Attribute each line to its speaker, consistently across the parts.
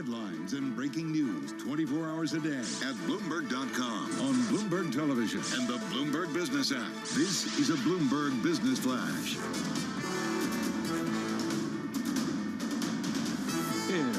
Speaker 1: headlines and breaking news 24 hours a day at Bloomberg.com, on Bloomberg Television, and the Bloomberg Business app. This is a Bloomberg Business Flash.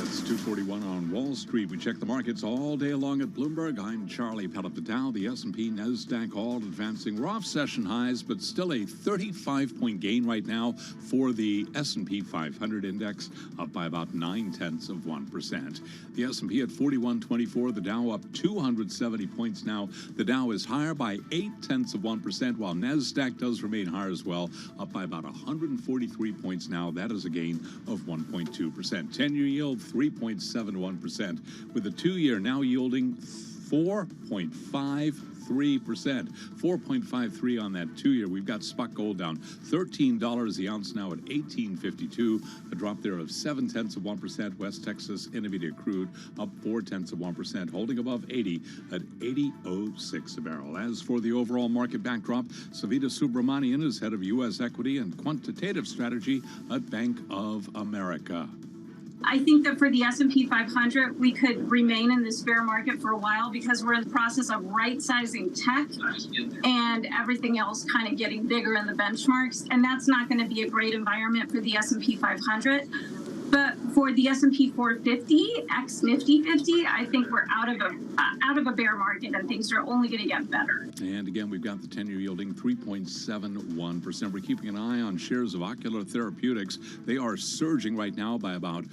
Speaker 2: It's 2:41 on Wall Street. We check the markets all day long at Bloomberg. I'm Charlie Pellet. The Dow, the S&P, NASDAQ all advancing. We're off session highs, but still a 35-point gain right now for the S&P 500 index, up by about 0.9%. The S&P at 4124, the Dow up 270 points now. The Dow is higher by 0.8%, while NASDAQ does remain higher as well, up by about 143 points now. That is a gain of 1.2%. 10-year yield 3.71%, with the 2-year now yielding 4.53%. 4.53 on that 2-year. We've got spot gold down $13 the ounce now at $18.52, a drop there of 0.7%. West Texas Intermediate crude up 0.4%, holding above 80 at 80.06 a barrel. As for the overall market backdrop, Savita Subramanian is head of U.S. equity and quantitative strategy at Bank of America.
Speaker 3: I think that for the S&P 500, we could remain in this bear market for a while because we're in the process of right-sizing tech and everything else kind of getting bigger in the benchmarks, and that's not going to be a great environment for the S&P 500. But for the S&P 450, ex-Nifty 50, I think we're out of a bear market and things are only going to get better.
Speaker 2: And again, we've got the 10-year yielding 3.71%. We're keeping an eye on shares of Ocular Therapeutics. They are surging right now by about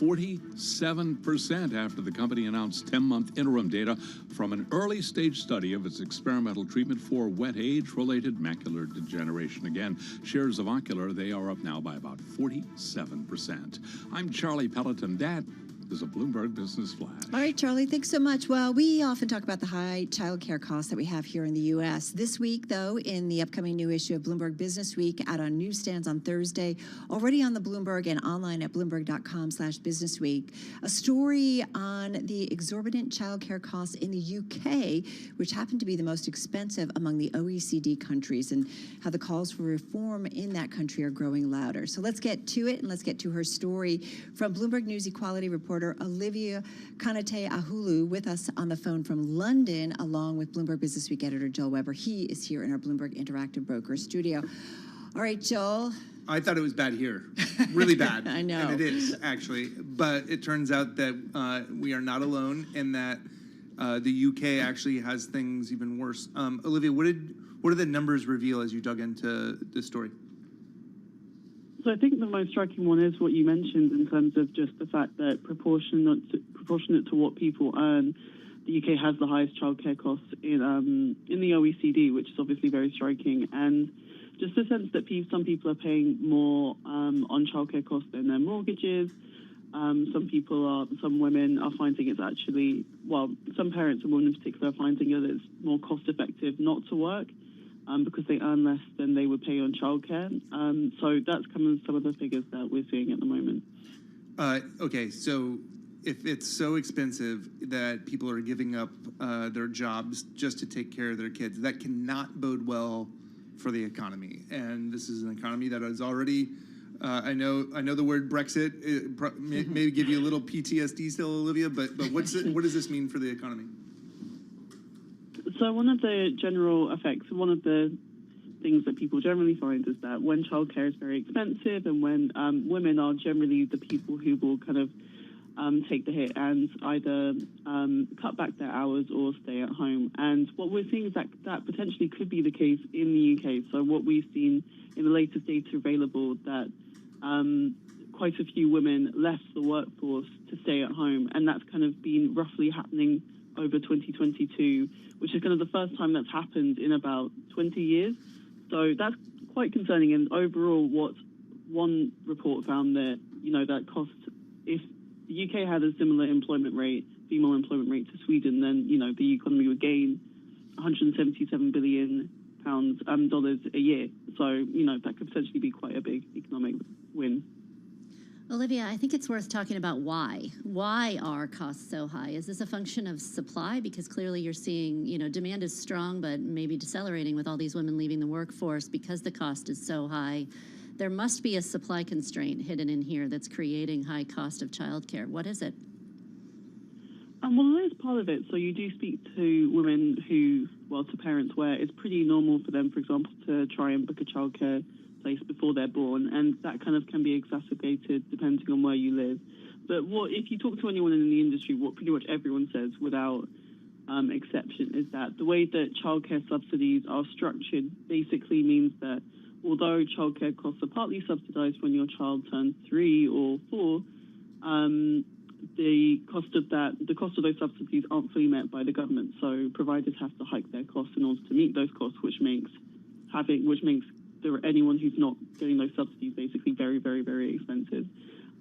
Speaker 2: 47% after the company announced 10-month interim data from an early-stage study of its experimental treatment for wet age-related macular degeneration. Again, shares of Ocular, they are up now by about 47%. I'm Charlie Pellet, and that is a Bloomberg Business Flash.
Speaker 4: All right, Charlie, thanks so much. Well, we often talk about the high child care costs that we have here in the U.S. This week, though, in the upcoming new issue of Bloomberg Business Week, out on newsstands on Thursday, already on the Bloomberg and online at Bloomberg.com/businessweek, a story on the exorbitant child care costs in the U.K., which happen to be the most expensive among the OECD countries, and how the calls for reform in that country are growing louder. So let's get to it, and let's get to her story from Bloomberg News Equality reporter Olivia Kanate-Ahulu with us on the phone from London, along with Bloomberg Business Week editor Joel Weber. He is here in our Bloomberg Interactive Broker studio. All right, Joel.
Speaker 5: I thought it was bad here, really bad.
Speaker 4: I know.
Speaker 5: And it is, actually. But it turns out that we are not alone, and that the UK actually has things even worse. Olivia, what did the numbers reveal as you dug into this story?
Speaker 6: So I think the most striking one is what you mentioned in terms of just the fact that proportionate to what people earn, the UK has the highest childcare costs in the OECD, which is obviously very striking. And just the sense that some people are paying more on childcare costs than their mortgages. Some women are finding it's actually, some parents and women in particular are finding that it's more cost effective not to work. Because they earn less than they would pay on childcare. So that's kind of some of the figures that we're seeing at the moment.
Speaker 5: Okay, so if it's so expensive that people are giving up their jobs just to take care of their kids, that cannot bode well for the economy. And this is an economy that is already, I know the word Brexit maybe give you a little PTSD still, Olivia, but what does this mean for the economy?
Speaker 6: So one of the general effects, one of the things that people generally find is that when childcare is very expensive and when women are generally the people who will kind of take the hit and either cut back their hours or stay at home. And what we're seeing is that potentially could be the case in the UK. So what we've seen in the latest data available, that quite a few women left the workforce to stay at home, and that's kind of been roughly happening over 2022, which is kind of the first time that's happened in about 20 years. So that's quite concerning. And overall, what one report found that, that cost, if the UK had a similar female employment rate to Sweden, then, the economy would gain $177 billion dollars a year. So, that could potentially be quite a big economic win.
Speaker 7: Olivia, I think it's worth talking about why. Why are costs so high? Is this a function of supply? Because clearly you're seeing, demand is strong, but maybe decelerating with all these women leaving the workforce because the cost is so high. There must be a supply constraint hidden in here that's creating high cost of childcare. What is it?
Speaker 6: Well, that is part of it. So you do speak to women who, well, to parents where it's pretty normal for them, for example, to try and book a childcare place before they're born, and that kind of can be exacerbated depending on where you live. But if you talk to anyone in the industry, what pretty much everyone says without exception is that the way that childcare subsidies are structured basically means that although childcare costs are partly subsidised when your child turns 3 or 4, the cost of those subsidies aren't fully met by the government. So providers have to hike their costs in order to meet those costs, which makes anyone who's not getting those subsidies basically very, very, very expensive.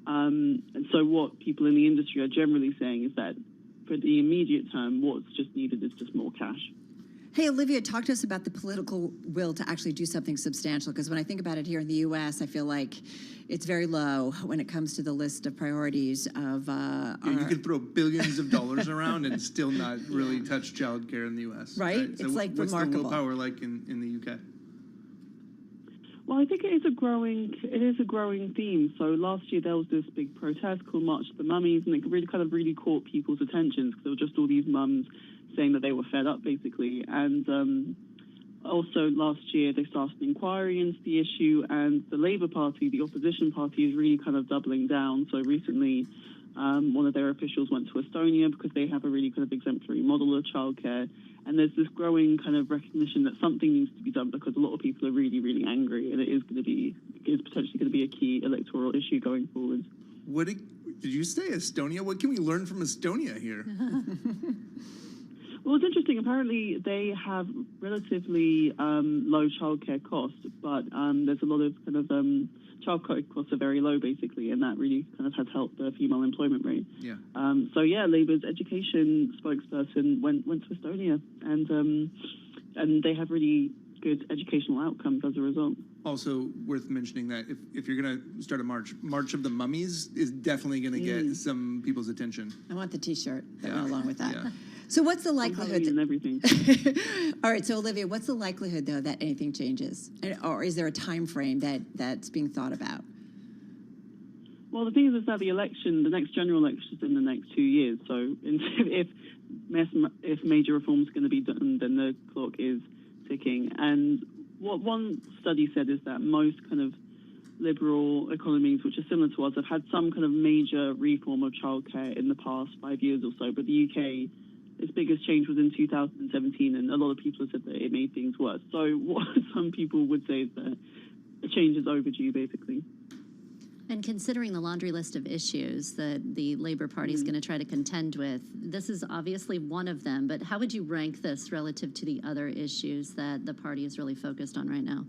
Speaker 6: And so what people in the industry are generally saying is that for the immediate term, what's just needed is just more cash.
Speaker 4: Hey, Olivia, talk to us about the political will to actually do something substantial, because when I think about it here in the U.S., I feel like it's very low when it comes to the list of priorities of
Speaker 5: you can throw billions of dollars around and still not really touch childcare in the U.S.
Speaker 4: Right?
Speaker 5: So
Speaker 4: It's like
Speaker 5: what's
Speaker 4: remarkable.
Speaker 5: the willpower like in the U.K.?
Speaker 6: Well, I think it is a growing theme. So last year there was this big protest called March of the Mummies, and it really caught people's attention because there were just all these mums saying that they were fed up, basically. And also last year they started an inquiry into the issue, and the Labour Party, the opposition party, is really kind of doubling down. So recently one of their officials went to Estonia because they have a really kind of exemplary model of childcare. And there's this growing kind of recognition that something needs to be done because a lot of people are really, really angry, and it is potentially going to be a key electoral issue going forward.
Speaker 5: What did you say, Estonia? What can we learn from Estonia here?
Speaker 6: Well, it's interesting. Apparently, they have relatively low childcare costs, but there's a lot of kind of childcare costs are very low, basically, and that really kind of has helped the female employment rate.
Speaker 5: Yeah.
Speaker 6: Labour's education spokesperson went to Estonia, and they have really good educational outcomes as a result.
Speaker 5: Also worth mentioning that if you're going to start a March of the Mummies is definitely going to get some people's attention.
Speaker 4: I want the T-shirt that went along with that.
Speaker 5: Yeah.
Speaker 4: So what's the likelihood?
Speaker 6: And everything.
Speaker 4: All right, so Olivia, what's the likelihood, though, that anything changes? Or is there a time frame that's being thought about?
Speaker 6: Well, the thing is that the next general election is in the next 2 years. So if major reforms are going to be done, then the clock is ticking. And what one study said is that most kind of liberal economies, which are similar to us, have had some kind of major reform of childcare in the past 5 years or so. But the UK, its biggest change was in 2017, and a lot of people have said that it made things worse. So what some people would say is that a change is overdue, basically.
Speaker 7: And considering the laundry list of issues that the Labour Party is going to try to contend with, this is obviously one of them. But how would you rank this relative to the other issues that the party is really focused on right now?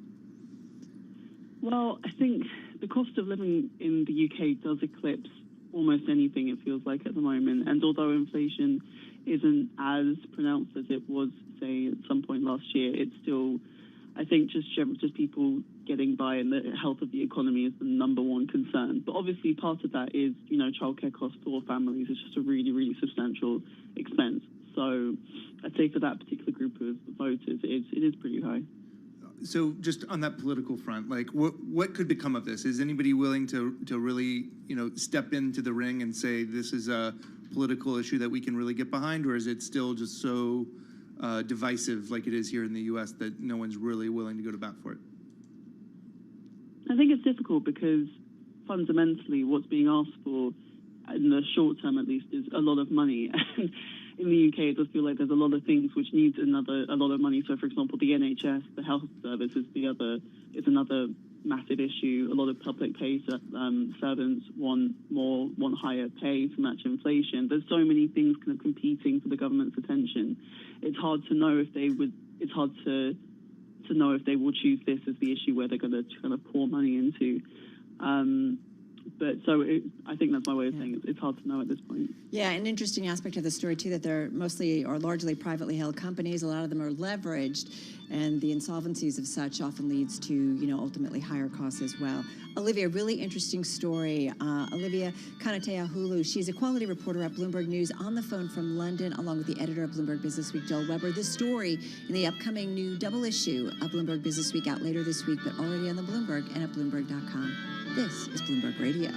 Speaker 6: Well, I think the cost of living in the UK does eclipse almost anything, it feels like, at the moment. And although inflation isn't as pronounced as it was, say, at some point last year, it's still, I think, just people getting by, and the health of the economy is the number one concern. But obviously part of that is, childcare costs for families is just a really, really substantial expense. So I'd say for that particular group of voters, it is pretty high.
Speaker 5: So just on that political front, like what could become of this? Is anybody willing to really, step into the ring and say this is a political issue that we can really get behind, or is it still just so divisive like it is here in the U.S. that no one's really willing to go to bat for it?
Speaker 6: I think it's difficult because fundamentally what's being asked for, in the short term at least, is a lot of money. And in the UK, it does feel like there's a lot of things which need a lot of money. So, for example, the NHS, the health service is another massive issue. A lot of public pay servants want higher pay to match inflation. There's so many things kind of competing for the government's attention. It's hard to know if they would. It's hard to know if they will choose this as the issue where they're going to kind of pour money into. I think that's my way of saying it's hard to know at this point.
Speaker 4: Yeah, an interesting aspect of the story, too, that they're mostly or largely privately held companies. A lot of them are leveraged, and the insolvencies of such often leads to, ultimately higher costs as well. Olivia, really interesting story. Olivia Kanateahulu, she's a quality reporter at Bloomberg News on the phone from London, along with the editor of Bloomberg Businessweek, Joel Weber. This story in the upcoming new double issue of Bloomberg Businessweek out later this week, but already on the Bloomberg and at Bloomberg.com. This is Bloomberg Radio.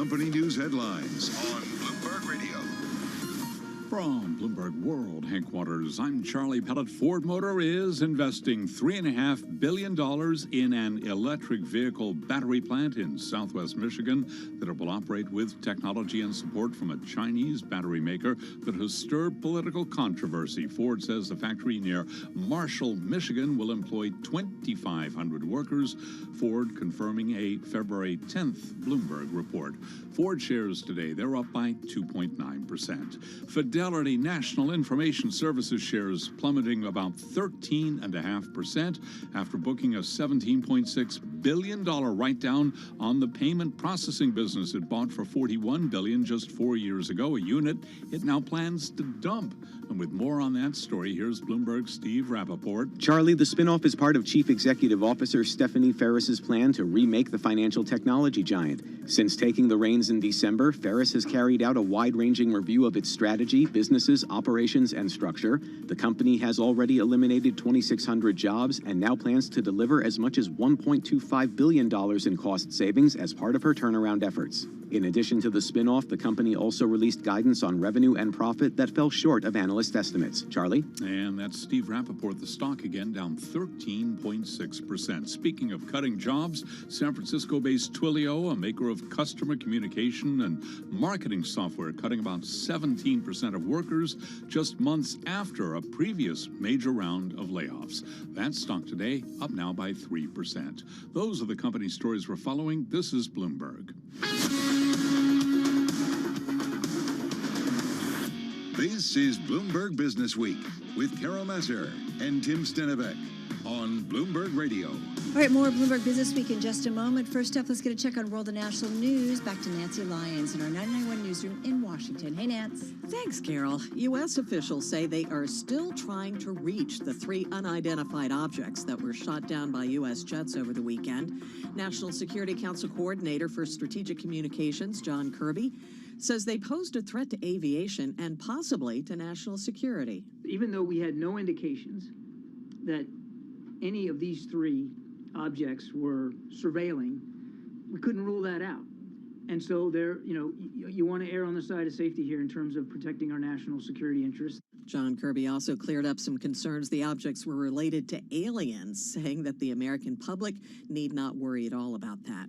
Speaker 1: company news headlines on Bloomberg Radio.
Speaker 2: From Bloomberg World Headquarters, I'm Charlie Pellet. Ford Motor is investing $3.5 billion in an electric vehicle battery plant in southwest Michigan that will operate with technology and support from a Chinese battery maker that has stirred political controversy. Ford says the factory near Marshall, Michigan will employ 2,500 workers. Ford confirming a February 10th Bloomberg report. Ford shares today, they're up by 2.9%. Fidelity National Information Services shares plummeting about 13.5% after booking a $17.6 billion write-down on the payment processing business it bought for $41 billion just 4 years ago, a unit it now plans to dump. And with more on that story, here's Bloomberg's Steve Rappaport.
Speaker 8: Charlie, the spinoff is part of Chief Executive Officer Stephanie Ferris's plan to remake the financial technology giant. Since taking the reins in December, Ferris has carried out a wide-ranging review of its strategy, businesses, operations, and structure. The company has already eliminated 2,600 jobs and now plans to deliver as much as $1.25 billion in cost savings as part of her turnaround efforts. In addition to the spinoff, the company also released guidance on revenue and profit that fell short of analyst estimates. Charlie?
Speaker 2: And that's Steve Rappaport. The stock again down 13.6%. Speaking of cutting jobs, San Francisco-based Twilio, a maker of customer communication and marketing software, cutting about 17% of workers just months after a previous major round of layoffs. That stock today up now by 3%. Those are the company stories we're following. This is Bloomberg.
Speaker 1: This is Bloomberg Business Week with Carol Messer and Tim Stenevec on Bloomberg Radio.
Speaker 4: All right, more Bloomberg Business Week in just a moment. First up, let's get a check on world and national news. Back to Nancy Lyons in our 991 newsroom in Washington. Hey, Nance.
Speaker 9: Thanks, Carol. U.S. officials say they are still trying to reach the 3 unidentified objects that were shot down by U.S. jets over the weekend. National Security Council Coordinator for Strategic Communications, John Kirby, says they posed a threat to aviation and possibly to national security.
Speaker 10: Even though we had no indications that any of these 3 objects were surveilling, we couldn't rule that out. And so you want to err on the side of safety here in terms of protecting our national security interests.
Speaker 9: John Kirby also cleared up some concerns the objects were related to aliens, saying that the American public need not worry at all about that.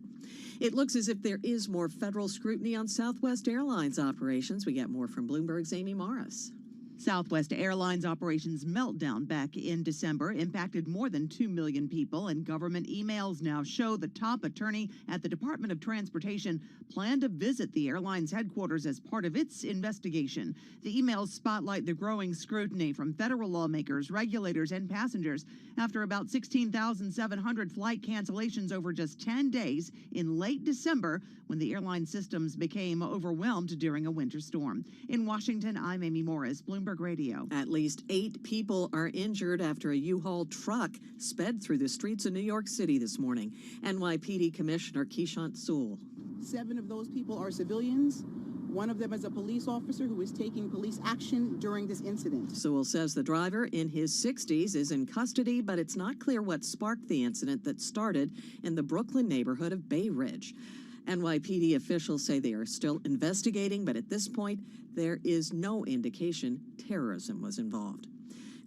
Speaker 9: It looks as if there is more federal scrutiny on Southwest Airlines operations. We get more from Bloomberg's Amy Morris.
Speaker 11: Southwest Airlines operations meltdown back in December impacted more than 2 million people, and government emails now show the top attorney at the Department of Transportation planned to visit the airline's headquarters as part of its investigation. The emails spotlight the growing scrutiny from federal lawmakers, regulators, and passengers after about 16,700 flight cancellations over just 10 days in late December when the airline systems became overwhelmed during a winter storm. In Washington, I'm Amy Morris, Bloomberg Radio.
Speaker 9: At least 8 people are injured after a U-Haul truck sped through the streets of New York City this morning. NYPD Commissioner Keeshant Sewell.
Speaker 12: 7 of those people are civilians. One of them is a police officer who is taking police action during this incident.
Speaker 9: Sewell says the driver, in his 60s, is in custody, but it's not clear what sparked the incident that started in the Brooklyn neighborhood of Bay Ridge. NYPD officials say they are still investigating, but at this point, there is no indication terrorism was involved.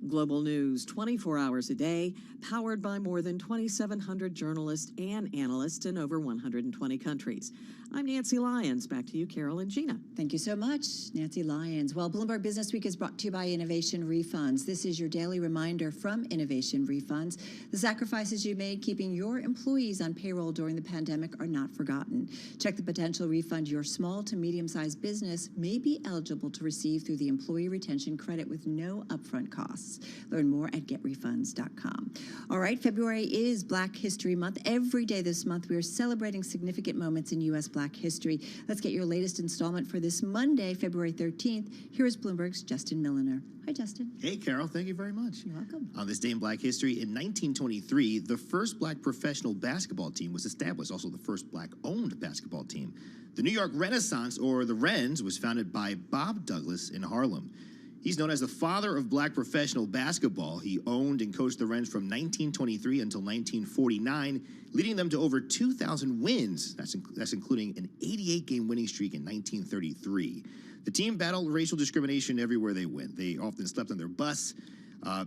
Speaker 9: Global news 24 hours a day, powered by more than 2,700 journalists and analysts in over 120 countries. I'm Nancy Lyons. Back to you, Carol and Gina.
Speaker 4: Thank you so much, Nancy Lyons. Well, Bloomberg Business Week is brought to you by Innovation Refunds. This is your daily reminder from Innovation Refunds. The sacrifices you made keeping your employees on payroll during the pandemic are not forgotten. Check the potential refund your small to medium-sized business may be eligible to receive through the Employee Retention Credit with no upfront costs. Learn more at getrefunds.com. All right, February is Black History Month. Every day this month, we are celebrating significant moments in U.S. Black history. Let's get your latest installment for this Monday, February 13th. Here is Bloomberg's Justin Milliner. Hi, Justin.
Speaker 13: Hey, Carol. Thank you very much.
Speaker 4: You're welcome.
Speaker 13: On this day in Black history, in 1923, the first Black professional basketball team was established, also the first Black-owned basketball team. The New York Renaissance, or the Wrens, was founded by Bob Douglas in Harlem. He's known as the father of black professional basketball. He owned and coached the Wrens from 1923 until 1949, leading them to over 2,000 wins. That's including an 88-game winning streak in 1933. The team battled racial discrimination everywhere they went. They often slept on their bus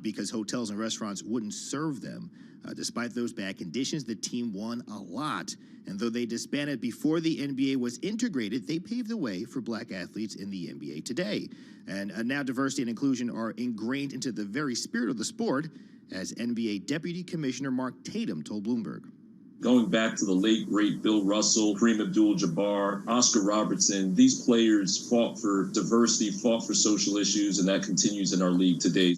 Speaker 13: because hotels and restaurants wouldn't serve them. Despite those bad conditions, the team won a lot. And though they disbanded before the NBA was integrated, they paved the way for black athletes in the NBA today. And now diversity and inclusion are ingrained into the very spirit of the sport, as NBA Deputy Commissioner Mark Tatum told Bloomberg.
Speaker 14: Going back to the late, great Bill Russell, Kareem Abdul-Jabbar, Oscar Robertson, these players fought for diversity, fought for social issues, and that continues in our league today.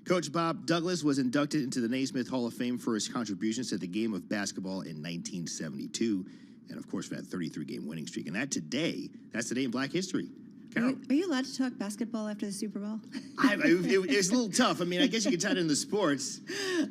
Speaker 13: Coach Bob Douglas was inducted into the Naismith Hall of Fame for his contributions to the game of basketball in 1972, and of course for that 33-game winning streak. And that's today in Black history. Carol.
Speaker 4: Are you allowed to talk basketball after the Super Bowl?
Speaker 13: It's a little tough. I mean, I guess you could tie it into sports,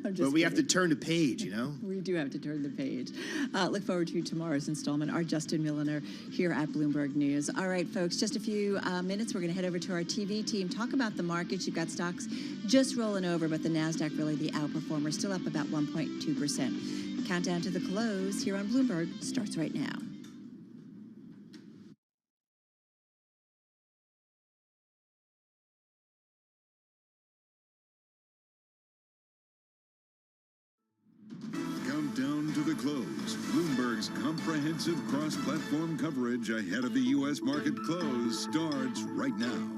Speaker 13: but we have to turn the page, you know?
Speaker 4: We do have to turn the page. Look forward to tomorrow's installment. Our Justin Milliner here at Bloomberg News. All right, folks, just a few minutes. We're going to head over to our TV team, talk about the markets. You've got stocks just rolling over, but the NASDAQ really the outperformer, still up about 1.2%. Countdown to the close here on Bloomberg starts right now.
Speaker 1: Countdown to the close. Bloomberg's comprehensive cross-platform coverage ahead of the U.S. market close starts right now.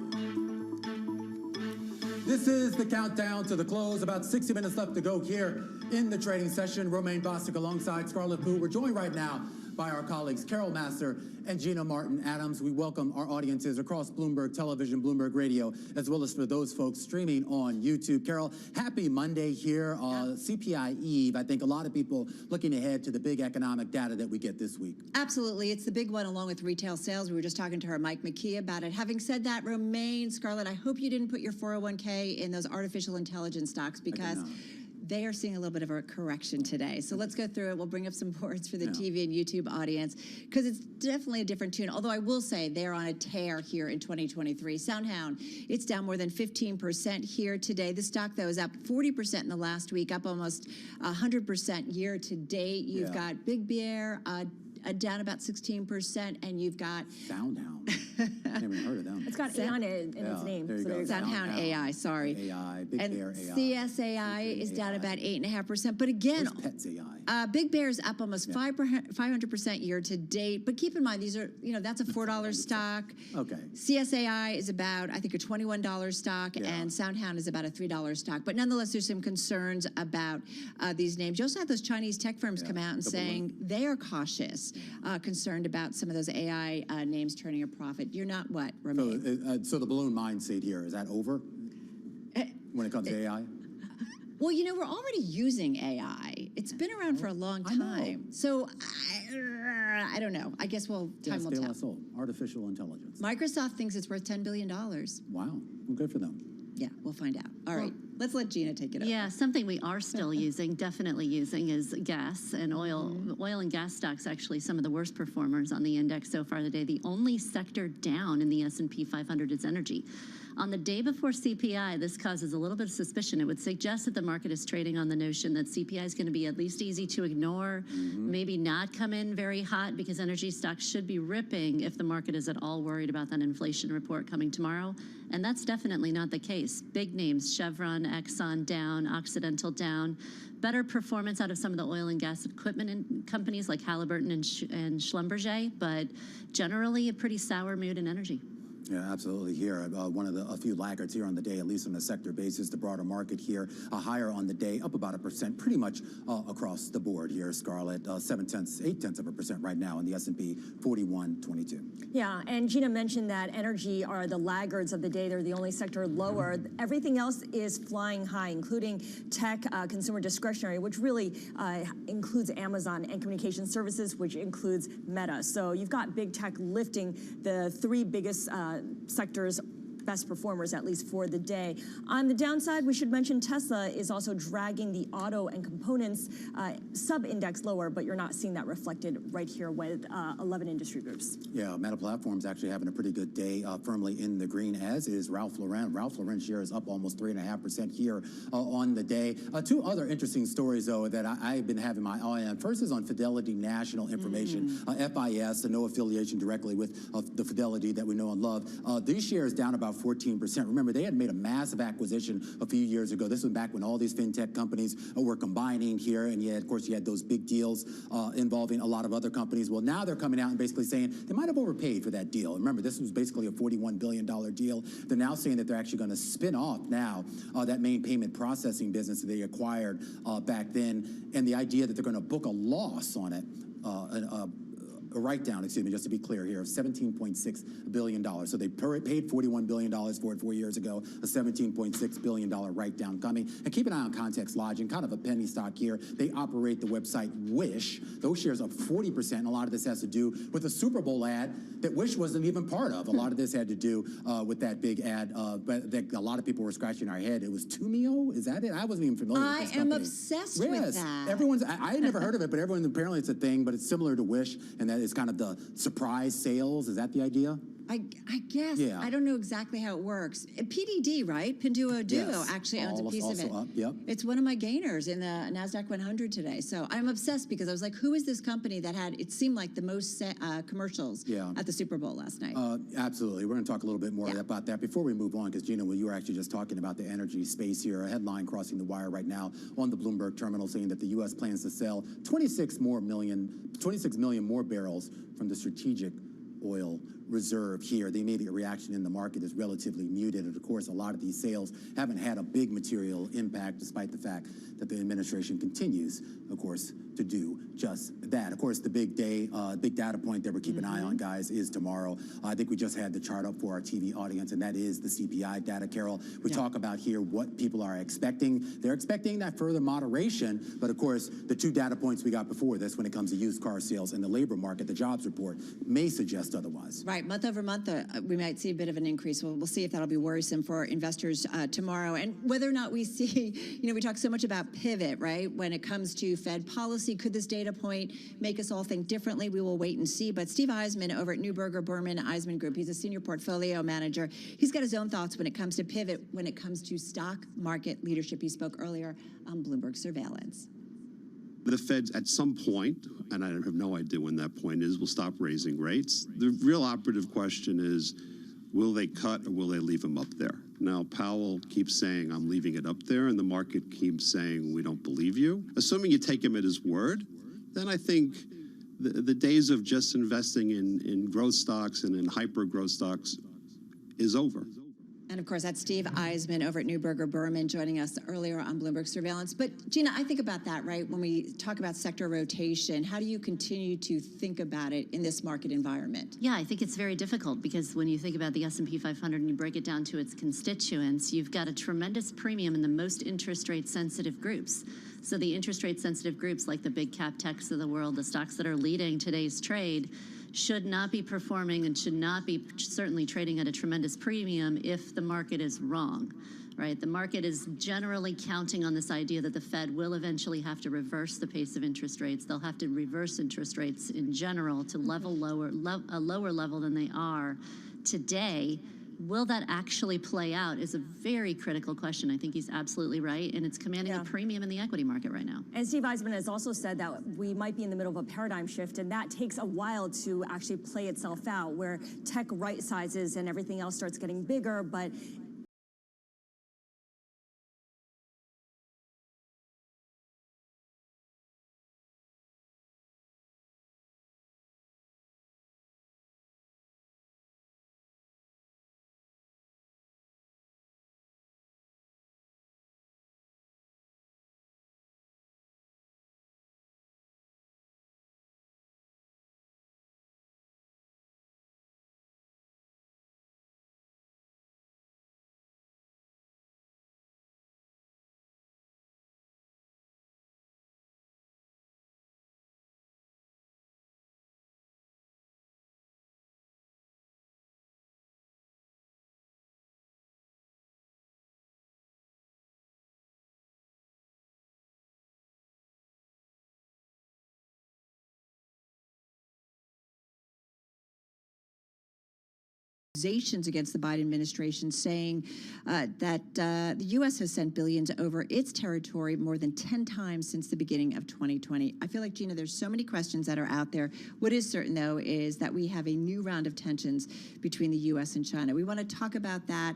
Speaker 15: This is the countdown to the close. About 60 minutes left to go here in the trading session. Romaine Bostic alongside Scarlett Poo. We're joined right now by our colleagues Carol Massar and Gina Martin Adams. We welcome our audiences across Bloomberg Television, Bloomberg Radio, as well as for those folks streaming on YouTube. Carol, happy Monday here. CPI Eve. I think a lot of people looking ahead to the big economic data that we get this week.
Speaker 4: Absolutely. It's the big one along with retail sales. We were just talking to our Mike McKee about it. Having said that, Romaine, Scarlett, I hope you didn't put your 401k in those artificial intelligence stocks because they are seeing a little bit of a correction today. So let's go through it. We'll bring up some boards for the TV and YouTube audience because it's definitely a different tune. Although I will say they're on a tear here in 2023. SoundHound, it's down more than 15% here today. The stock, though, is up 40% in the last week, up almost 100% year to date. You've got Big Bear, down about 16%, and you've got
Speaker 15: SoundHound. I never heard of them.
Speaker 16: It's got AI in its name.
Speaker 15: There you go.
Speaker 4: SoundHound AI, sorry.
Speaker 15: AI, Big Bear AI.
Speaker 4: CSAI is down about 8.5%. But again,
Speaker 15: Pets AI?
Speaker 4: Big Bear's up almost 500% year to date. But keep in mind, these are, that's a $4 stock.
Speaker 15: Okay.
Speaker 4: CSAI is about, I think, a $21 stock, and SoundHound is about a $3 stock. But nonetheless, there's some concerns about these names. You also had those Chinese tech firms come out and saying they are cautious, concerned about some of those AI names turning a profit. You're not what, Romaine?
Speaker 15: So the balloon mindset here, is that over when it comes to AI?
Speaker 4: Well, we're already using AI. It's been around for a long time. So I don't know. I guess time will tell.
Speaker 15: Artificial intelligence.
Speaker 4: Microsoft thinks it's worth $10 billion.
Speaker 15: Wow. Well, good for them.
Speaker 4: Yeah, we'll find out. All right, let's let Gina take it over.
Speaker 7: Yeah, something we are still definitely using, is gas and oil. Oil and gas stocks, actually some of the worst performers on the index so far today. The only sector down in the S&P 500 is energy. On the day before CPI, this causes a little bit of suspicion. It would suggest that the market is trading on the notion that CPI is going to be at least easy to ignore, maybe not come in very hot, because energy stocks should be ripping if the market is at all worried about that inflation report coming tomorrow. And that's definitely not the case. Big names, Chevron, Exxon down, Occidental down. Better performance out of some of the oil and gas equipment companies like Halliburton and Schlumberger, but generally a pretty sour mood in energy.
Speaker 15: Yeah, absolutely. Here, one of a few laggards here on the day, at least on a sector basis. The broader market here, higher on the day, up about 1%, pretty much across the board here. Scarlett, 0.8% right now in the S&P 4122.
Speaker 16: Yeah, and Gina mentioned that energy are the laggards of the day. They're the only sector lower. Everything else is flying high, including tech, consumer discretionary, which really includes Amazon, and communication services, which includes Meta. So you've got big tech lifting the three biggest sectors best performers, at least for the day. On the downside, we should mention Tesla is also dragging the auto and components sub-index lower, but you're not seeing that reflected right here with 11 industry groups.
Speaker 17: Yeah, Meta Platforms actually having a pretty good day, firmly in the green, as is Ralph Lauren. Ralph Lauren share is up almost 3.5% here on the day. Two other interesting stories, though, that I've been having my eye on. First is on Fidelity National Information, FIS, no affiliation directly with the Fidelity that we know and love. These shares down about 14%. Remember, they had made a massive acquisition a few years ago. This was back when all these fintech companies were combining here, and of course, you had those big deals involving a lot of other companies. Well, now they're coming out and basically saying they might have overpaid for that deal. Remember, this was basically a $41 billion deal. They're now saying that they're actually going to spin off now that main payment processing business that they acquired back then, and the idea that they're going to book a loss on it, a write-down, excuse me, just to be clear here, of $17.6 billion. So they paid $41 billion for it 4 years ago, a $17.6 billion write-down coming. And keep an eye on Context Lodging, kind of a penny stock here. They operate the website Wish. Those shares up 40%, and a lot of this has to do with a Super Bowl ad that Wish wasn't even part of. A lot of this had to do with that big ad, but that a lot of people were scratching our head. It was Tumio, is that it? I wasn't even familiar with this company.
Speaker 4: I am obsessed with that.
Speaker 17: Everyone's, I had never heard of it, but everyone, apparently it's a thing, but it's similar to Wish, and that is kind of the surprise sales. Is that the idea?
Speaker 4: I guess. Yeah. I don't know exactly how it works. PDD, right? Pinduoduo actually owns a piece of it.
Speaker 17: Up, yep.
Speaker 4: It's one of my gainers in the NASDAQ 100 today. So I'm obsessed because I was like, who is this company that had, it seemed like the most commercials at the Super Bowl last night?
Speaker 17: Absolutely. We're going to talk a little bit more about that. Before we move on, because Gina, you were actually just talking about the energy space here. A headline crossing the wire right now on the Bloomberg terminal saying that the U.S. plans to sell 26 million more barrels from the strategic oil reserve here. The immediate reaction in the market is relatively muted, and of course a lot of these sales haven't had a big material impact, despite the fact that the administration continues, of course, to do just that. Of course, the big data point that we're keeping an eye on, guys, is tomorrow. I think we just had the chart up for our TV audience, and that is the CPI data. Carol, we talk about here what people are expecting. They're expecting that further moderation, but of course, the two data points we got before this, when it comes to used car sales and the labor market, the jobs report, may suggest otherwise.
Speaker 4: Right, month over month, we might see a bit of an increase. We'll see if that'll be worrisome for investors tomorrow, and whether or not we see, we talk so much about pivot, right? When it comes to Fed policy, could this data point make us all think differently? We will wait and see. But Steve Eisman over at Neuberger Berman Eisman Group, he's a senior portfolio manager. He's got his own thoughts when it comes to pivot, when it comes to stock market leadership. He spoke earlier on Bloomberg Surveillance.
Speaker 18: The Fed, at some point, and I have no idea when that point is, will stop raising rates. The real operative question is, will they cut or will they leave them up there? Now, Powell keeps saying, I'm leaving it up there, and the market keeps saying, we don't believe you. Assuming you take him at his word, then I think the days of just investing in growth stocks and in hyper-growth stocks is over.
Speaker 4: And of course, that's Steve Eisman over at Neuberger Berman joining us earlier on Bloomberg Surveillance. But Gina, I think about that, right? When we talk about sector rotation, how do you continue to think about it in this market environment?
Speaker 7: Yeah, I think it's very difficult because when you think about the S&P 500 and you break it down to its constituents, you've got a tremendous premium in the most interest rate sensitive groups. So the interest rate sensitive groups like the big cap techs of the world, the stocks that are leading today's trade, should not be performing and should not be certainly trading at a tremendous premium if the market is wrong, right? The market is generally counting on this idea that the Fed will eventually have to reverse the pace of interest rates. They'll have to reverse interest rates in general to a lower level than they are today. Will that actually play out is a very critical question. I think he's absolutely right, and it's commanding a premium in the equity market right now.
Speaker 16: And Steve Eisman has also said that we might be in the middle of a paradigm shift, and that takes a while to actually play itself out, where tech right sizes and everything else starts getting bigger, but
Speaker 4: Accusations against the Biden administration, saying that the U.S. has sent billions over its territory more than 10 times since the beginning of 2020. I feel like, Gina, there's so many questions that are out there. What is certain, though, is that we have a new round of tensions between the U.S. and China. We want to talk about that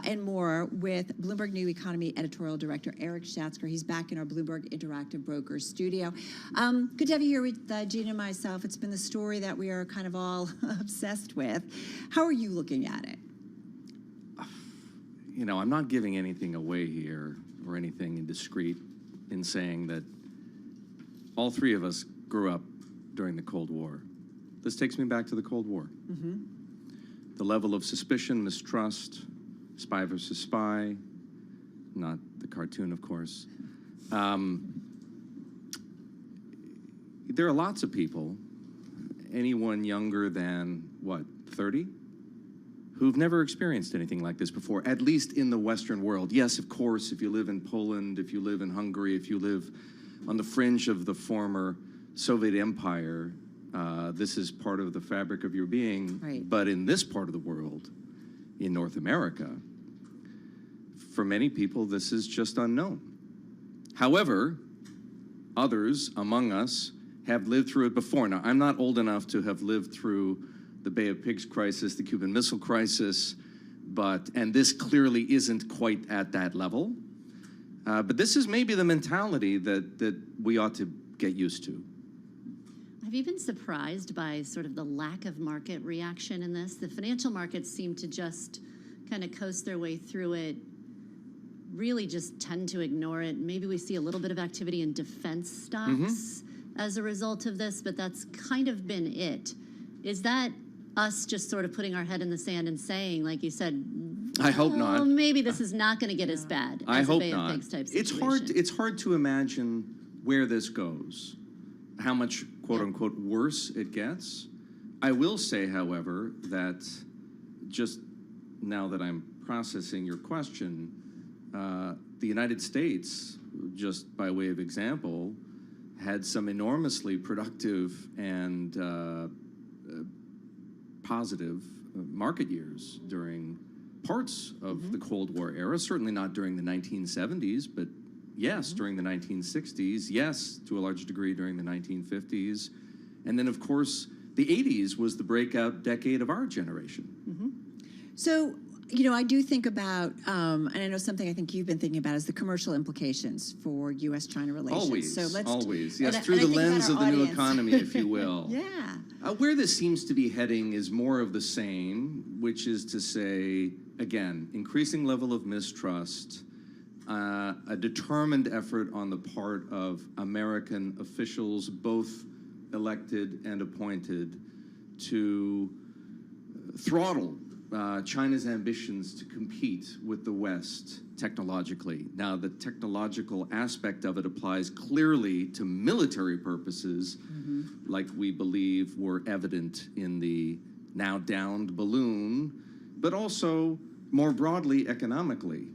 Speaker 4: and more with Bloomberg New Economy Editorial Director Eric Schatzker. He's back in our Bloomberg Interactive Brokers studio. Good to have you here with Gina and myself. It's been the story that we are kind of all obsessed with. How are you looking at it?
Speaker 19: You know, I'm not giving anything away here or anything indiscreet in saying that all three of us grew up during the Cold War. This takes me back to the Cold War.
Speaker 4: Mm-hmm.
Speaker 19: The level of suspicion, mistrust, spy versus spy, not the cartoon, of course. There are lots of people, anyone younger than, what, 30? Who've never experienced anything like this before, at least in the Western world. Yes, of course, if you live in Poland, if you live in Hungary, if you live on the fringe of the former Soviet Empire, this is part of the fabric of your being.
Speaker 4: Right.
Speaker 19: But in this part of the world, in North America, for many people, this is just unknown. However, others among us have lived through it before. Now, I'm not old enough to have lived through the Bay of Pigs crisis, the Cuban Missile Crisis, and this clearly isn't quite at that level. But this is maybe the mentality that we ought to get used to.
Speaker 7: Have you been surprised by sort of the lack of market reaction in this? The financial markets seem to just kind of coast their way through it, really just tend to ignore it. Maybe we see a little bit of activity in defense stocks as a result of this, but that's kind of been it. Is that us just sort of putting our head in the sand and saying, like you said,
Speaker 19: I hope not.
Speaker 7: Maybe this is not going to get as bad
Speaker 19: I
Speaker 7: as
Speaker 19: hope
Speaker 7: a Bay
Speaker 19: not.
Speaker 7: of Pigs type situation?
Speaker 19: It's hard to imagine where this goes, how much quote unquote worse it gets. I will say, however, that just now that I'm processing your question, the United States, just by way of example, had some enormously productive and positive market years during parts of the Cold War era, certainly not during the 1970s, but yes, during the 1960s, yes, to a large degree during the 1950s. And then, of course, the 80s was the breakout decade of our generation.
Speaker 4: So, you know, I do think about, and I know something I think you've been thinking about is the commercial implications for U.S.-China relations.
Speaker 19: Always,
Speaker 4: so let's
Speaker 19: always. Yes,
Speaker 4: and
Speaker 19: through
Speaker 4: I
Speaker 19: the
Speaker 4: think about
Speaker 19: lens
Speaker 4: our
Speaker 19: of the new
Speaker 4: audience.
Speaker 19: economy, if you will.
Speaker 4: Yeah.
Speaker 19: Where this seems to be heading is more of the same, which is to say, again, increasing level of mistrust, a determined effort on the part of American officials, both elected and appointed, to throttle China's ambitions to compete with the West technologically. Now, the technological aspect of it applies clearly to military purposes, like we believe were evident in the now downed balloon, but also more broadly economically.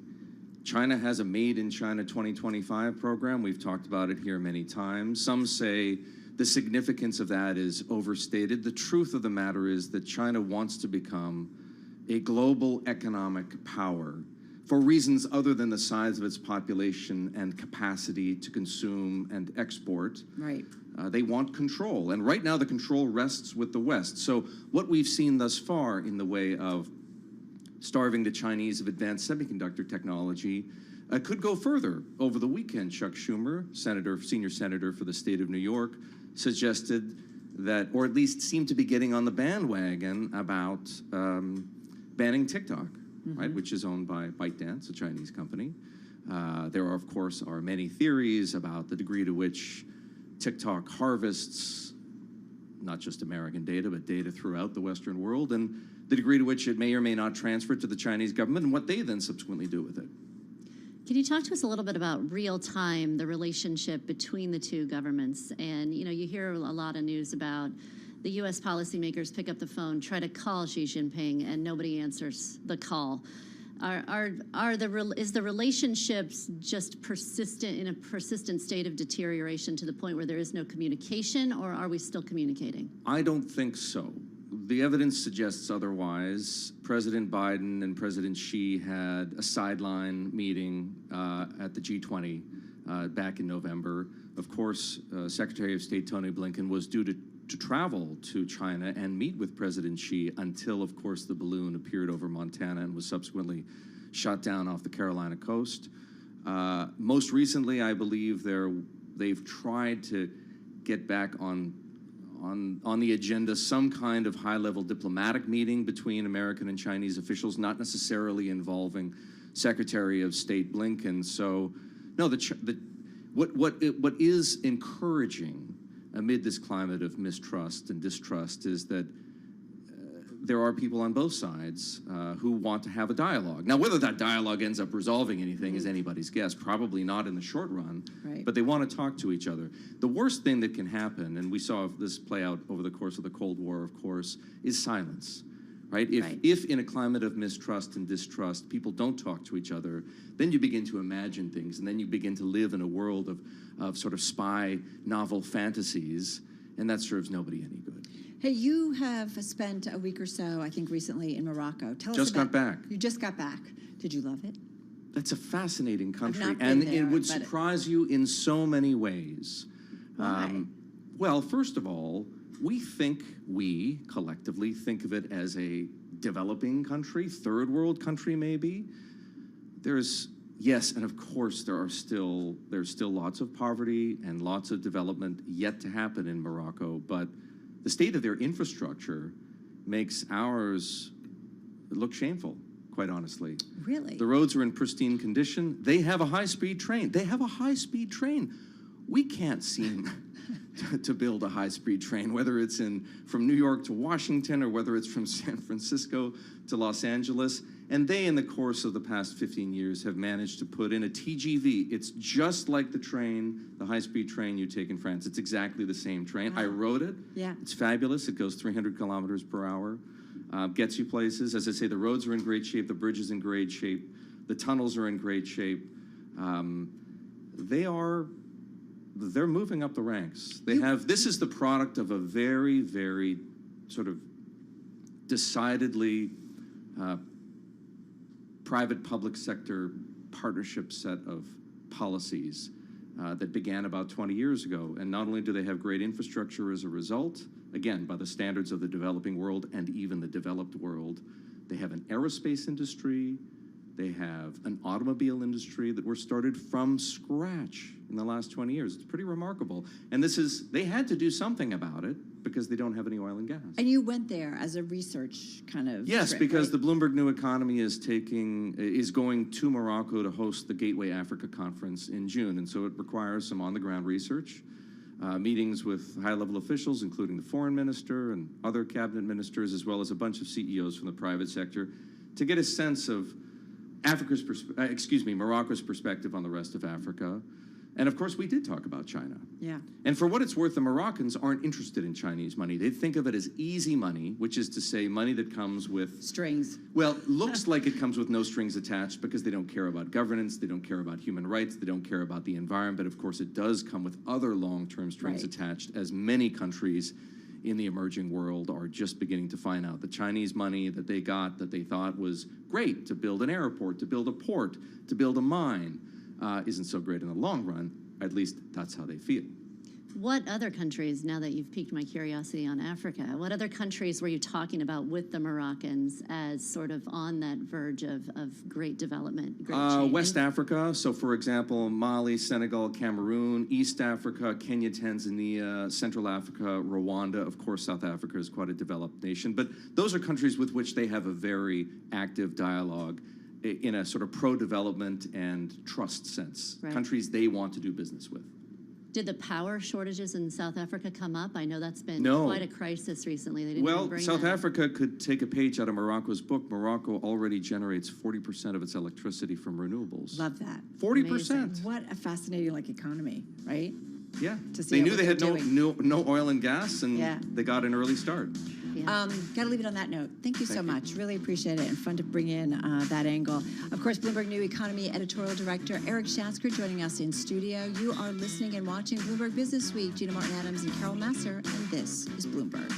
Speaker 19: China has a Made in China 2025 program. We've talked about it here many times. Some say the significance of that is overstated. The truth of the matter is that China wants to become a global economic power for reasons other than the size of its population and capacity to consume and export.
Speaker 4: Right.
Speaker 19: They want control, and right now the control rests with the West. So what we've seen thus far in the way of starving the Chinese of advanced semiconductor technology could go further. Over the weekend, Chuck Schumer, senior senator for the state of New York, suggested that, or at least seemed to be getting on the bandwagon about banning TikTok, right, which is owned by ByteDance, a Chinese company. There are, of course, many theories about the degree to which TikTok harvests not just American data, but data throughout the Western world, and the degree to which it may or may not transfer to the Chinese government and what they then subsequently do with it.
Speaker 7: Can you talk to us a little bit about real time, the relationship between the two governments? And, you know, you hear a lot of news about the U.S. policymakers pick up the phone, try to call Xi Jinping, and nobody answers the call. Is the relationships just in a persistent state of deterioration to the point where there is no communication, or are we still communicating?
Speaker 19: I don't think so. The evidence suggests otherwise. President Biden and President Xi had a sideline meeting at the G20 back in November. Of course, Secretary of State Tony Blinken was due to travel to China and meet with President Xi until, of course, the balloon appeared over Montana and was subsequently shot down off the Carolina coast. Most recently, I believe they've tried to get back on the agenda some kind of high-level diplomatic meeting between American and Chinese officials, not necessarily involving Secretary of State Blinken. So, no, what is encouraging amid this climate of mistrust and distrust is that there are people on both sides who want to have a dialogue. Now, whether that dialogue ends up resolving anything is anybody's guess. Probably not in the short run, but they want to talk to each other. The worst thing that can happen, and we saw this play out over the course of the Cold War, of course, is silence. Right? If in a climate of mistrust and distrust, people don't talk to each other, then you begin to imagine things, and then you begin to live in a world of sort of spy novel fantasies, and that serves nobody any good.
Speaker 4: Hey, you have spent a week or so, I think, recently in Morocco. Tell us
Speaker 19: Just got back.
Speaker 4: You just got back. Did you love it?
Speaker 19: That's a fascinating country,
Speaker 4: I've not been
Speaker 19: and
Speaker 4: there,
Speaker 19: it would
Speaker 4: but
Speaker 19: surprise you in so many ways.
Speaker 4: Why?
Speaker 19: Well, first of all, we collectively think of it as a developing country, third world country maybe. Yes, and of course there's still lots of poverty and lots of development yet to happen in Morocco, but the state of their infrastructure makes ours look shameful, quite honestly.
Speaker 4: Really?
Speaker 19: The roads are in pristine condition. They have a high-speed train. We can't seem to build a high-speed train, whether it's from New York to Washington or whether it's from San Francisco to Los Angeles. And they, in the course of the past 15 years, have managed to put in a TGV. It's just like the high-speed train you take in France. It's exactly the same train. Wow. I rode it. Yeah. It's fabulous. It goes 300 kilometers per hour. Gets you places. As I say, the roads are in great shape. The bridge is in great shape. The tunnels are in great shape. They're moving up the ranks. This is the product of a very, very sort of decidedly private-public sector partnership set of policies that began about 20 years ago. And not only do they have great infrastructure as a result, again, by the standards of the developing world and even the developed world, they have an aerospace industry, they have an automobile industry that were started from scratch in the last 20 years. It's pretty remarkable. And they had to do something about it because they don't have any oil and gas.
Speaker 4: And you went there as a research kind of
Speaker 19: Yes,
Speaker 4: trip,
Speaker 19: because
Speaker 4: right?
Speaker 19: the Bloomberg New Economy is going to Morocco to host the Gateway Africa Conference in June. And so it requires some on-the-ground research, meetings with high-level officials, including the foreign minister and other cabinet ministers, as well as a bunch of CEOs from the private sector, to get a sense of Morocco's perspective on the rest of Africa. And of course, we did talk about China.
Speaker 4: Yeah.
Speaker 19: And for what it's worth, the Moroccans aren't interested in Chinese money. They think of it as easy money, which is to say money that comes with
Speaker 4: strings.
Speaker 19: Well, looks like it comes with no strings attached because they don't care about governance, they don't care about human rights, they don't care about the environment. But of course, it does come with other long-term strings attached, as many countries in the emerging world are just beginning to find out. The Chinese money that they got that they thought was great to build an airport, to build a port, to build a mine, isn't so great in the long run. At least that's how they feel.
Speaker 7: What other countries, now that you've piqued my curiosity on Africa, what other countries were you talking about with the Moroccans as sort of on that verge of great development, great change?
Speaker 19: West Africa, so for example, Mali, Senegal, Cameroon, East Africa, Kenya, Tanzania, Central Africa, Rwanda. Of course, South Africa is quite a developed nation, but those are countries with which they have a very active dialogue in a sort of pro-development and trust sense, countries they want to do business with.
Speaker 7: Did the power shortages in South Africa come up? I know that's been quite a crisis recently. They didn't even bring
Speaker 19: South
Speaker 7: that up.
Speaker 19: Africa could take a page out of Morocco's book. Morocco already generates 40% of its electricity from renewables.
Speaker 4: Love that.
Speaker 19: 40%.
Speaker 4: What a fascinating economy, right?
Speaker 19: Yeah.
Speaker 4: To see
Speaker 19: They knew
Speaker 4: what
Speaker 19: they had
Speaker 4: they're
Speaker 19: no oil and gas, and they got an early start.
Speaker 4: Got to leave it on that note. Thank you so much. Really appreciate it, and fun to bring in that angle. Of course, Bloomberg New Economy Editorial Director Eric Schatzker joining us in studio. You are listening and watching Bloomberg Business Week. Gina Martin Adams and Carol Masser, and this is Bloomberg.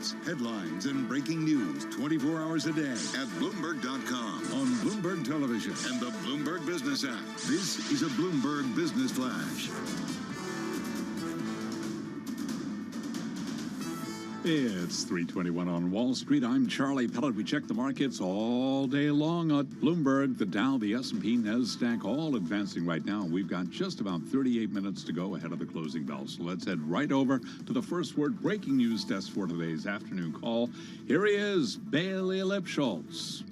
Speaker 1: markets, headlines, and breaking news 24 hours a day at Bloomberg.com, on Bloomberg Television, and the Bloomberg Business app. This is a Bloomberg Business Flash.
Speaker 2: It's 3:21 on Wall Street. I'm Charlie Pellet. We check the markets all day long at Bloomberg. The Dow, the S&P, NASDAQ, all advancing right now. We've got just about 38 minutes to go ahead of the closing bell. So let's head right over to the First Word breaking news desk for today's afternoon call. Here he is, Bailey Lipschultz.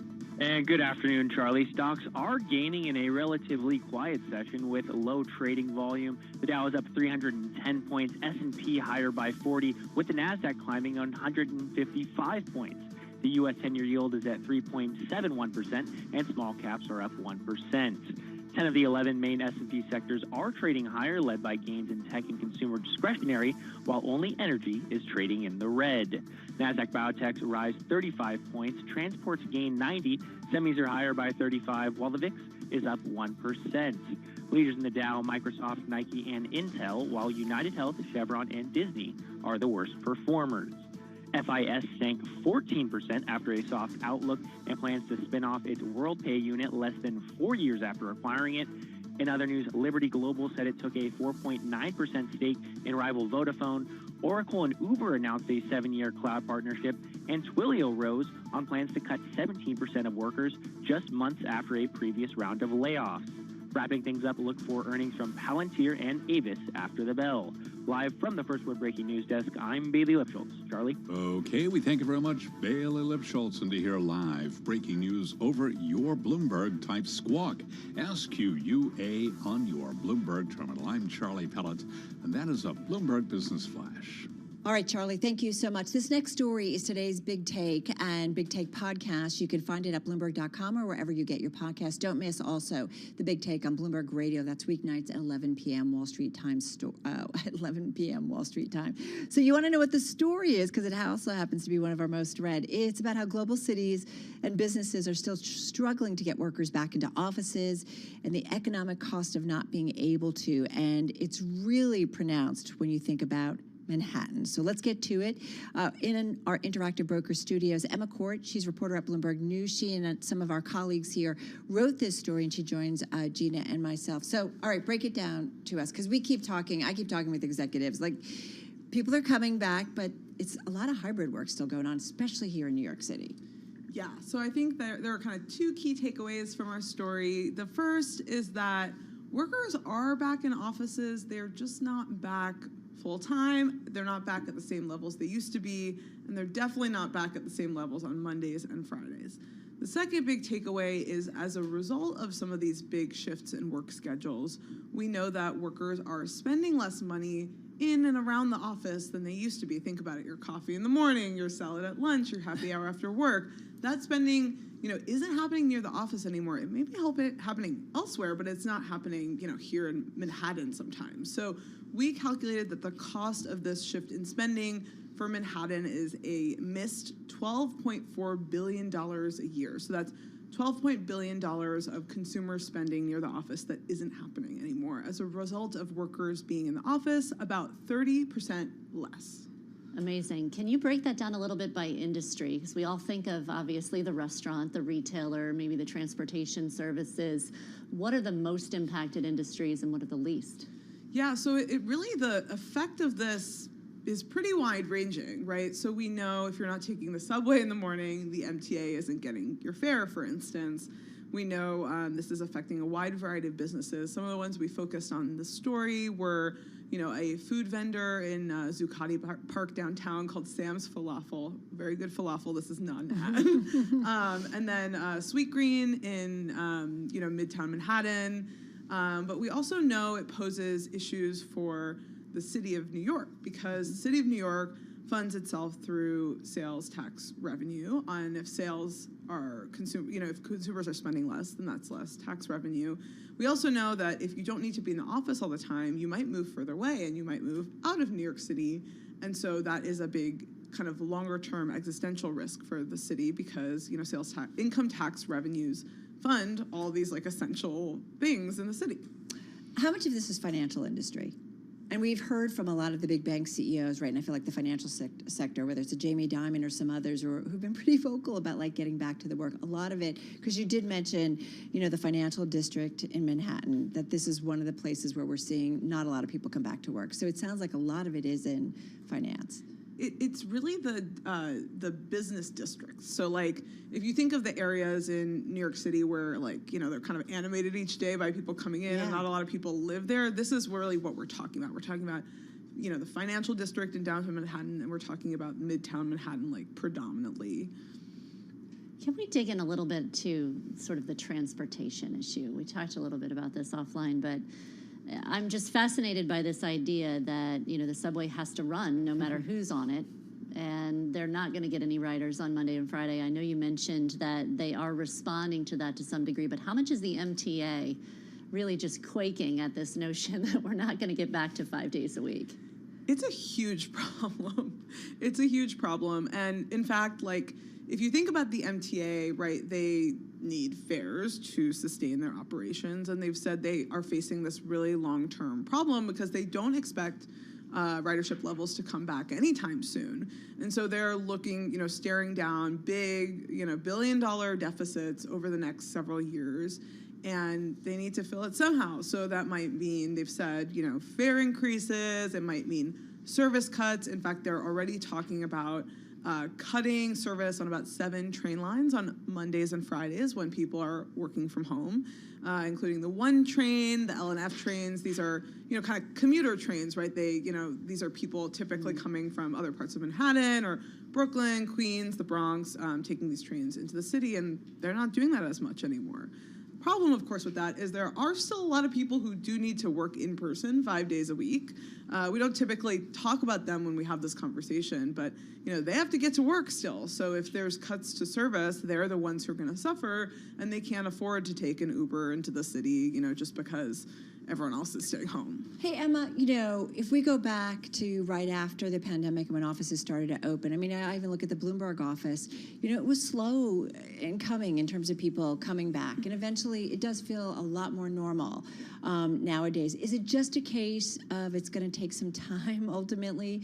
Speaker 20: And good afternoon, Charlie. Stocks are gaining in a relatively quiet session with low trading volume. The Dow is up 310 points, S&P higher by 40, with the NASDAQ climbing 155 points. The U.S. 10-year yield is at 3.71%, and small caps are up 1%. 10 of the 11 main S&P sectors are trading higher, led by gains in tech and consumer discretionary, while only energy is trading in the red. NASDAQ biotechs rise 35 points, transports gain 90, semis are higher by 35, while the VIX is up 1%. Leaders in the Dow, Microsoft, Nike, and Intel, while United Health, Chevron, and Disney are the worst performers. FIS sank 14% after a soft outlook and plans to spin off its WorldPay unit less than 4 years after acquiring it. In other news, Liberty Global said it took a 4.9% stake in rival Vodafone. Oracle and Uber announced a 7-year cloud partnership, and Twilio rose on plans to cut 17% of workers just months after a previous round of layoffs. Wrapping things up, look for earnings from Palantir and Avis after the bell. Live from the First Word Breaking News Desk, I'm Bailey Lipschultz. Charlie?
Speaker 2: Okay, we thank you very much, Bailey Lipschultz. And to hear live breaking news over your Bloomberg, type squawk, SQUA, on your Bloomberg terminal. I'm Charlie Pellet, and that is a Bloomberg Business Flash.
Speaker 4: All right, Charlie, thank you so much. This next story is today's Big Take and Big Take podcast. You can find it at Bloomberg.com or wherever you get your podcast. Don't miss also the Big Take on Bloomberg Radio. That's weeknights at 11 p.m. Wall Street time. At 11 p.m. Wall Street time. So you want to know what the story is, because it also happens to be one of our most read. It's about how global cities and businesses are still struggling to get workers back into offices and the economic cost of not being able to. And it's really pronounced when you think about Manhattan. So let's get to it. In our Interactive Broker studios, Emma Court, she's a reporter at Bloomberg News. She and some of our colleagues here wrote this story, and she joins Gina and myself. So, all right, break it down to us, because I keep talking with executives. Like, people are coming back, but it's a lot of hybrid work still going on, especially here in New York City.
Speaker 12: Yeah, so I think there are kind of two key takeaways from our story. The first is that workers are back in offices. They're just not back full-time. They're not back at the same levels they used to be, and they're definitely not back at the same levels on Mondays and Fridays. The second big takeaway is, as a result of some of these big shifts in work schedules, we know that workers are spending less money in and around the office than they used to be. Think about it, your coffee in the morning, your salad at lunch, your happy hour after work. That spending, isn't happening near the office anymore. It may be happening elsewhere, but it's not happening, here in Manhattan sometimes. So we calculated that the cost of this shift in spending for Manhattan is a missed $12.4 billion a year. So that's $12 billion of consumer spending near the office that isn't happening anymore as a result of workers being in the office about 30% less.
Speaker 7: Amazing. Can you break that down a little bit by industry? Because we all think of, obviously, the restaurant, the retailer, maybe the transportation services. What are the most impacted industries and what are the least?
Speaker 12: Yeah, so it really, the effect of this is pretty wide-ranging, right? So we know if you're not taking the subway in the morning, the MTA isn't getting your fare, for instance. We know this is affecting a wide variety of businesses. Some of the ones we focused on in the story were, a food vendor in Zuccotti Park downtown called Sam's Falafel. Very good falafel. This is not an ad. And then Sweet Green in, Midtown Manhattan. But we also know it poses issues for the city of New York, because the city of New York funds itself through sales tax revenue. And if sales are if consumers are spending less, then that's less tax revenue. We also know that if you don't need to be in the office all the time, you might move further away and you might move out of New York City. And so that is a big kind of longer term existential risk for the city, because, sales tax, income tax revenues fund all these essential things in the city.
Speaker 4: How much of this is financial industry? And we've heard from a lot of the big bank CEOs, right? And I feel like the financial sector, whether it's a Jamie Dimon or some others, who've been pretty vocal about like getting back to the work. A lot of it, because you did mention, the financial district in Manhattan, that this is one of the places where we're seeing not a lot of people come back to work. So it sounds like a lot of it is in finance.
Speaker 12: It's really the business districts. So like if you think of the areas in New York City where they're kind of animated each day by people coming in and not a lot of people live there, this is really what we're talking about. We're talking about the financial district in downtown Manhattan, and we're talking about Midtown Manhattan predominantly.
Speaker 7: Can we dig in a little bit to sort of the transportation issue? We talked a little bit about this offline, but I'm just fascinated by this idea that, the subway has to run no matter who's on it, and they're not going to get any riders on Monday and Friday. I know you mentioned that they are responding to that to some degree, but how much is the MTA really just quaking at this notion that we're not going to get back to 5 days a week?
Speaker 12: It's a huge problem. It's a huge problem. And in fact, if you think about the MTA, right, they need fares to sustain their operations. And they've said they are facing this really long-term problem because they don't expect ridership levels to come back anytime soon. And so they're looking, staring down big, billion-dollar deficits over the next several years. And they need to fill it somehow. So that might mean, they've said, fare increases. It might mean service cuts. In fact, they're already talking about cutting service on about 7 train lines on Mondays and Fridays when people are working from home, including the 1 train, the L&F trains. These are, kind of commuter trains, right? These are people typically coming from other parts of Manhattan or Brooklyn, Queens, the Bronx, taking these trains into the city, and they're not doing that as much anymore. Problem, of course, with that is there are still a lot of people who do need to work in person 5 days a week. We don't typically talk about them when we have this conversation, but they have to get to work still. So if there's cuts to service, they're the ones who are going to suffer, and they can't afford to take an Uber into the city, just because everyone else is staying home.
Speaker 4: Hey, Emma, if we go back to right after the pandemic when offices started to open, I even look at the Bloomberg office, it was slow in coming in terms of people coming back. And eventually it does feel a lot more normal nowadays. Is it just a case of it's going to take some time ultimately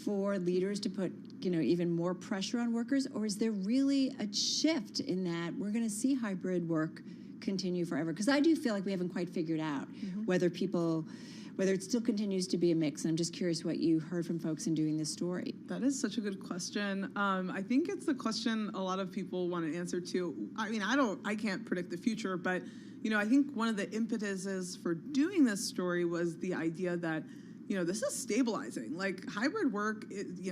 Speaker 4: for leaders to put, even more pressure on workers? Or is there really a shift in that we're going to see hybrid work continue forever? Because I do feel like we haven't quite figured out whether it still continues to be a mix. And I'm just curious what you heard from folks in doing this story.
Speaker 12: That is such a good question. I think it's the question a lot of people want to answer too. I can't predict the future, but I think one of the impetuses for doing this story was the idea that this is stabilizing. Hybrid work,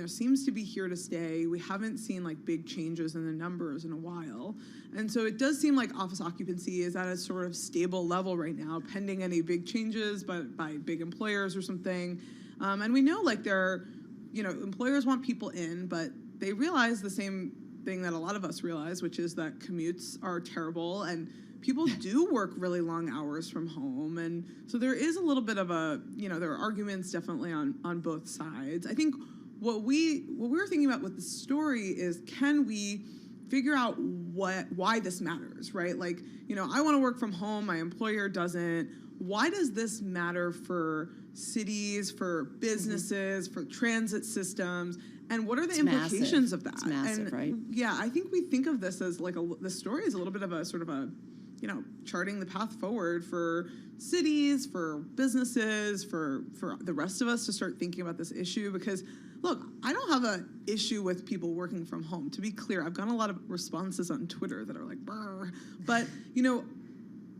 Speaker 12: seems to be here to stay. We haven't seen big changes in the numbers in a while. And so it does seem like office occupancy is at a sort of stable level right now, pending any big changes by big employers or something. And we know employers want people in, but they realize the same thing that a lot of us realize, which is that commutes are terrible and people do work really long hours from home. And so there is a little bit of there are arguments definitely on both sides. I think what we were thinking about with the story is, can we figure out why this matters, right? I want to work from home, my employer doesn't. Why does this matter for cities, for businesses, for transit systems? And what are the implications of that?
Speaker 4: It's massive, right?
Speaker 12: Yeah, I think we think of this as the story is a little bit of a sort of a, charting the path forward for cities, for businesses, for the rest of us to start thinking about this issue. Because, look, I don't have an issue with people working from home. To be clear, I've gotten a lot of responses on Twitter that are like, brr. But,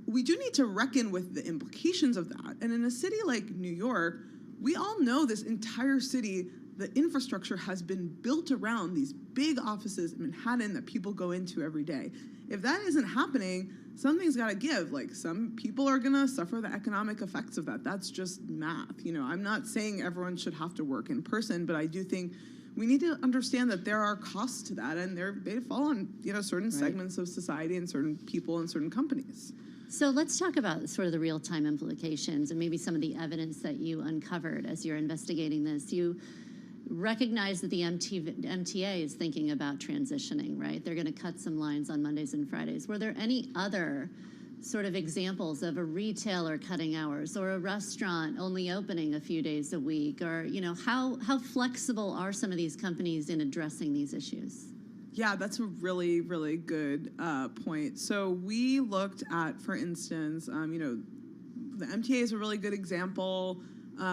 Speaker 12: we do need to reckon with the implications of that. And in a city like New York, we all know this entire city, the infrastructure has been built around these big offices in Manhattan that people go into every day. If that isn't happening, something's got to give. Some people are going to suffer the economic effects of that. That's just math. I'm not saying everyone should have to work in person, but I do think we need to understand that there are costs to that, and they fall on certain segments of society and certain people and certain companies.
Speaker 7: So let's talk about sort of the real-time implications and maybe some of the evidence that you uncovered as you're investigating this. You recognize that the MTA is thinking about transitioning, right? They're going to cut some lines on Mondays and Fridays. Were there any other sort of examples of a retailer cutting hours or a restaurant only opening a few days a week? Or, how flexible are some of these companies in addressing these issues?
Speaker 12: Yeah, that's a really, really good point. So we looked at, for instance, the MTA is a really good example.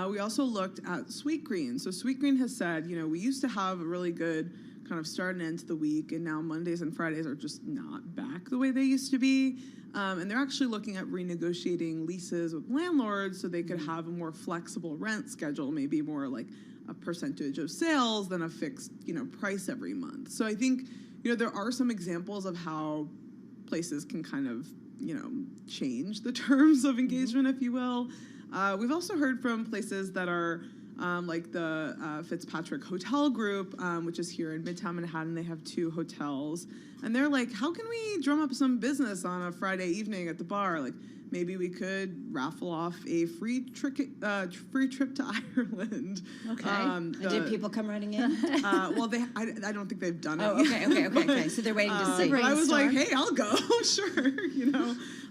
Speaker 12: We also looked at Sweetgreen. So Sweetgreen has said, we used to have a really good kind of start and end to the week, and now Mondays and Fridays are just not back the way they used to be. And they're actually looking at renegotiating leases with landlords so they could have a more flexible rent schedule, maybe more like a percentage of sales than a fixed, price every month. So I think, there are some examples of how places can kind of, change the terms of engagement, if you will. We've also heard from places that are like the Fitzpatrick Hotel Group, which is here in Midtown Manhattan. They have 2 hotels. And they're like, how can we drum up some business on a Friday evening at the bar? Like, maybe we could raffle off a free trip to Ireland.
Speaker 4: Okay. Did people come running in?
Speaker 12: Well, I don't think they've done it.
Speaker 4: Oh, okay. So they're waiting to see.
Speaker 12: But I was like, hey, I'll go, sure.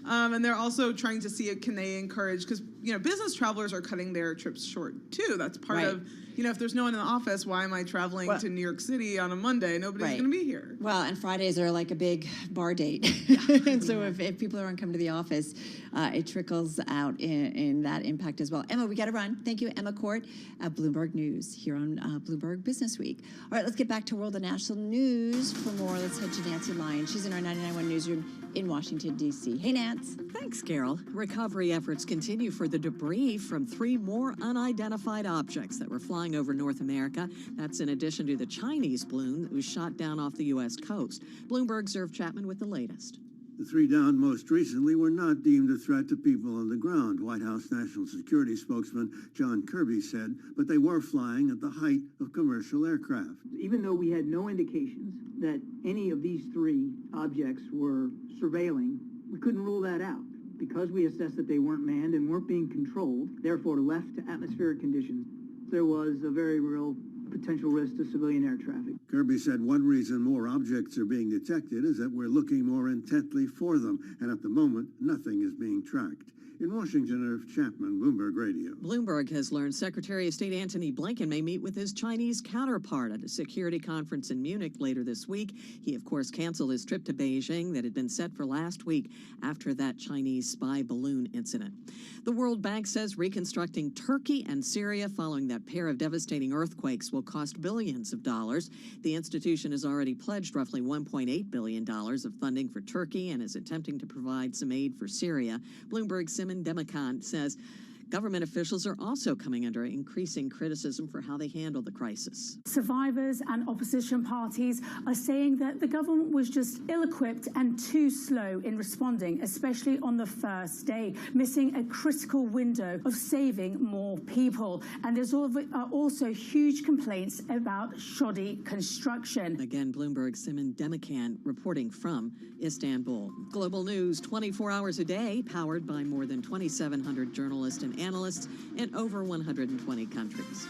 Speaker 12: And they're also trying to see can they encourage, because business travelers are cutting their trips short too. That's part of. If there's no one in the office, why am I traveling to New York City on a Monday? Nobody's going to be here.
Speaker 4: Well, and Fridays are like a big bar date. And so if people aren't coming to the office, it trickles out in that impact as well. Emma, we got to run. Thank you, Emma Court at Bloomberg News here on Bloomberg Business Week. All right, let's get back to world and national news. For more, let's head to Nancy Lyon. She's in our 99.1 newsroom in Washington, D.C. Hey, Nance.
Speaker 9: Thanks, Carol. Recovery efforts continue for the debris from 3 more unidentified objects that were flying over North America. That's in addition to the Chinese balloon that was shot down off the U.S. coast. Bloomberg's Irv Chapman with the latest.
Speaker 21: The 3 downed most recently were not deemed a threat to people on the ground, White House National Security spokesman John Kirby said, but they were flying at the height of commercial aircraft.
Speaker 10: Even though we had no indications that any of these 3 objects were surveilling, we couldn't rule that out. Because we assessed that they weren't manned and weren't being controlled, therefore left to atmospheric conditions, there was a very real potential risk to civilian air traffic.
Speaker 21: Kirby said one reason more objects are being detected is that we're looking more intently for them, and at the moment, nothing is being tracked. In Washington, Irv Chapman, Bloomberg Radio.
Speaker 9: Bloomberg has learned Secretary of State Antony Blinken may meet with his Chinese counterpart at a security conference in Munich later this week. He, of course, canceled his trip to Beijing that had been set for last week after that Chinese spy balloon incident. The World Bank says reconstructing Turkey and Syria following that pair of devastating earthquakes will cost billions of dollars. The institution has already pledged roughly $1.8 billion of funding for Turkey and is attempting to provide some aid for Syria. Bloomberg's Simon Demikan says government officials are also coming under increasing criticism for how they handle the crisis.
Speaker 22: Survivors and opposition parties are saying that the government was just ill-equipped and too slow in responding, especially on the first day, missing a critical window of saving more people. And there's also huge complaints about shoddy construction.
Speaker 9: Again, Bloomberg's Simon Demikan reporting from Istanbul. Global news 24 hours a day, powered by more than 2,700 journalists and analysts in over 120 countries.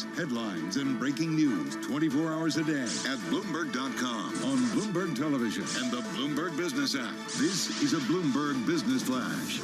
Speaker 1: news, headlines, and breaking news 24 hours a day at Bloomberg.com, on Bloomberg Television, and the Bloomberg Business app. This is a Bloomberg Business Flash.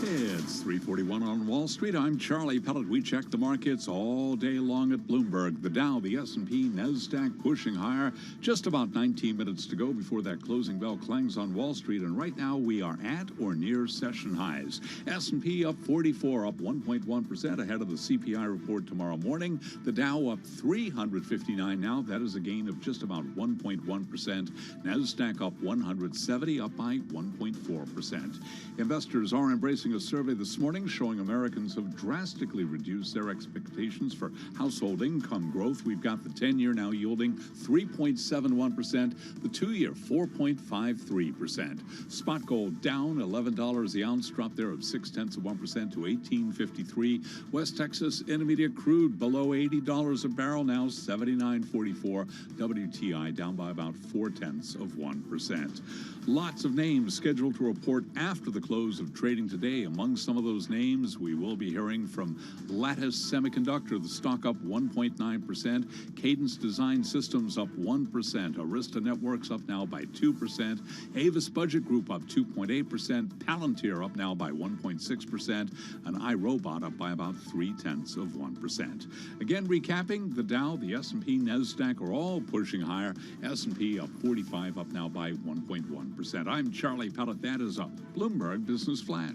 Speaker 2: It's 3:41 on Wall Street. I'm Charlie Pellet. We check the markets all day long at Bloomberg. The Dow, the S&P, NASDAQ pushing higher. Just about 19 minutes to go before that closing bell clangs on Wall Street. And right now we are at or near session highs. S&P up 44, up 1.1% ahead of the CPI report tomorrow morning. The Dow up 359 now. That is a gain of just about 1.1%. NASDAQ up 170, up by 1.4%. Investors are embracing a survey this morning showing Americans have drastically reduced their expectations for household income growth. We've got the 10-year now yielding 3.71%, the 2-year 4.53%. Spot gold down $11 the ounce, drop there of 0.6% to $18.53. West Texas Intermediate crude below $80 a barrel, now $79.44. WTI down by about 0.4%. Lots of names scheduled to report after the close of trading today. Among some of those names, we will be hearing from Lattice Semiconductor, the stock up 1.9%. Cadence Design Systems up 1%. Arista Networks up now by 2%. Avis Budget Group up 2.8%. Palantir up now by 1.6%. And iRobot up by about 0.3%. Again, recapping, the Dow, the S&P, NASDAQ are all pushing higher. S&P up 45, up now by 1.1%. I'm Charlie Pellet. That is a Bloomberg Business Flash.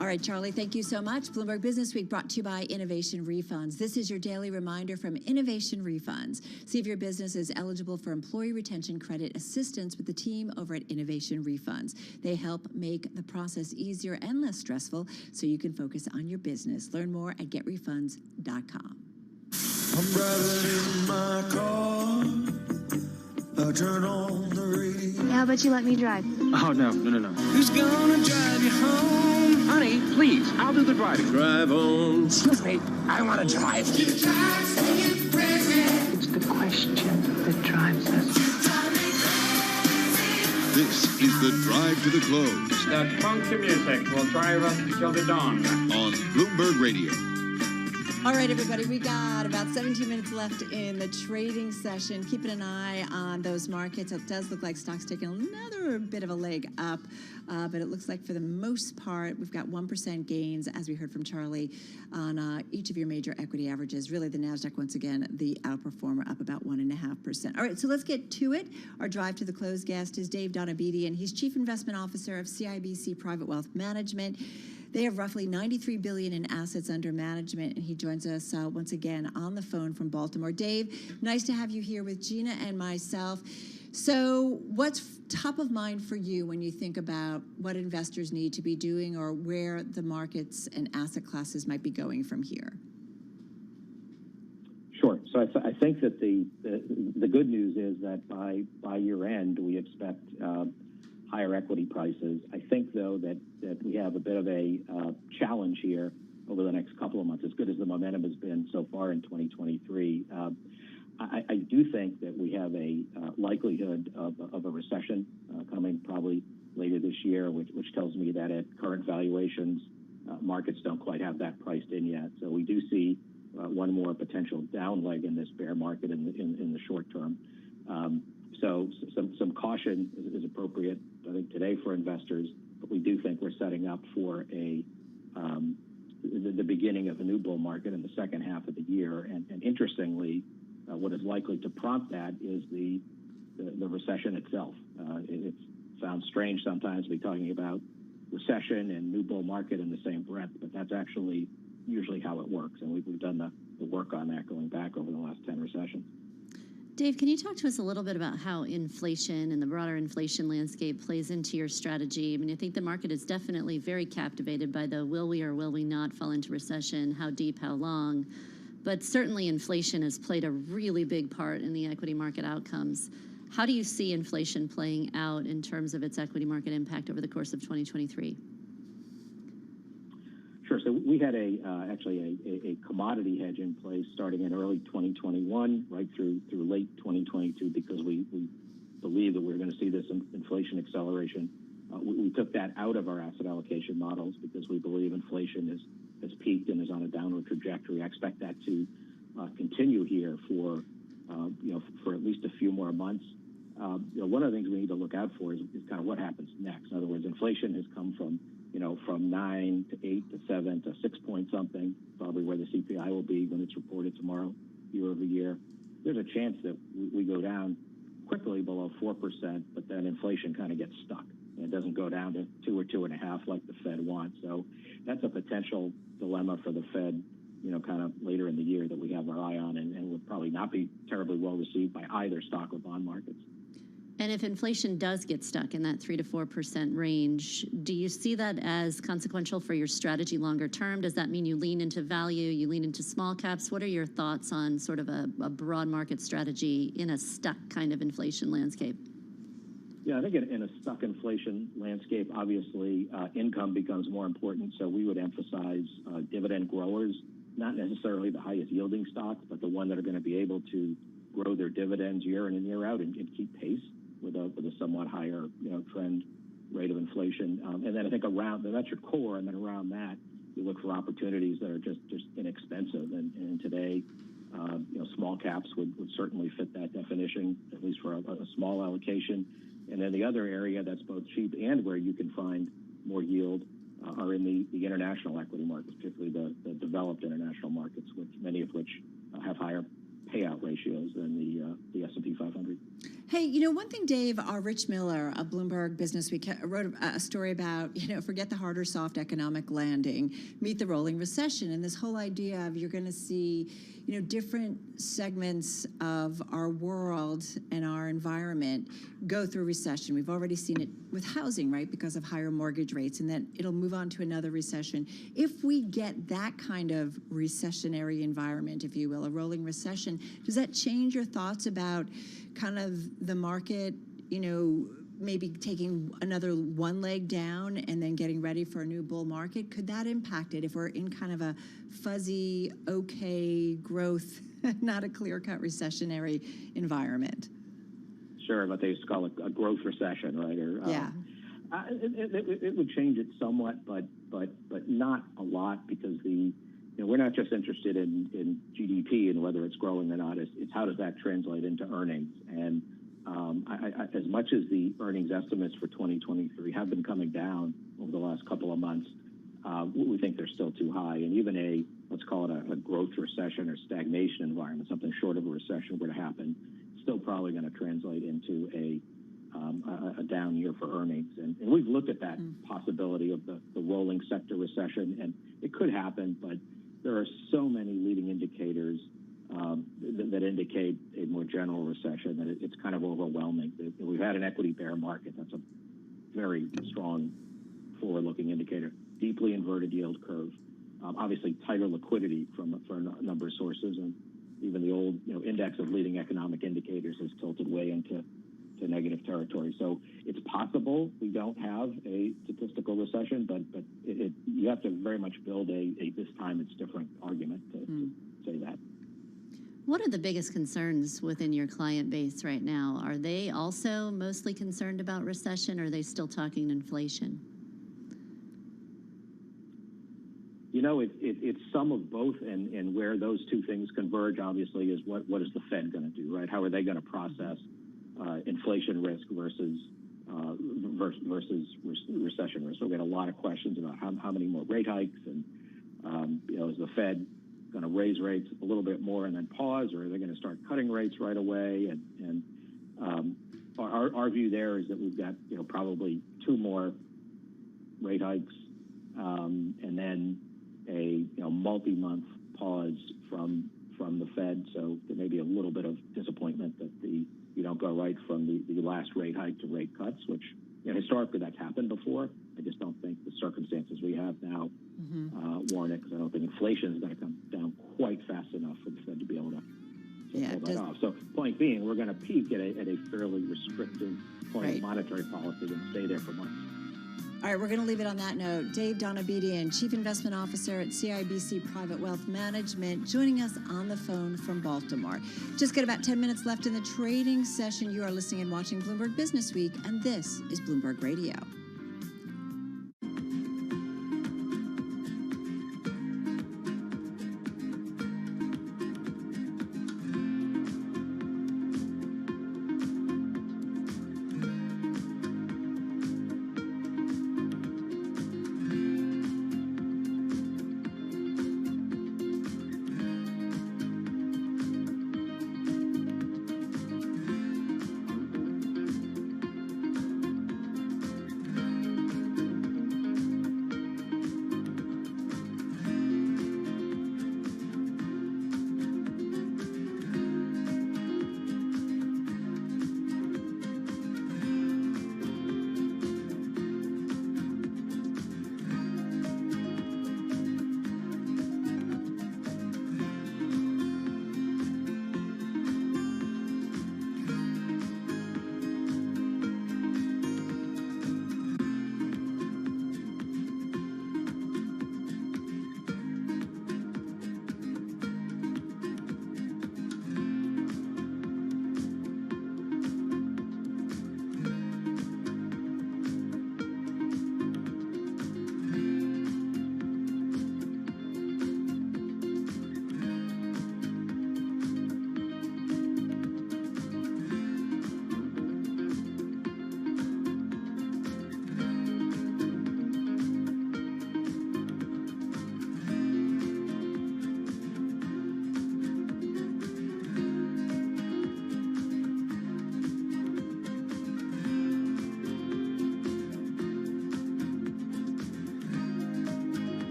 Speaker 4: All right, Charlie, thank you so much. Bloomberg Business Week brought to you by Innovation Refunds. This is your daily reminder from Innovation Refunds. See if your business is eligible for employee retention credit assistance with the team over at Innovation Refunds. They help make the process easier and less stressful so you can focus on your business. Learn more at getrefunds.com.
Speaker 3: I'm driving in my car. I turn on the radio.
Speaker 5: How about you let me drive?
Speaker 3: Oh, no. Who's gonna drive you home?
Speaker 5: Honey, please, I'll do the driving.
Speaker 3: Drive on.
Speaker 5: Excuse me, I want to drive. It's the question that drives us.
Speaker 1: This is the Drive to the Close.
Speaker 23: That funky music will drive us till the dawn.
Speaker 1: On Bloomberg Radio.
Speaker 4: All right, everybody, we got about 17 minutes left in the trading session. Keeping an eye on those markets. It does look like stocks taking another bit of a leg up, but it looks like for the most part, we've got 1% gains, as we heard from Charlie, on each of your major equity averages. Really, the NASDAQ, once again, the outperformer, up about 1.5%. All right, so let's get to it. Our Drive to the Close guest is Dave Donabedian. He's Chief Investment Officer of CIBC Private Wealth Management. They have roughly $93 billion in assets under management, and he joins us once again on the phone from Baltimore. Dave, nice to have you here with Gina and myself. So what's top of mind for you when you think about what investors need to be doing or where the markets and asset classes might be going from here?
Speaker 24: Sure. So I think that the good news is that by year end, we expect higher equity prices. I think, though, that we have a bit of a challenge here over the next couple of months. As good as the momentum has been so far in 2023, I do think that we have a likelihood of a recession coming probably later this year, which tells me that at current valuations, markets don't quite have that priced in yet. So we do see one more potential down leg in this bear market in the short term. So some caution is appropriate, I think, today for investors, but we do think we're setting up for the beginning of a new bull market in the second half of the year. And interestingly, what is likely to prompt that is the recession itself. It sounds strange sometimes to be talking about recession and new bull market in the same breath, but that's actually usually how it works. And we've done the work on that going back over the last 10 recessions.
Speaker 7: Dave, can you talk to us a little bit about how inflation and the broader inflation landscape plays into your strategy? I mean, I think the market is definitely very captivated by the will we or will we not fall into recession, how deep, how long. But certainly inflation has played a really big part in the equity market outcomes. How do you see inflation playing out in terms of its equity market impact over the course of 2023?
Speaker 24: Sure. So we had actually a commodity hedge in place starting in early 2021, right through late 2022, because we believe that we're going to see this inflation acceleration We took that out of our asset allocation models because we believe inflation has peaked and is on a downward trajectory. I expect that to continue here for at least a few more months. One of the things we need to look out for is kind of what happens next. In other words, inflation has come from 9 to 8 to 7 to 6 point something, probably where the CPI will be when it's reported tomorrow, year over year. There's a chance that we go down quickly below 4%, but then inflation kind of gets stuck. And it doesn't go down to 2 or 2.5 like the Fed wants. So that's a potential dilemma for the Fed, kind of later in the year that we have our eye on and would probably not be terribly well received by either stock or bond markets.
Speaker 7: And if inflation does get stuck in that 3 to 4% range, do you see that as consequential for your strategy longer term? Does that mean you lean into value, you lean into small caps? What are your thoughts on sort of a broad market strategy in a stuck kind of inflation landscape?
Speaker 24: Yeah, I think in a stuck inflation landscape, obviously income becomes more important. So we would emphasize dividend growers, not necessarily the highest yielding stocks, but the one that are going to be able to grow their dividends year in and year out and keep pace with a somewhat higher trend rate of inflation. And then I think that's your core, and then around that you look for opportunities that are just inexpensive. And today, small caps would certainly fit that definition, at least for a small allocation. And then the other area that's both cheap and where you can find more yield are in the international equity markets, particularly the developed international markets, many of which have higher payout ratios than the S&P 500.
Speaker 4: Hey, one thing, Dave, Rich Miller of Bloomberg Business Week wrote a story about, forget the hard or soft economic landing, meet the rolling recession. And this whole idea of you're going to see, different segments of our world and our environment go through recession. We've already seen it with housing, right, because of higher mortgage rates, and then it'll move on to another recession. If we get that kind of recessionary environment, if you will, a rolling recession, does that change your thoughts about kind of the market, maybe taking another one leg down and then getting ready for a new bull market? Could that impact it if we're in kind of a fuzzy, okay growth, not a clear-cut recessionary environment?
Speaker 24: Sure, but they used to call it a growth recession, right?
Speaker 4: Yeah.
Speaker 24: It would change it somewhat, but not a lot, because we're not just interested in GDP and whether it's growing or not. It's how does that translate into earnings? And as much as the earnings estimates for 2023 have been coming down over the last couple of months, we think they're still too high. And even let's call it a growth recession or stagnation environment, something short of a recession were to happen, still probably going to translate into a down year for earnings. And we've looked at that possibility of the rolling sector recession, and it could happen, but there are so many leading indicators that indicate a more general recession that it's kind of overwhelming. We've had an equity bear market. That's a very strong forward-looking indicator. Deeply inverted yield curve. Obviously, tighter liquidity for a number of sources, and even the old index of leading economic indicators has tilted way into negative territory. So it's possible we don't have a statistical recession, but you have to very much build a this time it's different argument to say that.
Speaker 7: What are the biggest concerns within your client base right now? Are they also mostly concerned about recession, or are they still talking inflation?
Speaker 24: It's some of both, and where those two things converge, obviously, is what is the Fed going to do, right? How are they going to process inflation risk versus recession risk? So we had a lot of questions about how many more rate hikes, and is the Fed going to raise rates a little bit more and then pause, or are they going to start cutting rates right away? And our view there is that we've got probably 2 more rate hikes, and then a multi-month pause from the Fed. So there may be a little bit of disappointment that you don't go right from the last rate hike to rate cuts, which historically that's happened before. I just don't think the circumstances we have now warrant it, because I don't think inflation is going to come down quite fast enough for the Fed to be able to pull that off. So point being, we're going to peak at a fairly restrictive point of monetary policy and stay there for months.
Speaker 4: All right, we're going to leave it on that note. Dave Donabedian, Chief Investment Officer at CIBC Private Wealth Management, joining us on the phone from Baltimore. Just got about 10 minutes left in the trading session. You are listening and watching Bloomberg Business Week, and this is Bloomberg Radio.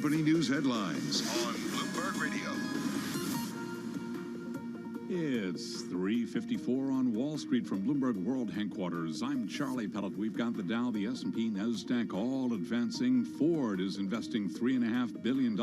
Speaker 1: company news headlines on Bloomberg Radio.
Speaker 2: It's 3:54 on Wall Street from Bloomberg World Headquarters. I'm Charlie Pellet. We've got the Dow, the S&P, NASDAQ all advancing. Ford is investing $3.5 billion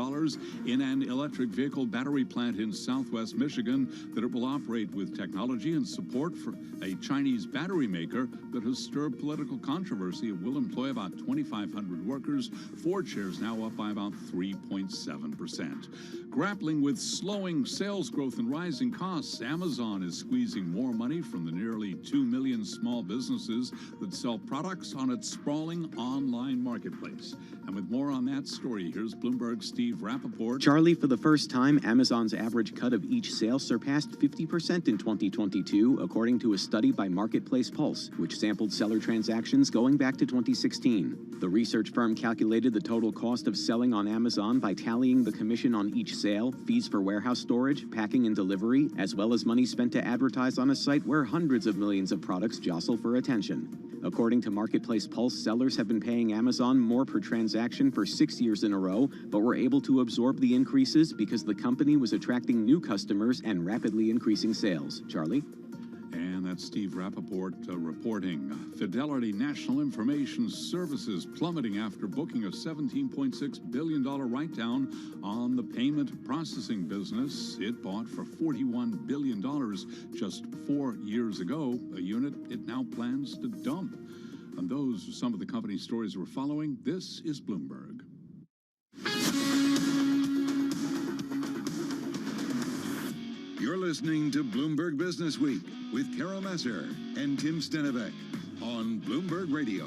Speaker 2: in an electric vehicle battery plant in southwest Michigan that it will operate with technology and support for a Chinese battery maker that has stirred political controversy. It will employ about 2,500 workers. Ford shares now up by about 3.7%. Grappling with slowing sales growth and rising costs, Amazon is squeezing more money from the nearly 2 million small businesses that sell products on its sprawling online marketplace. And with more on that story, here's Bloomberg's Steve Rappaport.
Speaker 6: Charlie, for the first time, Amazon's average cut of each sale surpassed 50% in 2022, according to a study by Marketplace Pulse, which sampled seller transactions going back to 2016. The research firm calculated the total cost of selling on Amazon by tallying the commission on each sale, fees for warehouse storage, packing and delivery, as well as money spent to advertise on a site where hundreds of millions of products jostle for attention. According to Marketplace Pulse, sellers have been paying Amazon more per transaction for 6 years in a row, but were able to absorb the increases because the company was attracting new customers and rapidly increasing sales. Charlie?
Speaker 2: And that's Steve Rappaport reporting. Fidelity National Information Services plummeting after booking a $17.6 billion write-down on the payment processing business it bought for $41 billion just 4 years ago, a unit it now plans to dump. And those are some of the company stories we're following. This is Bloomberg.
Speaker 1: You're listening to Bloomberg Business Week with Carol Messer and Tim Stenevec on Bloomberg Radio.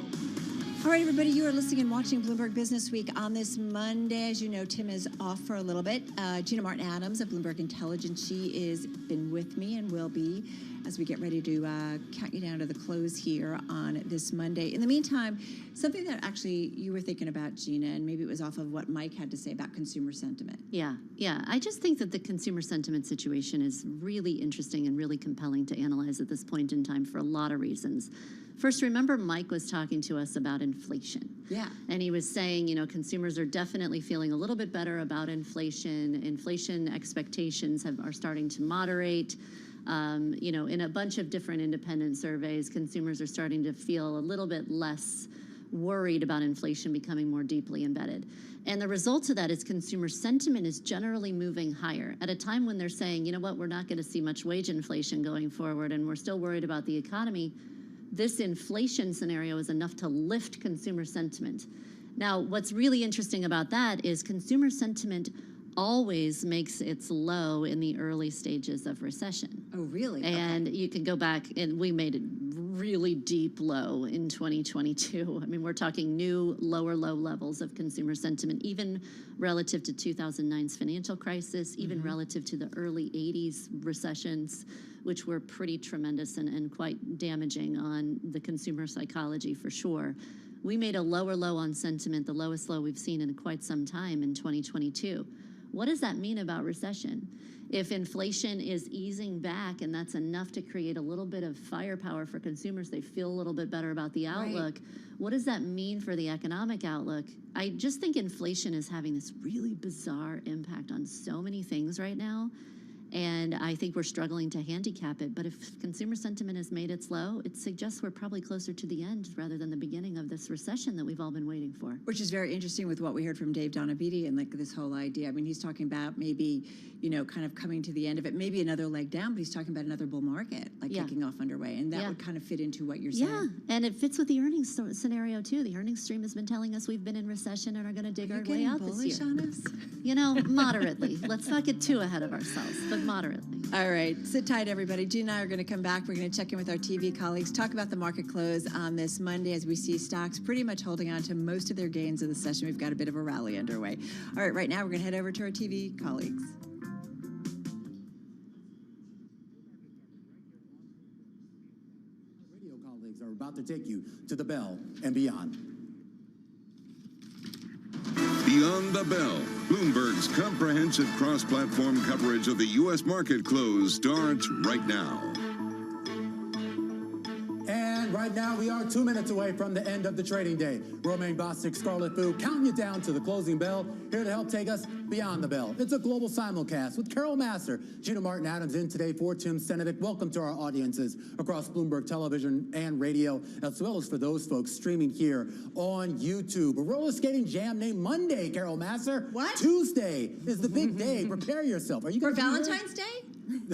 Speaker 4: All right, everybody, you are listening and watching Bloomberg Business Week on this Monday. As you know, Tim is off for a little bit. Gina Martin Adams of Bloomberg Intelligence, she is been with me and will be as we get ready to count you down to the close here on this Monday. In the meantime, something that actually you were thinking about, Gina, and maybe it was off of what Mike had to say about consumer sentiment.
Speaker 7: Yeah. I just think that the consumer sentiment situation is really interesting and really compelling to analyze at this point in time for a lot of reasons. First, remember Mike was talking to us about inflation.
Speaker 4: Yeah.
Speaker 7: And he was saying, consumers are definitely feeling a little bit better about inflation. Inflation expectations are starting to moderate. In a bunch of different independent surveys, consumers are starting to feel a little bit less worried about inflation becoming more deeply embedded. And the result of that is consumer sentiment is generally moving higher at a time when they're saying, you know what, we're not going to see much wage inflation going forward, and we're still worried about the economy. This inflation scenario is enough to lift consumer sentiment. Now, what's really interesting about that is consumer sentiment always makes its low in the early stages of recession.
Speaker 4: Oh, really?
Speaker 7: And you can go back, and we made it really deep low in 2022. I mean, we're talking new lower low levels of consumer sentiment, even relative to 2009's financial crisis, even relative to the early 80s recessions, which were pretty tremendous and quite damaging on the consumer psychology for sure. We made a lower low on sentiment, the lowest low we've seen in quite some time in 2022. What does that mean about recession? If inflation is easing back and that's enough to create a little bit of firepower for consumers, they feel a little bit better about the outlook. Right. What does that mean for the economic outlook? I just think inflation is having this really bizarre impact on so many things right now. And I think we're struggling to handicap it. But if consumer sentiment has made its low, it suggests we're probably closer to the end rather than the beginning of this recession that we've all been waiting for.
Speaker 4: Which is very interesting with what we heard from Dave Donabiti and this whole idea. I mean, he's talking about maybe, kind of coming to the end of it, maybe another leg down, but he's talking about another bull market, kicking off underway. And that would kind of fit into what you're saying.
Speaker 7: Yeah, and it fits with the earnings scenario, too. The earnings stream has been telling us we've been in recession and are going to dig our way out this year.
Speaker 4: On us?
Speaker 7: Moderately. Let's not get too ahead of ourselves, but moderately.
Speaker 4: All right. Sit tight, everybody. Gina and I are going to come back. We're going to check in with our TV colleagues, talk about the market close on this Monday as we see stocks pretty much holding on to most of their gains of the session. We've got a bit of a rally underway. All right. Right now, we're going to head over to our TV colleagues.
Speaker 17: Radio colleagues are about to take you to the bell and beyond.
Speaker 1: Beyond the Bell, Bloomberg's comprehensive cross-platform coverage of the U.S. market close starts right now.
Speaker 17: And right right now, we are 2 minutes away from the end of the trading day. Romaine Bostic, Scarlet Fu, counting you down to the closing bell, here to help take us beyond the bell. It's a global simulcast with Carol Massar, Gina Martin Adams in today for Tim Stenovic. Welcome to our audiences across Bloomberg Television and radio, as well as for those folks streaming here on YouTube. A roller skating jam named Monday, Carol Massar.
Speaker 4: What?
Speaker 17: Tuesday is the big day. Prepare yourself. Are you
Speaker 4: For
Speaker 17: going to
Speaker 4: Valentine's Day?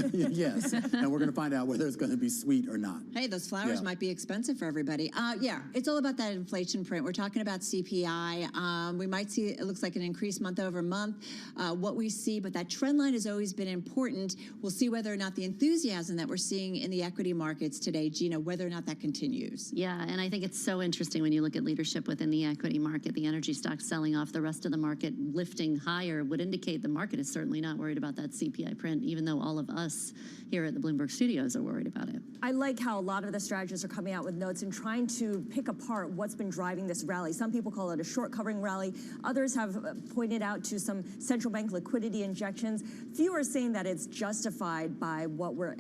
Speaker 17: Yes, and we're going to find out whether it's going to be sweet or not.
Speaker 4: Hey, those flowers might be expensive for everybody. Yeah, it's all about that inflation print. We're talking about CPI. We might see, it looks like an increase month over month, what we see, but that trend line has always been important. We'll see whether or not the enthusiasm that we're seeing in the equity markets today, Gina, whether or not that continues.
Speaker 7: Yeah, and I think it's so interesting when you look at leadership within the equity market. The energy stocks selling off, the rest of the market lifting higher would indicate the market is certainly not worried about that CPI print, even though all of us here at the Bloomberg studios are worried about it.
Speaker 16: I like how a lot of the strategists are coming out with notes and trying to pick apart what's been driving this rally. Some people call it a short covering rally. Others have pointed out to some central bank liquidity injections. Few are saying that it's justified by what we're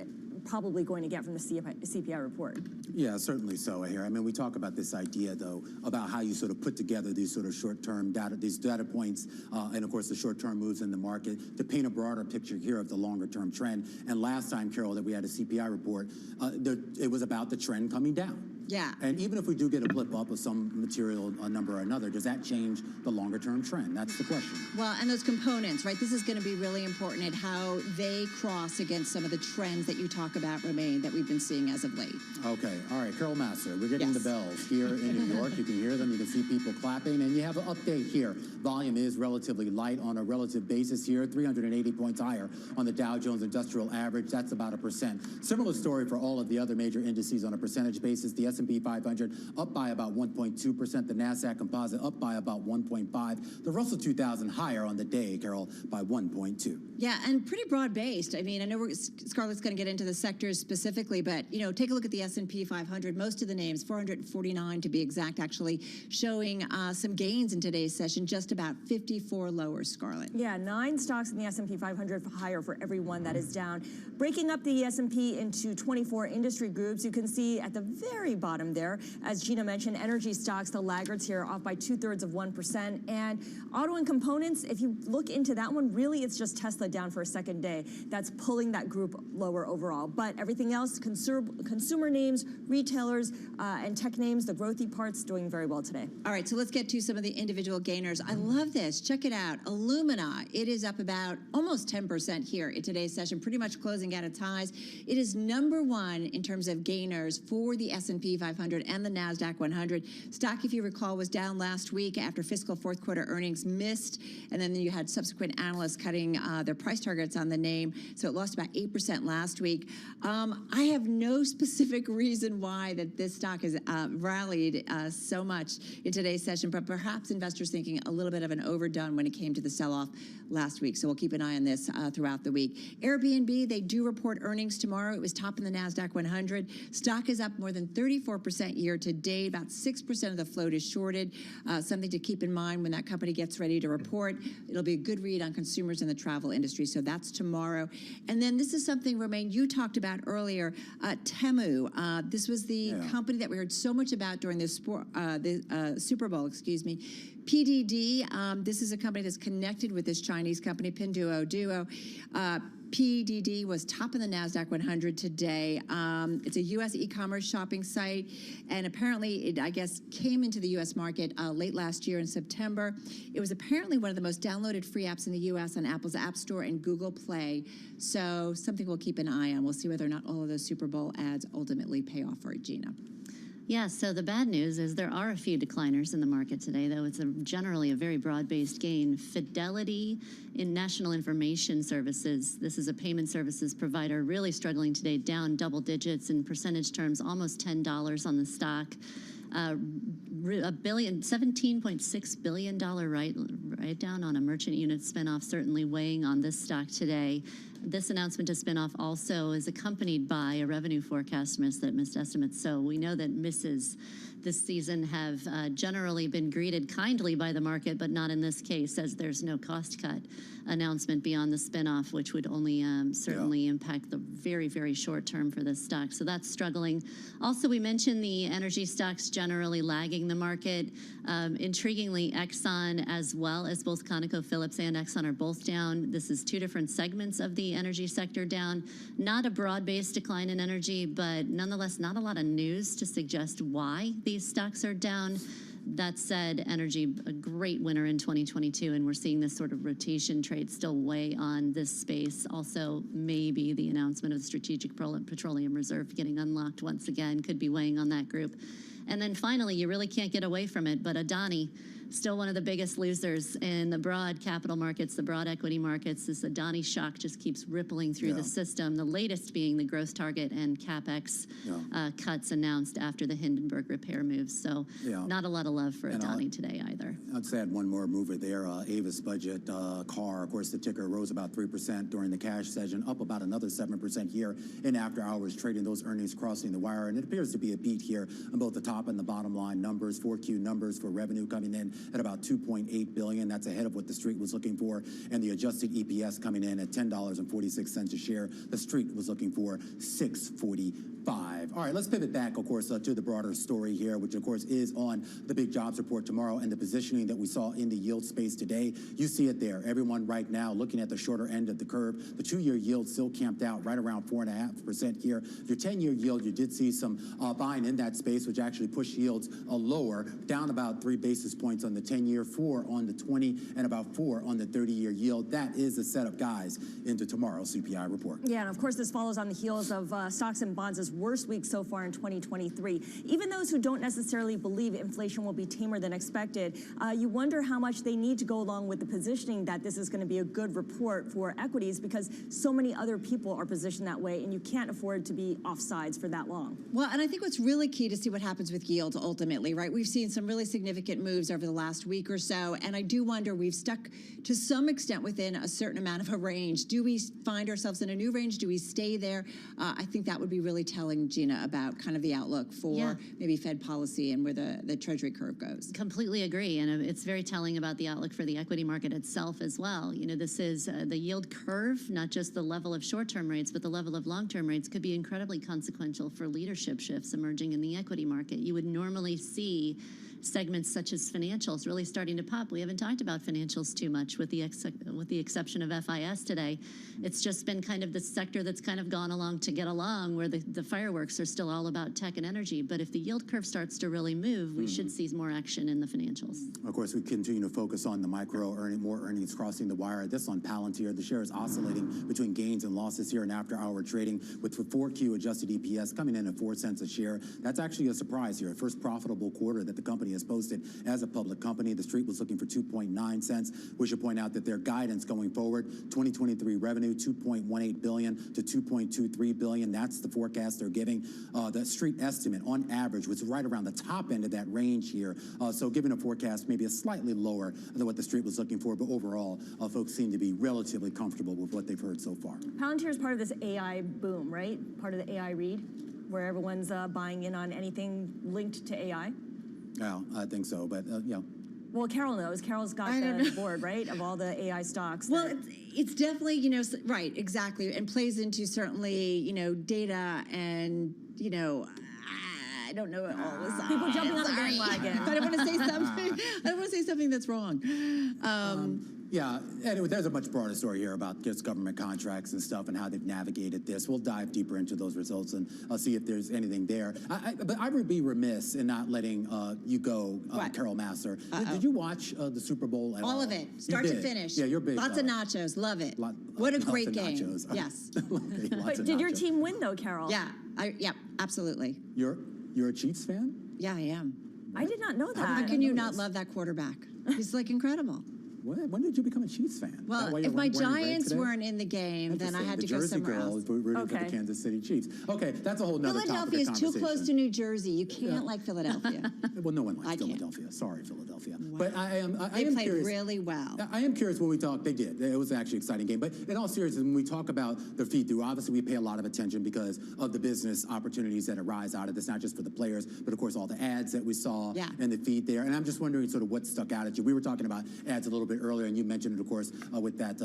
Speaker 16: probably going to get from the CPI report.
Speaker 17: Yeah, certainly so here. I mean, we talk about this idea, though, about how you sort of put together these sort of short-term data, these data points, and of course the short-term moves in the market to paint a broader picture here of the longer-term trend. And last time, Carol, that we had a CPI report, it was about the trend coming down.
Speaker 4: Yeah.
Speaker 17: And even if we do get a blip up of some material, a number or another, does that change the longer-term trend? That's the question.
Speaker 4: Well, and those components, right? This is going to be really important at how they cross against some of the trends that you talk about, Romaine, that we've been seeing as of late.
Speaker 17: Okay. All right. Carol Massar, we're getting the bells here in New York. You can hear them. You can see people clapping. And you have an update here. Volume is relatively light on a relative basis here, 380 points higher on the Dow Jones Industrial Average. That's about 1%. Similar story for all of the other major indices on a percentage basis. The S&P 500 up by about 1.2%. The NASDAQ Composite up by about 1.5%. The Russell 2000 higher on the day, Carol, by 1.2%.
Speaker 4: Yeah, and pretty broad-based. I mean, I know Scarlett's going to get into the sectors specifically, but, you know, take a look at the S&P 500. Most of the names, 449 to be exact, actually showing some gains in today's session, just about 54 lower, Scarlett.
Speaker 16: Yeah, 9 stocks in the S&P 500 higher for every one that is down. Breaking up the S&P into 24 industry groups, you can see at the very bottom there, as Gina mentioned, energy stocks, the laggards here, off by 2/3%. And auto and components, if you look into that one, really it's just Tesla down for a second day. That's pulling that group lower overall. But everything else, consumer names, retailers, and tech names, the growthy parts, doing very well today.
Speaker 4: All right, so let's get to some of the individual gainers. I love this. Check it out. Illumina, it is up about almost 10% here in today's session, pretty much closing at its highs. It is number one in terms of gainers for the S&P 500 and the NASDAQ 100. Stock, if you recall, was down last week after fiscal fourth quarter earnings missed, and then you had subsequent analysts cutting their price targets on the name, so it lost about 8% last week. I have no specific reason why that this stock has rallied so much in today's session, but perhaps investors thinking a little bit of an overdone when it came to the sell-off last week, so we'll keep an eye on this throughout the week. Airbnb, they do report earnings tomorrow. It was top in the NASDAQ 100. Stock is up more than 34% year to date. About 6% of the float is shorted. Something to keep in mind when that company gets ready to report. It'll be a good read on consumers in the travel industry, so that's tomorrow. And then this is something, Romaine, you talked about earlier, Temu. This was the company that we heard so much about during the Super Bowl, PDD, this is a company that's connected with this Chinese company, Pinduoduo. PDD was top in the NASDAQ 100 today. It's a U.S. e-commerce shopping site, and apparently it, I guess, came into the U.S. market late last year in September. It was apparently one of the most downloaded free apps in the U.S. on Apple's App Store and Google Play, so something we'll keep an eye on. We'll see whether or not all of those Super Bowl ads ultimately pay off for it, Gina.
Speaker 7: Yeah, so the bad news is there are a few decliners in the market today, though it's generally a very broad-based gain. Fidelity in National Information Services, this is a payment services provider, really struggling today, down double digits in percentage terms, almost $10 on the stock. $17.6 billion write down on a merchant unit spinoff, certainly weighing on this stock today. This announcement to spin off also is accompanied by a revenue forecast miss that missed estimates. So we know that misses this season have generally been greeted kindly by the market, but not in this case, as there's no cost cut announcement beyond the spinoff, which would only certainly impact the very, very short term for this stock. So that's struggling. Also, we mentioned the energy stocks generally lagging the market. Intriguingly, Exxon, as well as both ConocoPhillips and Exxon, are both down. This is two different segments of the energy sector down. Not a broad-based decline in energy, but nonetheless, not a lot of news to suggest why these stocks are down. That said, energy, a great winner in 2022, and we're seeing this sort of rotation trade still weigh on this space. Also, maybe the announcement of the Strategic Petroleum Reserve getting unlocked once again could be weighing on that group. And then finally, you really can't get away from it, but Adani, still one of the biggest losers in the broad capital markets, the broad equity markets. This Adani shock just keeps rippling through the system, the latest being the growth target and CapEx cuts announced after the Hindenburg repair moves. So not a lot of love for Adani today either.
Speaker 17: I'd say add one more mover there. Avis Budget car, of course, the ticker rose about 3% during the cash session, up about another 7% here in after hours, trading those earnings crossing the wire. And it appears to be a beat here on both the top and the bottom line numbers. 4Q numbers for revenue coming in at about $2.8 billion. That's ahead of what the street was looking for. And the adjusted EPS coming in at $10.46 a share. The street was looking for $6.45. All right, let's pivot back, of course, to the broader story here, which, of course, is on the big jobs report tomorrow and the positioning that we saw in the yield space today. You see it there. Everyone right now looking at the shorter end of the curve. The 2-year yield still camped out right around 4.5% here. Your 10-year yield, you did see some buying in that space, which actually pushed yields lower, down about 3 basis points on the 10-year, 4 on the 20, and about 4 on the 30-year yield. That is the setup, guys, into tomorrow's CPI report.
Speaker 16: Yeah, and of course, this follows on the heels of stocks and bonds' worst week so far in 2023. Even those who don't necessarily believe inflation will be tamer than expected, you wonder how much they need to go along with the positioning that this is going to be a good report for equities, because so many other people are positioned that way, and you can't afford to be offsides for that long.
Speaker 4: Well, and I think what's really key to see what happens with yields ultimately, right? We've seen some really significant moves over the last week or so, and I do wonder, we've stuck to some extent within a certain amount of a range. Do we find ourselves in a new range? Do we stay there? I think that would be really telling, Gina, about kind of the outlook for maybe Fed policy and where the Treasury curve goes.
Speaker 7: Completely agree, and it's very telling about the outlook for the equity market itself as well. You know, this is the yield curve, not just the level of short-term rates, but the level of long-term rates could be incredibly consequential for leadership shifts emerging in the equity market. You would normally see segments such as financials really starting to pop. We haven't talked about financials too much with the exception of FIS today. It's just been kind of the sector that's kind of gone along to get along, where the fireworks are still all about tech and energy. But if the yield curve starts to really move, we should see more action in the financials.
Speaker 17: Of course, we continue to focus on the micro more earnings crossing the wire. This on Palantir. The share is oscillating between gains and losses here in after-hour trading, with 4Q adjusted EPS coming in at 4 cents a share. That's actually a surprise here. First profitable quarter that the company has posted as a public company. The street was looking for 2.9 cents. We should point out that their guidance going forward, 2023 revenue, $2.18 billion to $2.23 billion. That's the forecast they're giving. The street estimate on average was right around the top end of that range here. So given a forecast maybe a slightly lower than what the street was looking for, but overall, folks seem to be relatively comfortable with what they've heard so far.
Speaker 16: Palantir is part of this AI boom, right? Part of the AI read, where everyone's buying in on anything linked to AI.
Speaker 17: Yeah, I think so, but yeah.
Speaker 16: Well, Carol knows. Carol's got the board, right, of all the AI stocks.
Speaker 4: Well, it's definitely, you know, right, exactly, and plays into certainly, you know, data and, you know, I don't know all this.
Speaker 16: People jumping on the bandwagon.
Speaker 4: But I want to say something. I don't want to say something that's wrong.
Speaker 17: Yeah, anyway, there's a much broader story here about just government contracts and stuff and how they've navigated this. We'll dive deeper into those results and see if there's anything there. But I would be remiss in not letting you go, Carol Massar. Did you watch the Super Bowl at all?
Speaker 4: All of it, start to finish.
Speaker 17: Yeah, you're big.
Speaker 4: Lots of nachos, love it. What a great game.
Speaker 17: Nachos.
Speaker 4: Yes.
Speaker 16: But did your team win, though, Carol?
Speaker 4: Yeah, yeah, absolutely.
Speaker 17: You're a Chiefs fan?
Speaker 4: Yeah, I am.
Speaker 16: I did not know that.
Speaker 4: How can you not love that quarterback? He's like incredible.
Speaker 17: When did you become a Chiefs fan?
Speaker 4: Well, if my Giants weren't in the game, then I had to go somewhere else.
Speaker 17: Rooting for the Kansas City Chiefs. Okay, that's a whole nother topic of
Speaker 4: Philadelphia is too
Speaker 17: conversation.
Speaker 4: close to New Jersey. You can't like Philadelphia.
Speaker 17: Well, no one likes Philadelphia. Sorry, Philadelphia.
Speaker 4: Wow.
Speaker 17: But I am
Speaker 4: played
Speaker 17: curious.
Speaker 4: really well.
Speaker 17: I am curious when we talk. They did. It was actually an exciting game. But in all seriousness, when we talk about the feed through, obviously we pay a lot of attention because of the business opportunities that arise out of this, not just for the players, but of course all the ads that we saw and the feed there. And I'm just wondering sort of what stuck out at you. We were talking about ads a little bit earlier, and you mentioned it, of course, with that,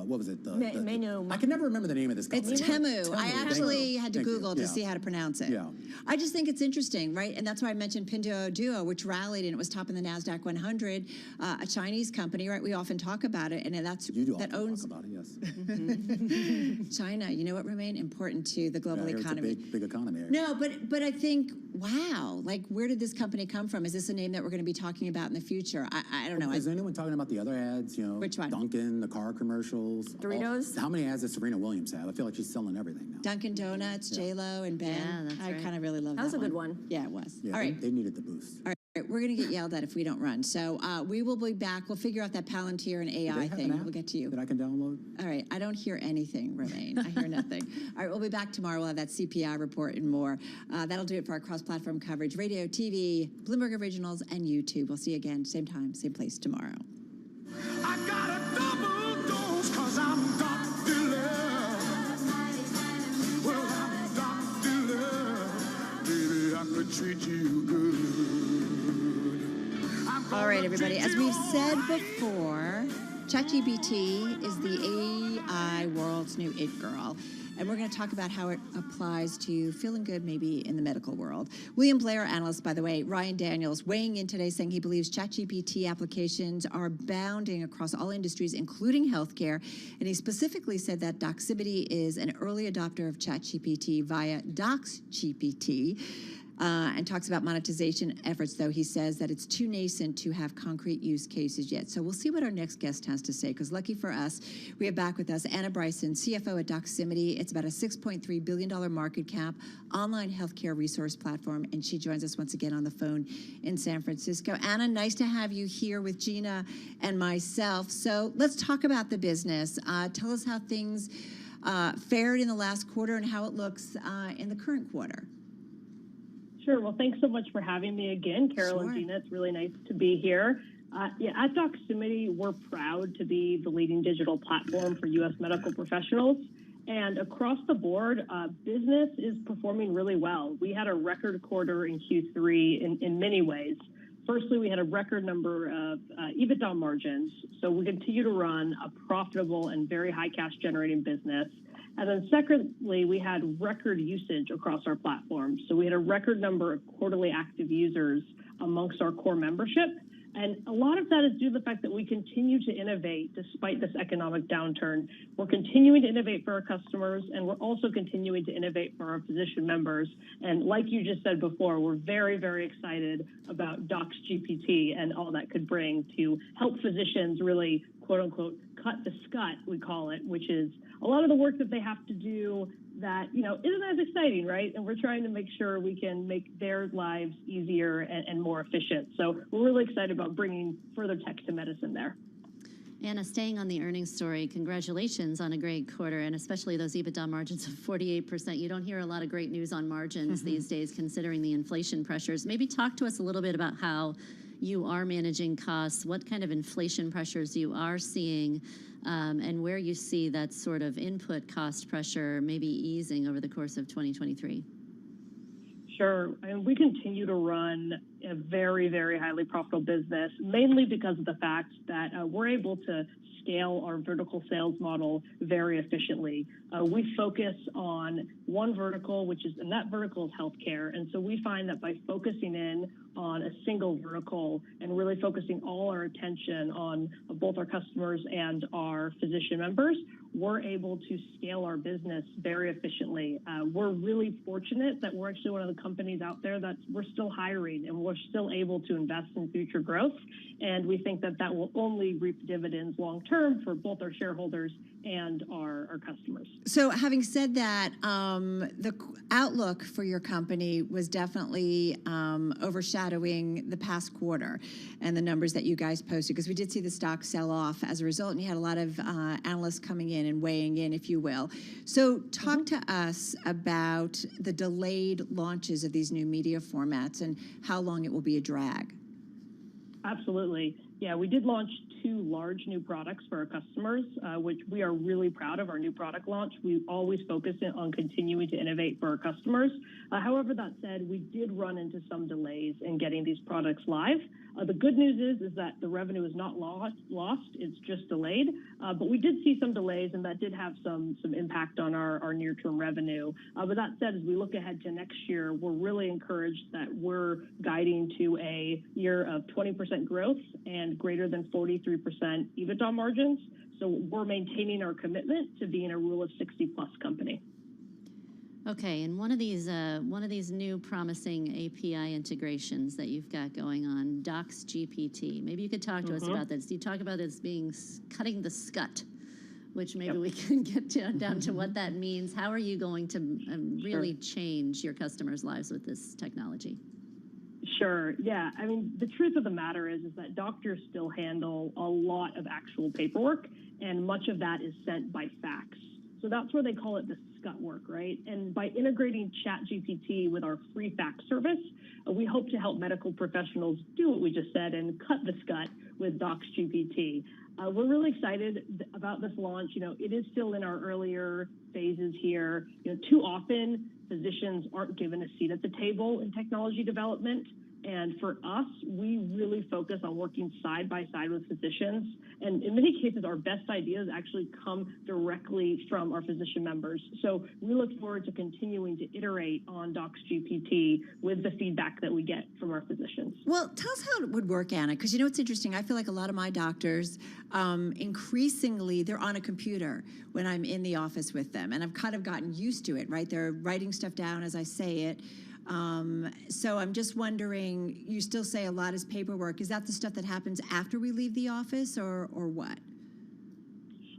Speaker 17: what was it?
Speaker 16: Menu.
Speaker 17: I can never remember the name of this company.
Speaker 4: It's Temu. I actually had to
Speaker 17: Thank you.
Speaker 4: Google to see how to pronounce it.
Speaker 17: Yeah.
Speaker 4: I just think it's interesting, right? And that's why I mentioned Pinduoduo, which rallied and it was top in the NASDAQ 100, a Chinese company, right? We often talk about it, and that's that owns
Speaker 17: talk about it, yes.
Speaker 4: China. You know what, Romaine? Important to the global economy.
Speaker 17: It's a big economy.
Speaker 4: No, but I think, wow, like where did this company come from? Is this a name that we're going to be talking about in the future? I don't know.
Speaker 17: Is anyone talking about the other ads? You know,
Speaker 4: which one?
Speaker 17: Dunkin', the car commercials.
Speaker 16: Doritos.
Speaker 17: How many ads does Serena Williams have? I feel like she's selling everything now.
Speaker 4: Dunkin' Donuts, J-Lo, and Ben.
Speaker 7: Yeah, that's
Speaker 4: I
Speaker 7: right.
Speaker 4: kind of really love that.
Speaker 16: That was a good one.
Speaker 4: Yeah, it was.
Speaker 17: Yeah,
Speaker 4: All right.
Speaker 17: They needed the boost.
Speaker 4: All right, we're going to get yelled at if we don't run. So we will be back. We'll figure out that Palantir and AI thing. We'll get to you.
Speaker 17: That I can download?
Speaker 4: All right. I don't hear anything, Romaine. I hear nothing. All right, we'll be back tomorrow. We'll have that CPI report and more. That'll do it for our cross-platform coverage, radio, TV, Bloomberg Originals, and YouTube. We'll see you again, same time, same place tomorrow.
Speaker 3: I got a double dose 'cause I'm Dr. Love. Well, I'm Dr. Love. Baby, I could treat you good.
Speaker 4: All right, everybody. As we've said before, ChatGPT is the AI world's new it girl. And we're going to talk about how it applies to feeling good maybe in the medical world. William Blair analyst, by the way, Ryan Daniels, weighing in today saying he believes ChatGPT applications are abounding across all industries, including healthcare. And he specifically said that Doximity is an early adopter of ChatGPT via DocsGPT. And talks about monetization efforts, though he says that it's too nascent to have concrete use cases yet. So we'll see what our next guest has to say, because lucky for us, we have back with us Anna Bryson, CFO at Doximity. It's about a $6.3 billion market cap, online healthcare resource platform, and she joins us once again on the phone in San Francisco. Anna, nice to have you here with Gina and myself. So let's talk about the business. Tell us how things fared in the last quarter and how it looks in the current quarter.
Speaker 8: Sure. Well, thanks so much for having me again, Carol and Gina. It's really nice to be here. At Doximity, we're proud to be the leading digital platform for U.S. medical professionals. And across the board, business is performing really well. We had a record quarter in Q3 in many ways. Firstly, we had a record number of EBITDA margins. So we continue to run a profitable and very high cash generating business. And then secondly, we had record usage across our platform. So we had a record number of quarterly active users amongst our core membership. And a lot of that is due to the fact that we continue to innovate despite this economic downturn. We're continuing to innovate for our customers, and we're also continuing to innovate for our physician members. And like you just said before, we're very, very excited about DocsGPT and all that could bring to help physicians really, quote unquote, cut the scut, we call it, which is a lot of the work that they have to do that, isn't as exciting, right? And we're trying to make sure we can make their lives easier and more efficient. So we're really excited about bringing further tech to medicine there.
Speaker 7: Anna, staying on the earnings story, congratulations on a great quarter, and especially those EBITDA margins of 48%. You don't hear a lot of great news on margins these days, considering the inflation pressures. Maybe talk to us a little bit about how you are managing costs, what kind of inflation pressures you are seeing, and where you see that sort of input cost pressure maybe easing over the course of 2023.
Speaker 8: Sure. And we continue to run a very, very highly profitable business, mainly because of the fact that we're able to scale our vertical sales model very efficiently. We focus on one vertical, and that vertical is healthcare. And so we find that by focusing in on a single vertical and really focusing all our attention on both our customers and our physician members, we're able to scale our business very efficiently. We're really fortunate that we're actually one of the companies out there that we're still hiring and we're still able to invest in future growth. And we think that that will only reap dividends long term for both our shareholders and our customers.
Speaker 4: So having said that, outlook for your company was definitely overshadowing the past quarter and the numbers that you guys posted, because we did see the stock sell off as a result, and you had a lot of analysts coming in and weighing in, if you will. So talk to us about the delayed launches of these new media formats and how long it will be a drag.
Speaker 8: Absolutely. Yeah, we did launch 2 large new products for our customers, which we are really proud of our new product launch. We always focus on continuing to innovate for our customers. However, that said, we did run into some delays in getting these products live. The good news is that the revenue is not lost, it's just delayed. But we did see some delays, and that did have some impact on our near-term revenue. But that said, as we look ahead to next year, we're really encouraged that we're guiding to a year of 20% growth and greater than 43% EBITDA margins. So we're maintaining our commitment to being a Rule of 60+ company.
Speaker 7: Okay, and one of these new promising API integrations that you've got going on, Docs GPT. Maybe you could talk to us about this. You talk about it as being cutting the scut, which maybe we can get down to what that means. How are you going to really change your customers' lives with this technology?
Speaker 8: Sure. Yeah. I mean, the truth of the matter is that doctors still handle a lot of actual paperwork, and much of that is sent by fax. So that's where they call it the scut work, right? And by integrating ChatGPT with our free fax service, we hope to help medical professionals do what we just said and cut the scut with Docs GPT. We're really excited about this launch. You know, it is still in our earlier phases here. You know, too often physicians aren't given a seat at the table in technology development. And for us, we really focus on working side by side with physicians. And in many cases, our best ideas actually come directly from our physician members. So we look forward to continuing to iterate on Docs GPT with the feedback that we get from our physicians.
Speaker 4: Well, tell us how it would work, Anna, because you know it's interesting. I feel like a lot of my doctors, increasingly, they're on a computer when I'm in the office with them. And I've kind of gotten used to it, right? They're writing stuff down as I say it. So I'm just wondering, you still say a lot is paperwork. Is that the stuff that happens after we leave the office or what?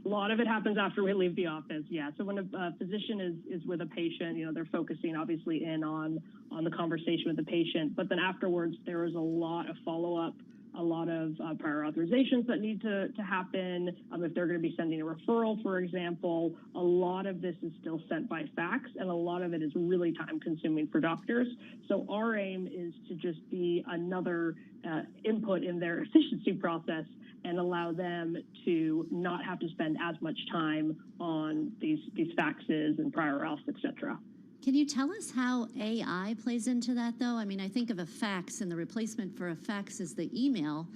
Speaker 8: A lot of it happens after we leave the office, yeah. So when a physician is with a patient, you know, they're focusing obviously in on the conversation with the patient, but then afterwards there is a lot of follow-up, a lot of prior authorizations that need to happen. If they're going to be sending a referral, for example, a lot of this is still sent by fax, and a lot of it is really time-consuming for doctors. So our aim is to just be another input in their efficiency process and allow them to not have to spend as much time on these faxes and prior auths, et cetera.
Speaker 7: Can you tell us how AI plays into that, though? I mean, I think of a fax, and the replacement for a fax is the email.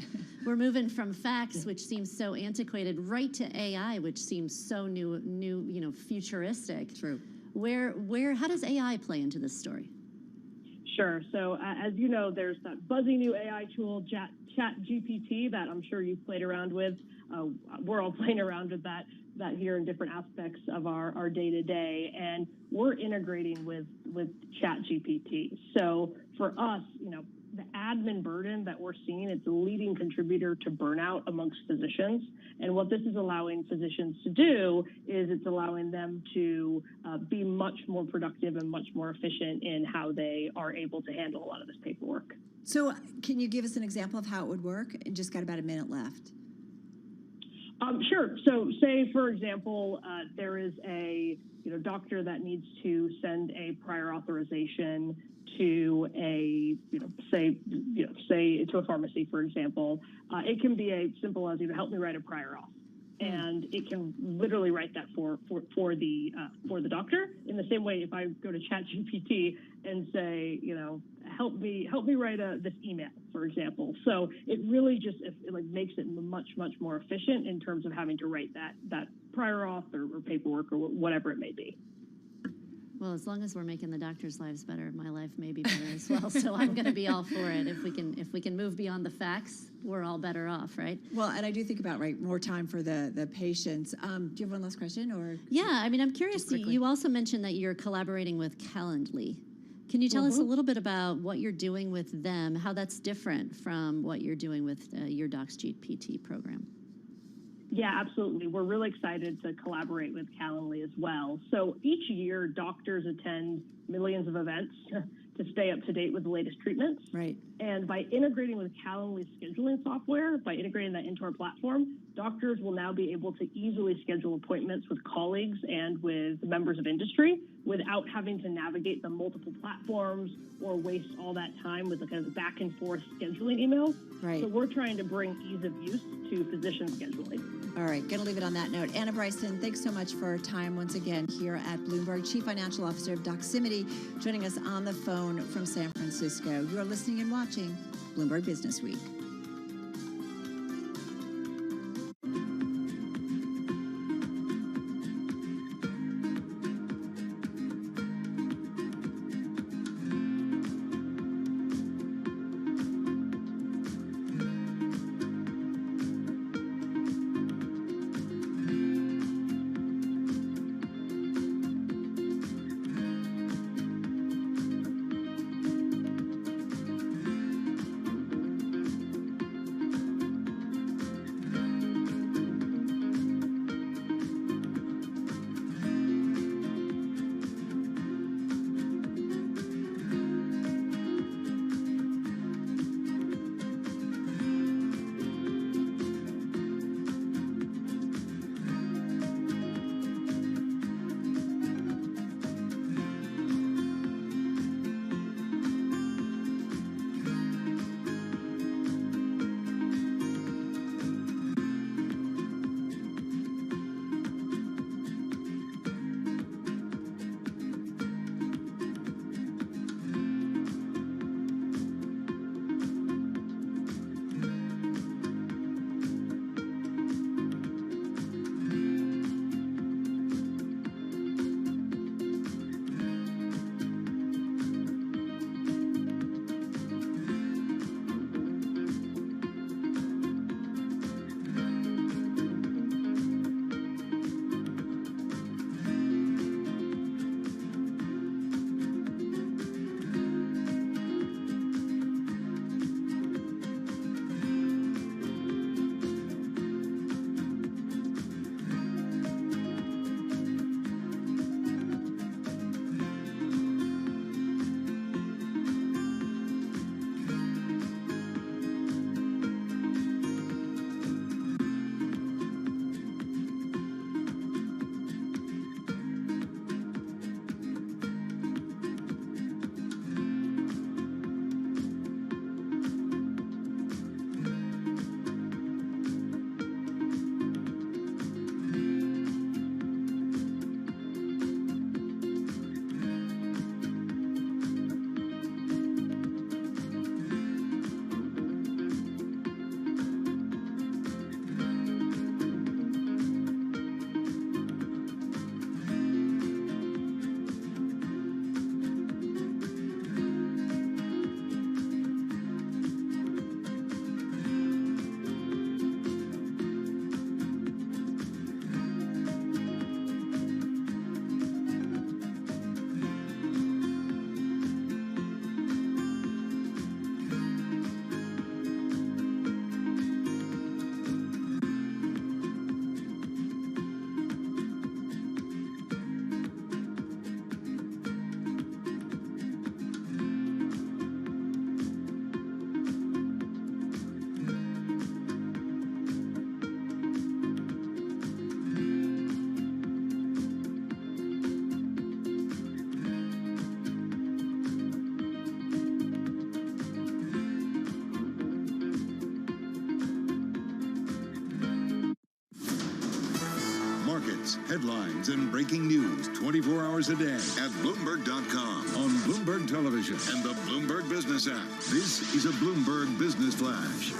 Speaker 7: We're moving from fax, which seems so antiquated, right to AI, which seems so new, you know, futuristic.
Speaker 4: True.
Speaker 7: How does AI play into this story?
Speaker 8: Sure. So as you know, there's that buzzy new AI tool, ChatGPT, that I'm sure you've played around with. We're all playing around with that here in different aspects of our day-to-day, and we're integrating with ChatGPT. So for us, you know, the admin burden that we're seeing, it's a leading contributor to burnout amongst physicians. And what this is allowing physicians to do is it's allowing them to be much more productive and much more efficient in how they are able to handle a lot of this paperwork.
Speaker 4: So can you give us an example of how it would work? And just got about a minute left.
Speaker 8: Sure. So say, for example, there is a doctor that needs to send a prior authorization to say to a pharmacy, for example. It can be as simple as, help me write a prior auth. And it can literally write that for the doctor. In the same way, if I go to ChatGPT and say, help me write this email, for example. So it really just makes it much more efficient in terms of having to write that prior auth or paperwork or whatever it may be.
Speaker 7: Well, as long as we're making the doctors' lives better, my life may be better as well. So I'm going to be all for it. If we can move beyond the facts, we're all better off, right?
Speaker 4: Well, and I do think about more time for the patients. Do you have one last question, or?
Speaker 7: Yeah, I mean, I'm curious. You also mentioned that you're collaborating with Calendly. Can you tell us a little bit about what you're doing with them? How that's different from what you're doing with your Docs GPT program?
Speaker 8: Yeah, absolutely. We're really excited to collaborate with Calendly as well. So each year, doctors attend millions of events to stay up to date with the latest treatments.
Speaker 4: Right.
Speaker 8: And by integrating with Calendly's scheduling software, by integrating that into our platform, doctors will now be able to easily schedule appointments with colleagues and with members of industry without having to navigate the multiple platforms or waste all that time with the kind of back and forth scheduling emails.
Speaker 4: Right.
Speaker 8: So we're trying to bring ease of use to physician scheduling.
Speaker 4: All right, going to leave it on that note. Anna Bryson, thanks so much for time once again here at Bloomberg, Chief Financial Officer of Doximity, joining us on the phone from San Francisco. You are listening and watching Bloomberg Business Week.
Speaker 1: Markets, headlines, and breaking news 24 hours a day at Bloomberg.com, on Bloomberg Television, and the Bloomberg Business app. This is a Bloomberg Business Flash.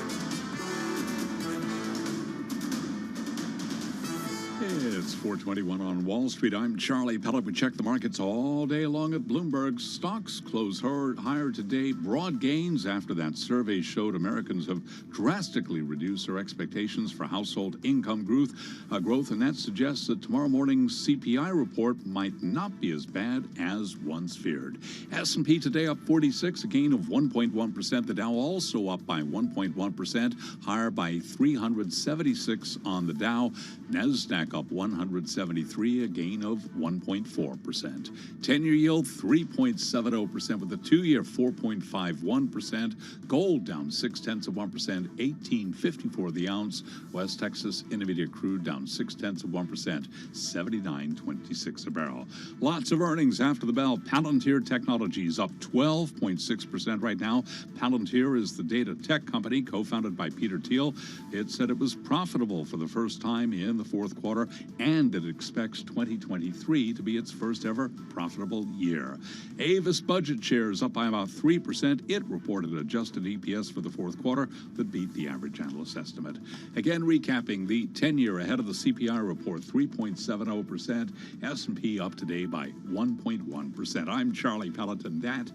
Speaker 2: It's 421 on Wall Street. I'm Charlie Pellet. We check the markets all day long at Bloomberg. Stocks close higher today. Broad gains after that survey showed Americans have drastically reduced their expectations for household income growth, and that suggests that tomorrow morning's CPI report might not be as bad as once feared. S&P today up 46, a gain of 1.1%. The Dow also up by 1.1%, higher by 376 on the Dow. NASDAQ up 173, a gain of 1.4%. 10-year yield 3.70%, with the 2-year 4.51%. Gold down 0.6%, 18.54 the ounce. West Texas Intermediate crude down 0.6%, 79.26 a barrel. Lots of earnings after the bell. Palantir Technologies up 12.6% right now. Palantir is the data tech company co-founded by Peter Thiel. It said it was profitable for the first time in the fourth quarter, and it expects 2023 to be its first ever profitable year. Avis Budget shares up by about 3%. It reported adjusted EPS for the fourth quarter that beat the average analyst estimate. Again, recapping the 10-year ahead of the CPI report, 3.70%. S&P up today by 1.1%. I'm Charlie Pellet, and that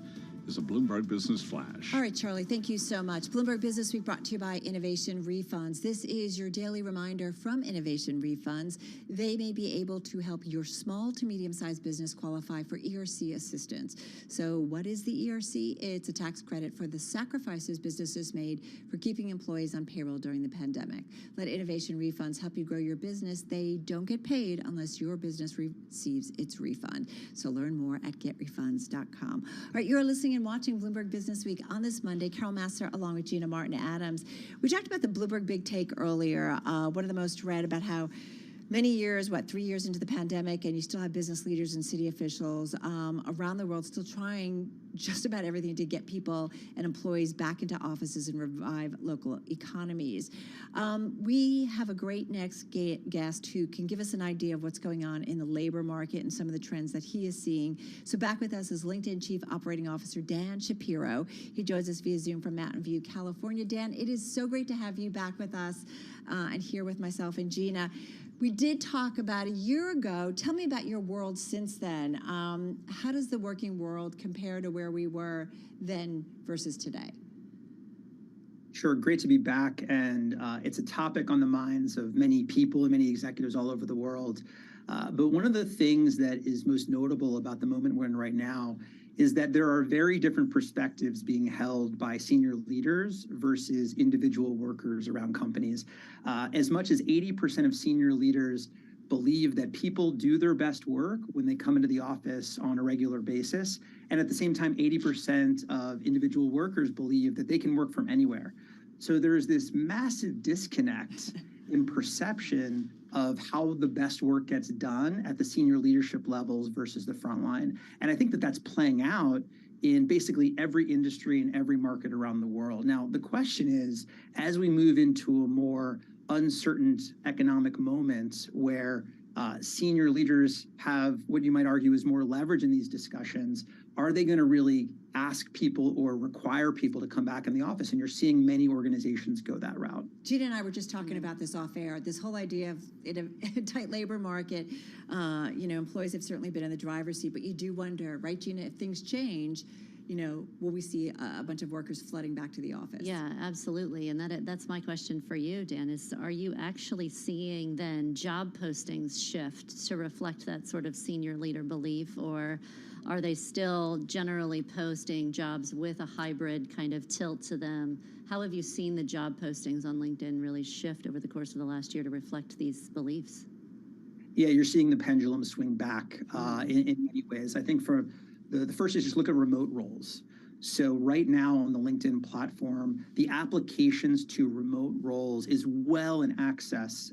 Speaker 2: is a Bloomberg Business Flash.
Speaker 4: All right, Charlie, thank you so much. Bloomberg Business Week brought to you by Innovation Refunds. This is your daily reminder from Innovation Refunds. They may be able to help your small to medium-sized business qualify for ERC assistance. So what is the ERC? It's a tax credit for the sacrifices businesses made for keeping employees on payroll during the pandemic. Let Innovation Refunds help you grow your business. They don't get paid unless your business receives its refund. So learn more at getrefunds.com. All right, you're listening and watching Bloomberg Business Week on this Monday. Carol Master along with Gina Martin Adams. We talked about the Bloomberg Big Take earlier. One of the most read about how many years, 3 years into the pandemic, and you still have business leaders and city officials around the world still trying just about everything to get people and employees back into offices and revive local economies. We have a great next guest who can give us an idea of what's going on in the labor market and some of the trends that he is seeing. So back with us is LinkedIn Chief Operating Officer Dan Shapiro. He joins us via Zoom from Mountain View, California. Dan, it is so great to have you back with us and here with myself and Gina. We did talk about a year ago. Tell me about your world since then. How does the working world compare to where we were then versus today?
Speaker 11: Sure, great to be back. And it's a topic on the minds of many people and many executives all over the world. But one of the things that is most notable about the moment we're in right now is that there are very different perspectives being held by senior leaders versus individual workers around companies. As much as 80% of senior leaders believe that people do their best work when they come into the office on a regular basis. And at the same time, 80% of individual workers believe that they can work from anywhere. So there's this massive disconnect in perception of how the best work gets done at the senior leadership levels versus the front line. And I think that that's playing out in basically every industry and every market around the world. Now, the question is, as we move into a more uncertain economic moment where senior leaders have what you might argue is more leverage in these discussions, are they going to really ask people or require people to come back in the office? And you're seeing many organizations go that route.
Speaker 4: Gina and I were just talking about this off air, this whole idea of in a tight labor market, employees have certainly been in the driver's seat, but you do wonder, right, Gina, if things change, will we see a bunch of workers flooding back to the office?
Speaker 7: Yeah, absolutely. And that's my question for you, Dan, is are you actually seeing then job postings shift to reflect that sort of senior leader belief, or are they still generally posting jobs with a hybrid kind of tilt to them? How have you seen the job postings on LinkedIn really shift over the course of the last year to reflect these beliefs?
Speaker 11: Yeah, you're seeing the pendulum swing back in many ways. I think for the first is just look at remote roles. So right now on the LinkedIn platform, the applications to remote roles is well in excess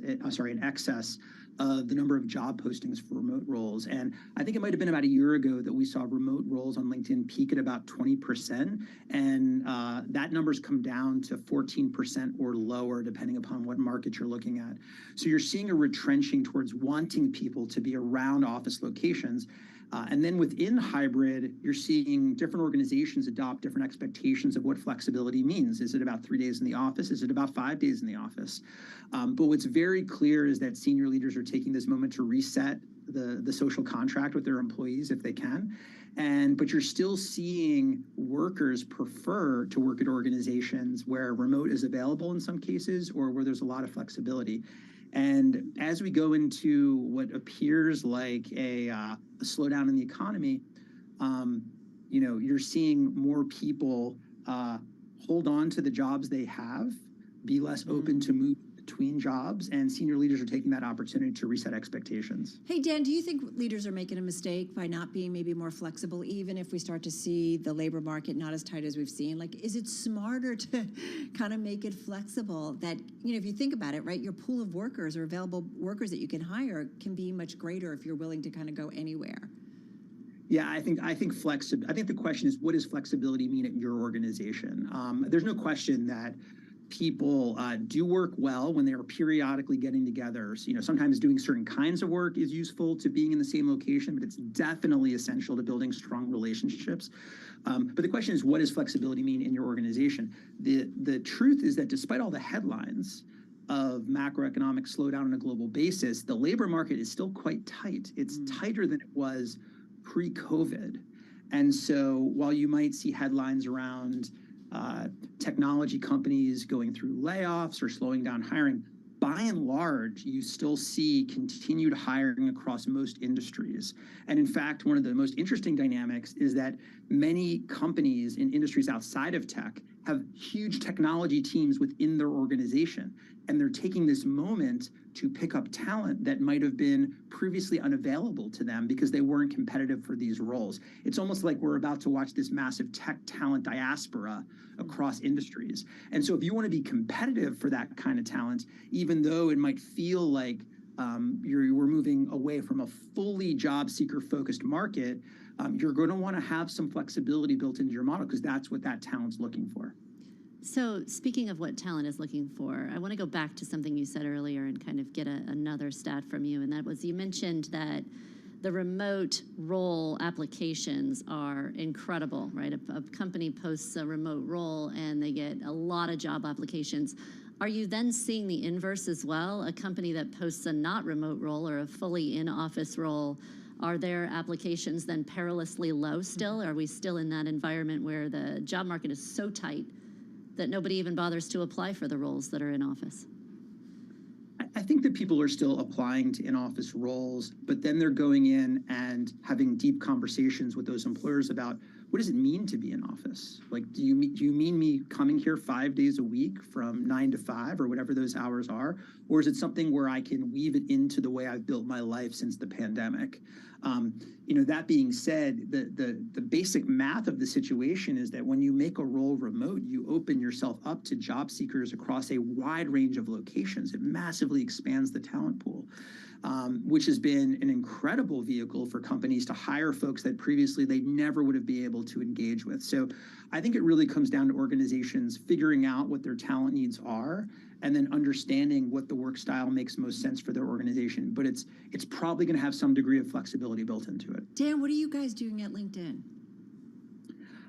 Speaker 11: of the number of job postings for remote roles. And I think it might have been about a year ago that we saw remote roles on LinkedIn peak at about 20%. And that number's come down to 14% or lower, depending upon what market you're looking at. So you're seeing a retrenching towards wanting people to be around office locations. And then within hybrid, you're seeing different organizations adopt different expectations of what flexibility means. Is it about 3 days in the office? Is it about 5 days in the office? But what's very clear is that senior leaders are taking this moment to reset the social contract with their employees if they can. But you're still seeing workers prefer to work at organizations where remote is available in some cases or where there's a lot of flexibility. And as we go into what appears like a slowdown in the economy, you're seeing more people hold on to the jobs they have, be less open to move between jobs, and senior leaders are taking that opportunity to reset expectations.
Speaker 4: Hey, Dan, do you think leaders are making a mistake by not being maybe more flexible, even if we start to see the labor market not as tight as we've seen? Like, is it smarter to kind of make it flexible that, if you think about it, right, your pool of workers or available workers that you can hire can be much greater if you're willing to kind of go anywhere?
Speaker 11: Yeah, I think the question is, what does flexibility mean at your organization? There's no question that people do work well when they are periodically getting together. So, sometimes doing certain kinds of work is useful to being in the same location, but it's definitely essential to building strong relationships. But the question is, what does flexibility mean in your organization? The truth is that despite all the headlines of macroeconomic slowdown on a global basis, the labor market is still quite tight. It's tighter than it was pre-COVID. And so while you might see headlines around technology companies going through layoffs or slowing down hiring, by and large, you still see continued hiring across most industries. And in fact, one of the most interesting dynamics is that many companies in industries outside of tech have huge technology teams within their organization. And they're taking this moment to pick up talent that might have been previously unavailable to them because they weren't competitive for these roles. It's almost like we're about to watch this massive tech talent diaspora across industries. And so if you want to be competitive for that kind of talent, even though it might feel like we're moving away from a fully job seeker focused market, you're going to want to have some flexibility built into your model because that's what that talent's looking for.
Speaker 7: So speaking of what talent is looking for, I want to go back to something you said earlier and kind of get another stat from you. And that was, you mentioned that the remote role applications are incredible, right? A company posts a remote role and they get a lot of job applications. Are you then seeing the inverse as well? A company that posts a not remote role or a fully in-office role, are their applications then perilously low still? Are we still in that environment where the job market is so tight that nobody even bothers to apply for the roles that are in office?
Speaker 11: I think that people are still applying to in-office roles, but then they're going in and having deep conversations with those employers about what does it mean to be in office? Like, do you mean me coming here 5 days a week from 9 to 5 or whatever those hours are? Or is it something where I can weave it into the way I've built my life since the pandemic? That being said, the basic math of the situation is that when you make a role remote, you open yourself up to job seekers across a wide range of locations. It massively expands the talent pool, which has been an incredible vehicle for companies to hire folks that previously they never would have been able to engage with. So I think it really comes down to organizations figuring out what their talent needs are and then understanding what the work style makes most sense for their organization. But it's probably going to have some degree of flexibility built into it.
Speaker 4: Dan, what are you guys doing at LinkedIn?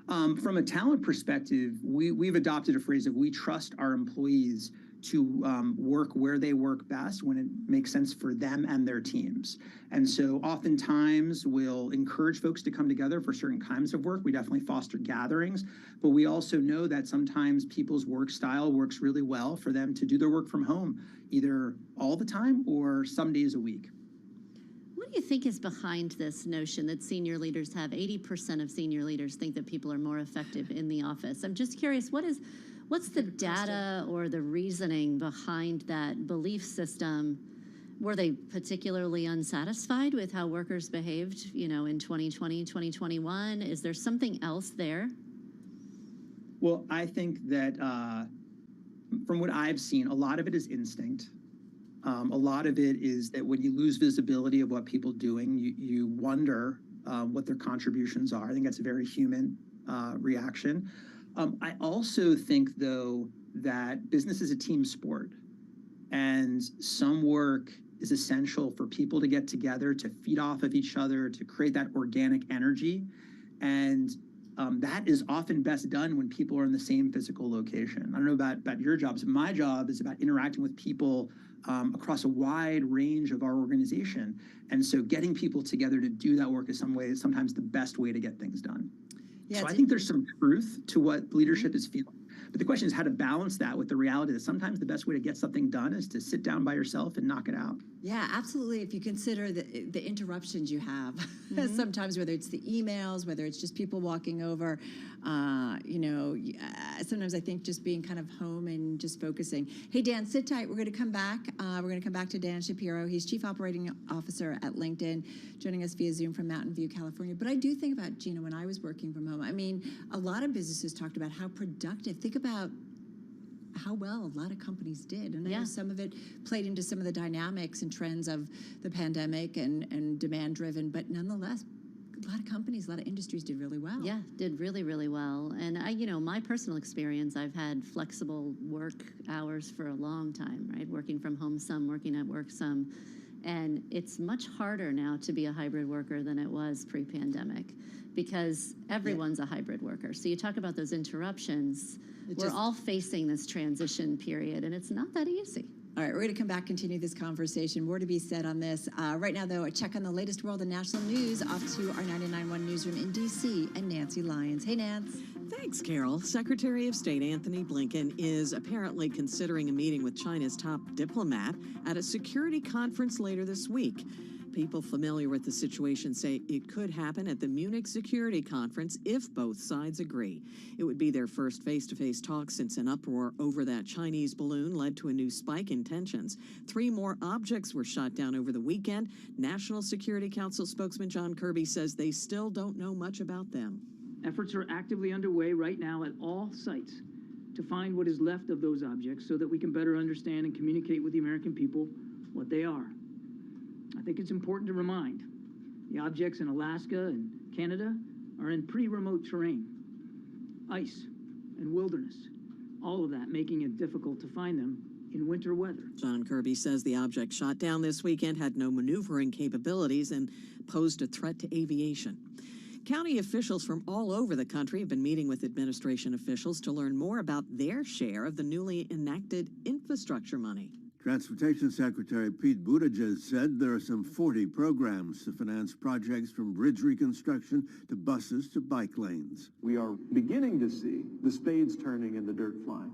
Speaker 11: From a talent perspective, we've adopted a phrase of we trust our employees to work where they work best when it makes sense for them and their teams. And so oftentimes we'll encourage folks to come together for certain kinds of work. We definitely foster gatherings, but we also know that sometimes people's work style works really well for them to do their work from home, either all the time or some days a week.
Speaker 7: What do you think is behind this notion that senior leaders have 80% of senior leaders think that people are more effective in the office? I'm just curious, what's the data or the reasoning behind that belief system? Were they particularly unsatisfied with how workers behaved, in 2020, 2021? Is there something else there?
Speaker 11: Well, I think that from what I've seen, a lot of it is instinct. A lot of it is that when you lose visibility of what people are doing, you wonder what their contributions are. I think that's a very human reaction. I also think, though, that business is a team sport, and some work is essential for people to get together, to feed off of each other, to create that organic energy. And that is often best done when people are in the same physical location. I don't know about your jobs. My job is about interacting with people across a wide range of our organization. And so getting people together to do that work is sometimes the best way to get things done.
Speaker 4: Yeah,
Speaker 11: so I think there's some truth to what leadership is feeling. But the question is how to balance that with the reality that sometimes the best way to get something done is to sit down by yourself and knock it out.
Speaker 4: Yeah, absolutely. If you consider the interruptions you have, sometimes whether it's the emails, whether it's just people walking over, sometimes I think just being kind of home and just focusing. Hey, Dan, sit tight. We're going to come back. We're going to come back to Dan Shapiro. He's Chief Operating Officer at LinkedIn, joining us via Zoom from Mountain View, California. But I do think about, Gina, when I was working from home, I mean, a lot of businesses talked about how productive. Think about how well a lot of companies did. And I know some of it played into some of the dynamics and trends of the pandemic and demand driven, but nonetheless, a lot of companies, a lot of industries did really well.
Speaker 7: Yeah, did really, really well. And my personal experience, I've had flexible work hours for a long time, right? Working from home some, working at work some. And it's much harder now to be a hybrid worker than it was pre-pandemic because everyone's a hybrid worker. So you talk about those interruptions. We're all facing this transition period, and it's not that easy.
Speaker 4: All right, we're going to come back, continue this conversation. More to be said on this. Right now, though, a check on the latest world and national news off to our 99.1 newsroom in D.C. and Nancy Lyons. Hey, Nance.
Speaker 9: Thanks, Carol. Secretary of State Anthony Blinken is apparently considering a meeting with China's top diplomat at a security conference later this week. People familiar with the situation say it could happen at the Munich Security Conference if both sides agree. It would be their first face-to-face talk since an uproar over that Chinese balloon led to a new spike in tensions. 3 more objects were shot down over the weekend. National Security Council spokesman John Kirby says they still don't know much about them.
Speaker 10: Efforts are actively underway right now at all sites to find what is left of those objects so that we can better understand and communicate with the American people what they are. I think it's important to remind the objects in Alaska and Canada are in pretty remote terrain, ice and wilderness, all of that making it difficult to find them in winter weather.
Speaker 9: John Kirby says the object shot down this weekend had no maneuvering capabilities and posed a threat to aviation. County officials from all over the country have been meeting with administration officials to learn more about their share of the newly enacted infrastructure money.
Speaker 21: Transportation Secretary Pete Buttigieg said there are some 40 programs to finance projects from bridge reconstruction to buses to bike lanes.
Speaker 13: We are beginning to see the spades turning and the dirt flying.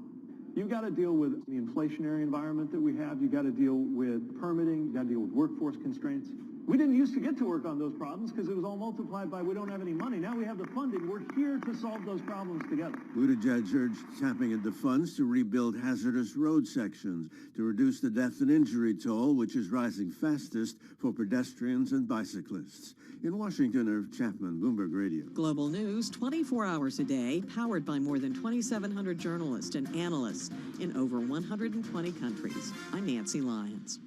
Speaker 13: You've got to deal with the inflationary environment that we have. You've got to deal with permitting. You've got to deal with workforce constraints. We didn't used to get to work on those problems because it was all multiplied by we don't have any money. Now we have the funding. We're here to solve those problems together.
Speaker 21: Buttigieg urged tapping into funds to rebuild hazardous road sections to reduce the death and injury toll, which is rising fastest for pedestrians and bicyclists. In Washington, Irv Chapman, Bloomberg Radio.
Speaker 9: Global news 24 hours a day, powered by more than 2,700 journalists and analysts in over 120 countries. I'm Nancy Lyons.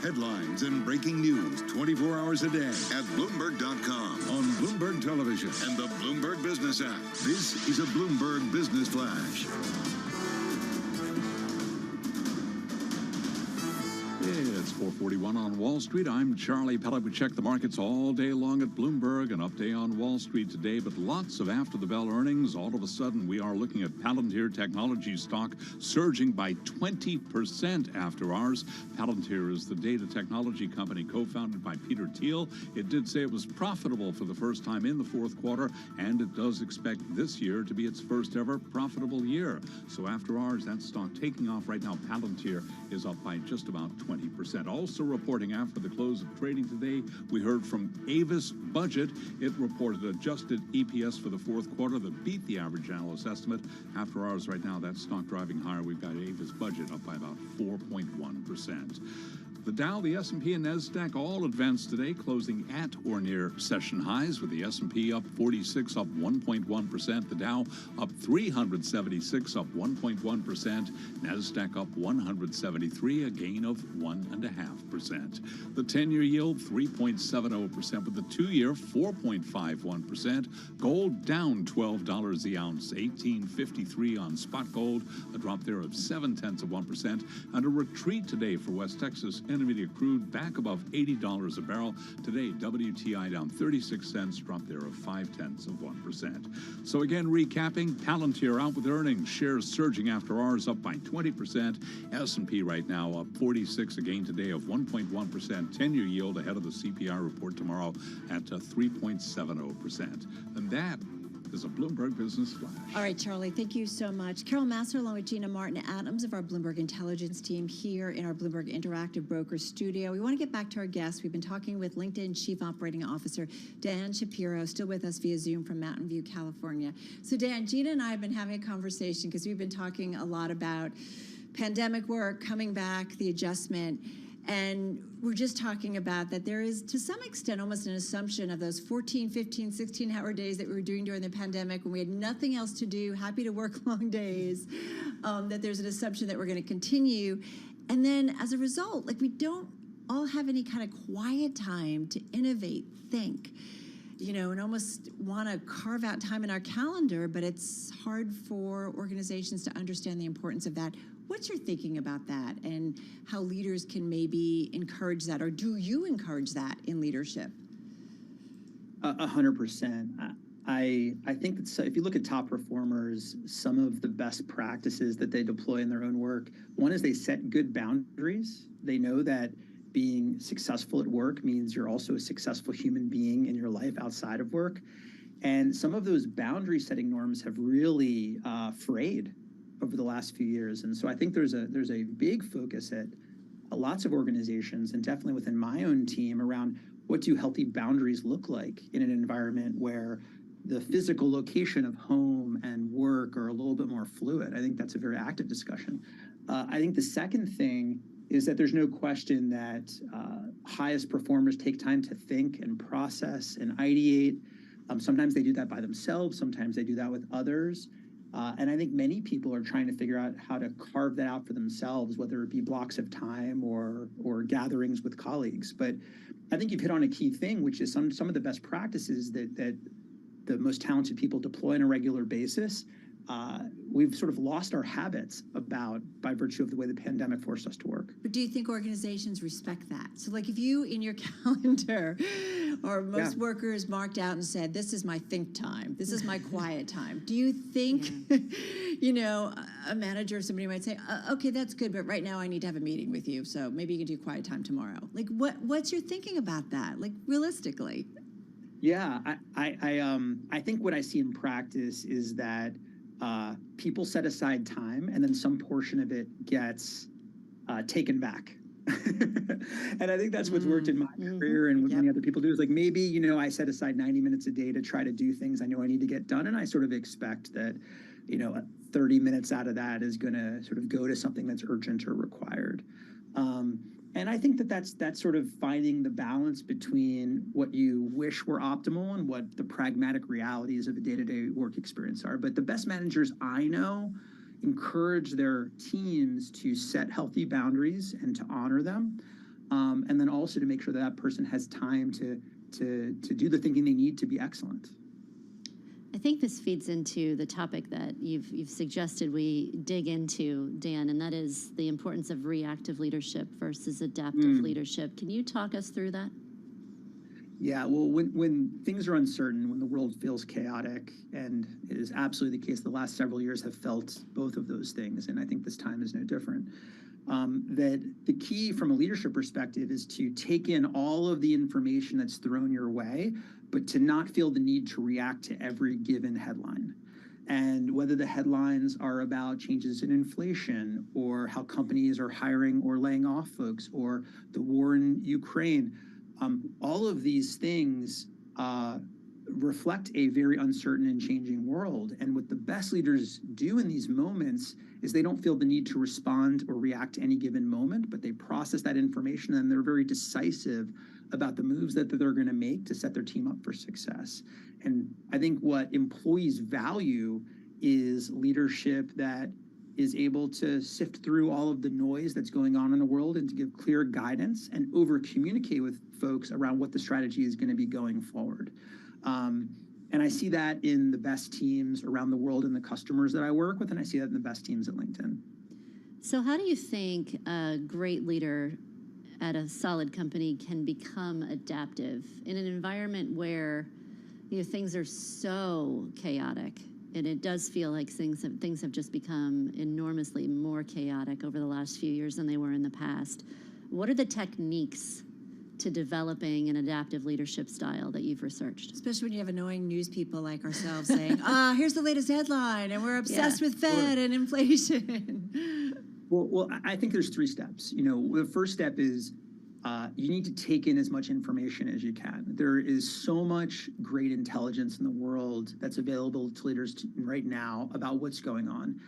Speaker 1: headlines, and breaking news 24 hours a day at Bloomberg.com, on Bloomberg Television, and the Bloomberg Business app. This is a Bloomberg Business Flash.
Speaker 2: It's 4:41 on Wall Street. I'm Charlie Pellet. We check the markets all day long at Bloomberg. An update on Wall Street today, but lots of after-the-bell earnings. All of a sudden, we are looking at Palantir Technology stock surging by 20% after hours. Palantir is the data technology company co-founded by Peter Thiel. It did say it was profitable for the first time in the fourth quarter, and it does expect this year to be its first ever profitable year. So after hours, that stock taking off right now. Palantir is up by just about 20%. Also reporting after the close of trading today, we heard from Avis Budget. It reported adjusted EPS for the fourth quarter that beat the average analyst estimate. After hours right now, that stock driving higher. We've got Avis Budget up by about 4.1%. The Dow, the S&P, and NASDAQ all advanced today, closing at or near session highs, with the S&P up 46, up 1.1%. The Dow up 376, up 1.1%. NASDAQ up 173, a gain of 1.5%. The 10-year yield 3.70%, with the 2-year 4.51%. Gold down $12 the ounce, $18.53 on spot gold, a drop there of 0.7%, and a retreat today for West Texas Intermediate crude back above $80 a barrel. Today, WTI down 36 cents, drop there of 0.5%. So again, recapping, Palantir out with earnings, shares surging after hours, up by 20%. S&P right now up 46, a gain today of 1.1%. 10-year yield ahead of the CPI report tomorrow at 3.70%. And that is a Bloomberg Business Flash.
Speaker 4: All right, Charlie, thank you so much. Carol Massar, along with Gina Martin Adams of our Bloomberg Intelligence team here in our Bloomberg Interactive Broker studio. We want to get back to our guests. We've been talking with LinkedIn Chief Operating Officer Dan Shapiro, still with us via Zoom from Mountain View, California. So Dan, Gina and I have been having a conversation because we've been talking a lot about pandemic work, coming back, the adjustment. And we're just talking about that there is, to some extent, almost an assumption of those 14, 15, 16-hour days that we were doing during the pandemic when we had nothing else to do, happy to work long days, that there's an assumption that we're going to continue. And then as a result, like, we don't all have any kind of quiet time to innovate, think, and almost want to carve out time in our calendar, but it's hard for organizations to understand the importance of that. What's your thinking about that, and how leaders can maybe encourage that, or do you encourage that in leadership?
Speaker 11: 100%. I think that if you look at top performers, some of the best practices that they deploy in their own work, one is they set good boundaries. They know that being successful at work means you're also a successful human being in your life outside of work. And some of those boundary setting norms have really frayed over the last few years. And so I think there's a big focus at lots of organizations, and definitely within my own team, around what do healthy boundaries look like in an environment where the physical location of home and work are a little bit more fluid. I think that's a very active discussion. I think the second thing is that there's no question that highest performers take time to think and process and ideate. Sometimes they do that by themselves. Sometimes they do that with others. And I think many people are trying to figure out how to carve that out for themselves, whether it be blocks of time or gatherings with colleagues. But I think you've hit on a key thing, which is some of the best practices that the most talented people deploy on a regular basis. We've sort of lost our habits about by virtue of the way the pandemic forced us to work.
Speaker 4: But do you think organizations respect that? So like if you in your calendar or most workers marked out and said, this is my think time, this is my quiet time, do you think, a manager or somebody might say, okay, that's good, but right now I need to have a meeting with you, so maybe you can do quiet time tomorrow. Like what's your thinking about that, like realistically?
Speaker 11: Yeah, I think what I see in practice is that people set aside time, and then some portion of it gets taken back. And I think that's what's worked in my career, and what many other people do is like, maybe, I set aside 90 minutes a day to try to do things I know I need to get done, and I sort of expect that, 30 minutes out of that is going to sort of go to something that's urgent or required. And I think that's sort of finding the balance between what you wish were optimal and what the pragmatic realities of a day-to-day work experience are. But the best managers I know encourage their teams to set healthy boundaries and to honor them. and then also to make sure that that person has time to do the thinking they need to be excellent.
Speaker 7: I think this feeds into the topic that you've suggested we dig into, Dan, and that is the importance of reactive leadership versus adaptive leadership. Can you talk us through that?
Speaker 11: Yeah, well, when things are uncertain, when the world feels chaotic, and it is absolutely the case, the last several years have felt both of those things, and I think this time is no different. That the key from a leadership perspective is to take in all of the information that's thrown your way, but to not feel the need to react to every given headline. And whether the headlines are about changes in inflation or how companies are hiring or laying off folks or the war in Ukraine, all of these things reflect a very uncertain and changing world. And what the best leaders do in these moments is they don't feel the need to respond or react to any given moment, but they process that information and they're very decisive about the moves that they're going to make to set their team up for success. And I think what employees value is leadership that is able to sift through all of the noise that's going on in the world and to give clear guidance and over communicate with folks around what the strategy is going to be going forward. And I see that in the best teams around the world and the customers that I work with, and I see that in the best teams at LinkedIn.
Speaker 7: So how do you think a great leader at a solid company can become adaptive in an environment where things are so chaotic? And it does feel like things have just become enormously more chaotic over the last few years than they were in the past. What are the techniques to developing an adaptive leadership style that you've researched?
Speaker 4: Especially when you have annoying news people like ourselves saying, here's the latest headline, and we're obsessed with Fed and inflation.
Speaker 11: Well, I think there's 3 steps. The first step is you need to take in as much information as you can. There is so much great intelligence in the world that's available to leaders right now about what's going on.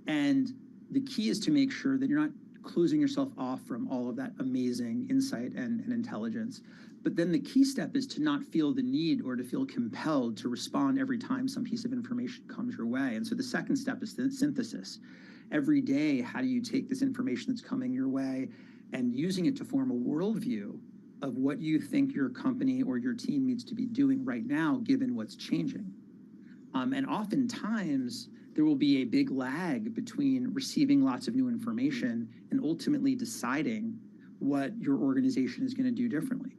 Speaker 11: And the key is to make sure that you're not closing yourself off from all of that amazing insight and intelligence. But then the key step is to not feel the need or to feel compelled to respond every time some piece of information comes your way. And so the second step is the synthesis. Every day, how do you take this information that's coming your way and using it to form a worldview of what you think your company or your team needs to be doing right now, given what's changing? And oftentimes, there will be a big lag between receiving lots of new information and ultimately deciding what your organization is going to do differently.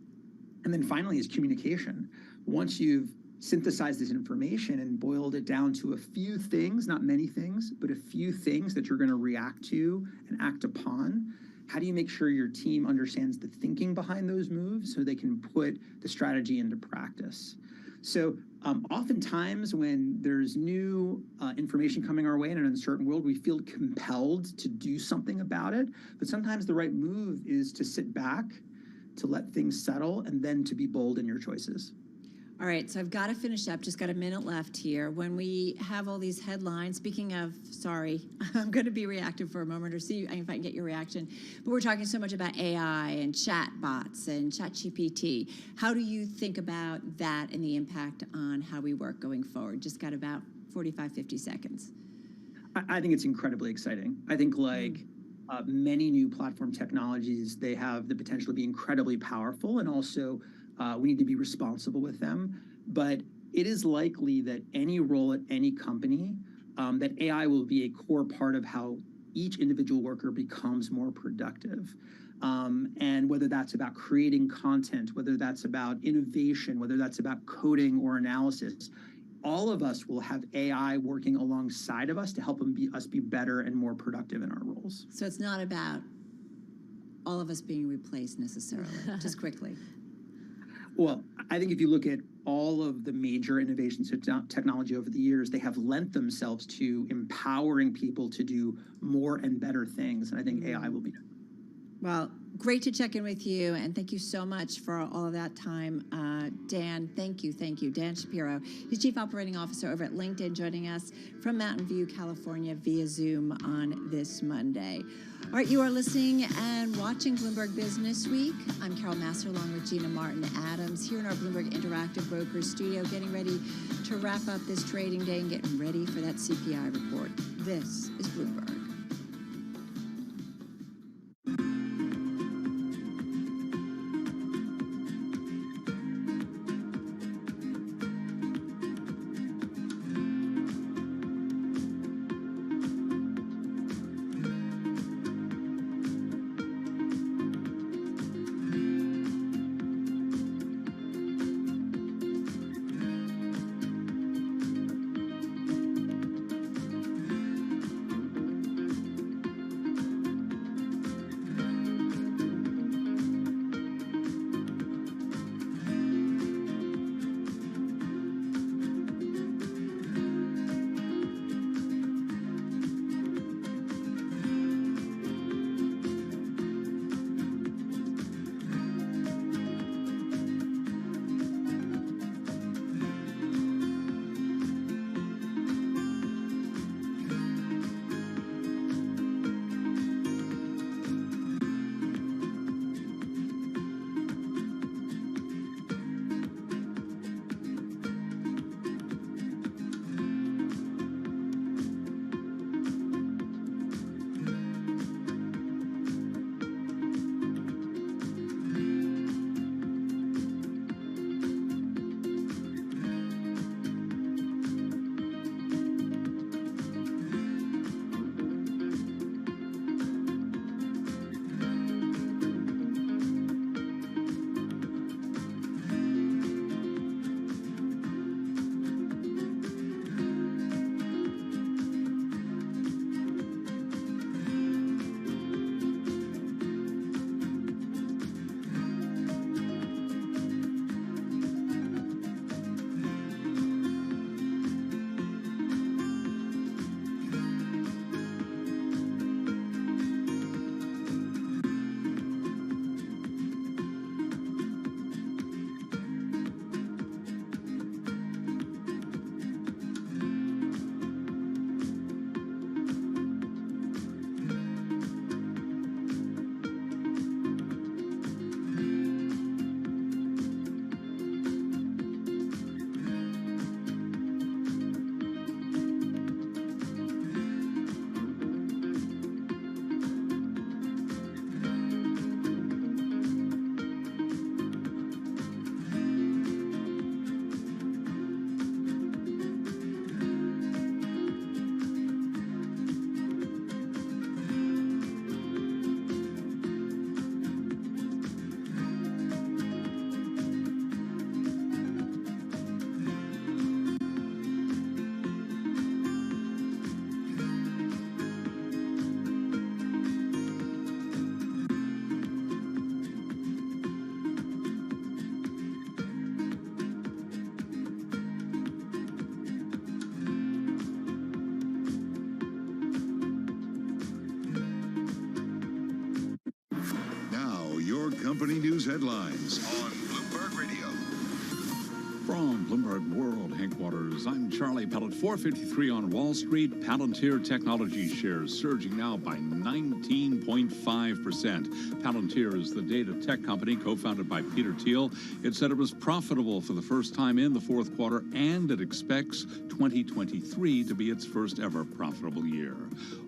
Speaker 11: And then finally is communication. Once you've synthesized this information and boiled it down to a few things, not many things, but a few things that you're going to react to and act upon, how do you make sure your team understands the thinking behind those moves so they can put the strategy into practice? So oftentimes when there's new information coming our way in an uncertain world, we feel compelled to do something about it. But sometimes the right move is to sit back, to let things settle, and then to be bold in your choices.
Speaker 4: All right, so I've got to finish up. Just got a minute left here. When we have all these headlines, speaking of, sorry, I'm going to be reactive for a moment or see if I can get your reaction. But we're talking so much about AI and chat bots and ChatGPT. How do you think about that and the impact on how we work going forward? Just got about 45, 50 seconds.
Speaker 11: I think it's incredibly exciting. I think many new platform technologies, they have the potential to be incredibly powerful, and also we need to be responsible with them. But it is likely that any role at any company, that AI will be a core part of how each individual worker becomes more productive. And whether that's about creating content, whether that's about innovation, whether that's about coding or analysis, all of us will have AI working alongside of us to help us be better and more productive in our roles.
Speaker 4: So it's not about all of us being replaced necessarily, just quickly.
Speaker 11: Well, I think if you look at all of the major innovations in technology over the years, they have lent themselves to empowering people to do more and better things. And I think AI will be.
Speaker 4: Well, great to check in with you. And thank you so much for all of that time. Dan, thank you. Dan Shapiro, he's Chief Operating Officer over at LinkedIn, joining us from Mountain View, California via Zoom on this Monday. All right, you are listening and watching Bloomberg Business Week. I'm Carol Massar along with Gina Martin-Adams here in our Bloomberg Interactive Brokers studio, getting ready to wrap up this trading day and getting ready for that CPI report. This is Bloomberg.
Speaker 1: company news headlines on Bloomberg Radio.
Speaker 2: From Bloomberg World Headquarters, I'm Charlie Pellet. 4:53 on Wall Street. Palantir Technology shares surging now by 19.5%. Palantir is the data tech company co-founded by Peter Thiel. It said it was profitable for the first time in the fourth quarter, and it expects 2023 to be its first ever profitable year.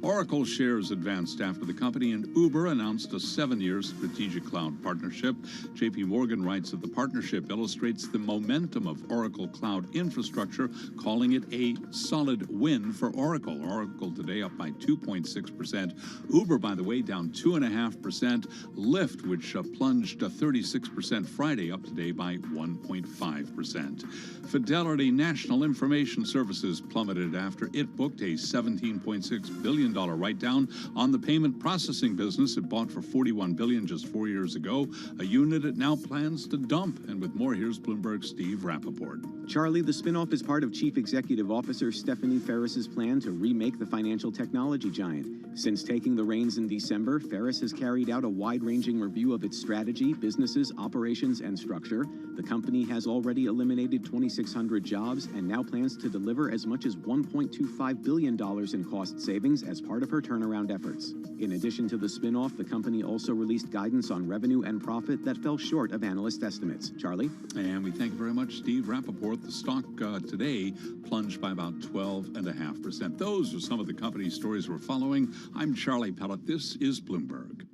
Speaker 2: Oracle shares advanced after the company and Uber announced a 7-year strategic cloud partnership. JP Morgan writes that the partnership illustrates the momentum of Oracle Cloud infrastructure, calling it a solid win for Oracle. Oracle today up by 2.6%. Uber, by the way, down 2.5%. Lyft, which plunged 36% Friday, up today by 1.5%. Fidelity National Information Services plummeted after it booked a $17.6 billion write-down on the payment processing business it bought for $41 billion just 4 years ago, a unit it now plans to dump. And with more, here's Bloomberg's Steve Rappaport.
Speaker 6: Charlie, the spinoff is part of Chief Executive Officer Stephanie Ferris's plan to remake the financial technology giant. Since taking the reins in December, Ferris has carried out a wide-ranging review of its strategy, businesses, operations, and structure. The company has already eliminated 2,600 jobs and now plans to deliver as much as $1.25 billion in cost savings as part of her turnaround efforts. In addition to the spinoff, the company also released guidance on revenue and profit that fell short of analyst estimates. Charlie?
Speaker 2: And we thank you very much, Steve Rappaport. The stock today plunged by about 12.5%. Those are some of the company stories we're following. I'm Charlie Pellet. This is Bloomberg.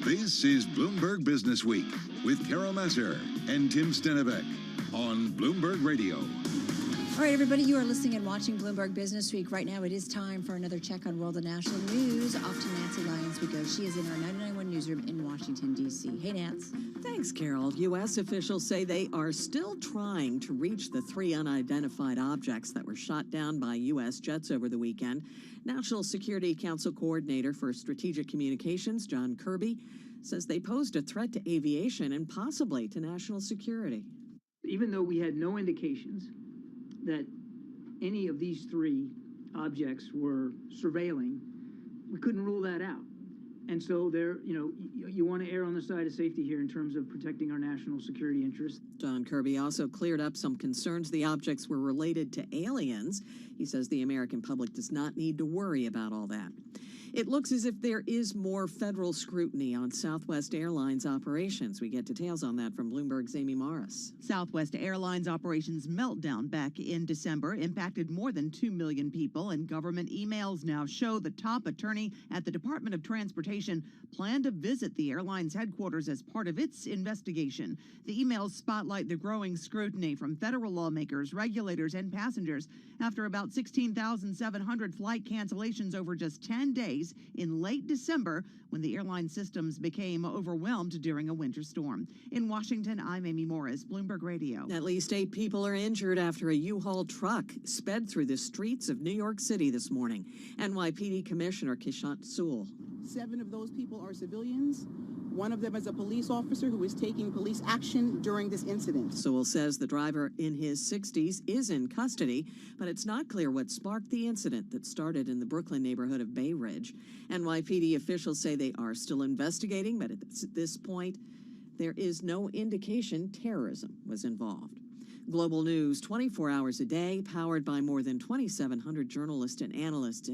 Speaker 1: This is Bloomberg Business Week with Carol Messer and Tim Stenevec on Bloomberg Radio.
Speaker 4: All right, everybody, you are listening and watching Bloomberg Business Week. Right now, it is time for another check on world and national news. Off to Nancy Lyons we go. She is in our 991 newsroom in Washington, D.C. Hey, Nance.
Speaker 9: Thanks, Carol. U.S. officials say they are still trying to reach the 3 unidentified objects that were shot down by U.S. jets over the weekend. National Security Council Coordinator for Strategic Communications, John Kirby, says they posed a threat to aviation and possibly to national security.
Speaker 10: Even though we had no indications that any of these 3 objects were surveilling, we couldn't rule that out. And so you want to err on the side of safety here in terms of protecting our national security interests.
Speaker 9: John Kirby also cleared up some concerns the objects were related to aliens. He says the American public does not need to worry about all that. It looks as if there is more federal scrutiny on Southwest Airlines operations. We get details on that from Bloomberg's Amy Morris.
Speaker 14: Southwest Airlines operations meltdown back in December impacted more than 2 million people, and government emails now show the top attorney at the Department of Transportation planned to visit the airline's headquarters as part of its investigation. The emails spotlight the growing scrutiny from federal lawmakers, regulators, and passengers after about 16,700 flight cancellations over just 10 days in late December when the airline systems became overwhelmed during a winter storm. In Washington, I'm Amy Morris, Bloomberg Radio.
Speaker 9: At least 8 people are injured after a U-Haul truck sped through the streets of New York City this morning. NYPD Commissioner Kishant Sewell.
Speaker 15: 7 of those people are civilians. 1 of them is a police officer who is taking police action during this incident.
Speaker 9: Sewell says the driver in his 60s is in custody, but it's not clear what sparked the incident that started in the Brooklyn neighborhood of Bay Ridge. NYPD officials say they are still investigating, but at this point, there is no indication terrorism was involved. Global news 24 hours a day, powered by more than 2,700 journalists and analysts in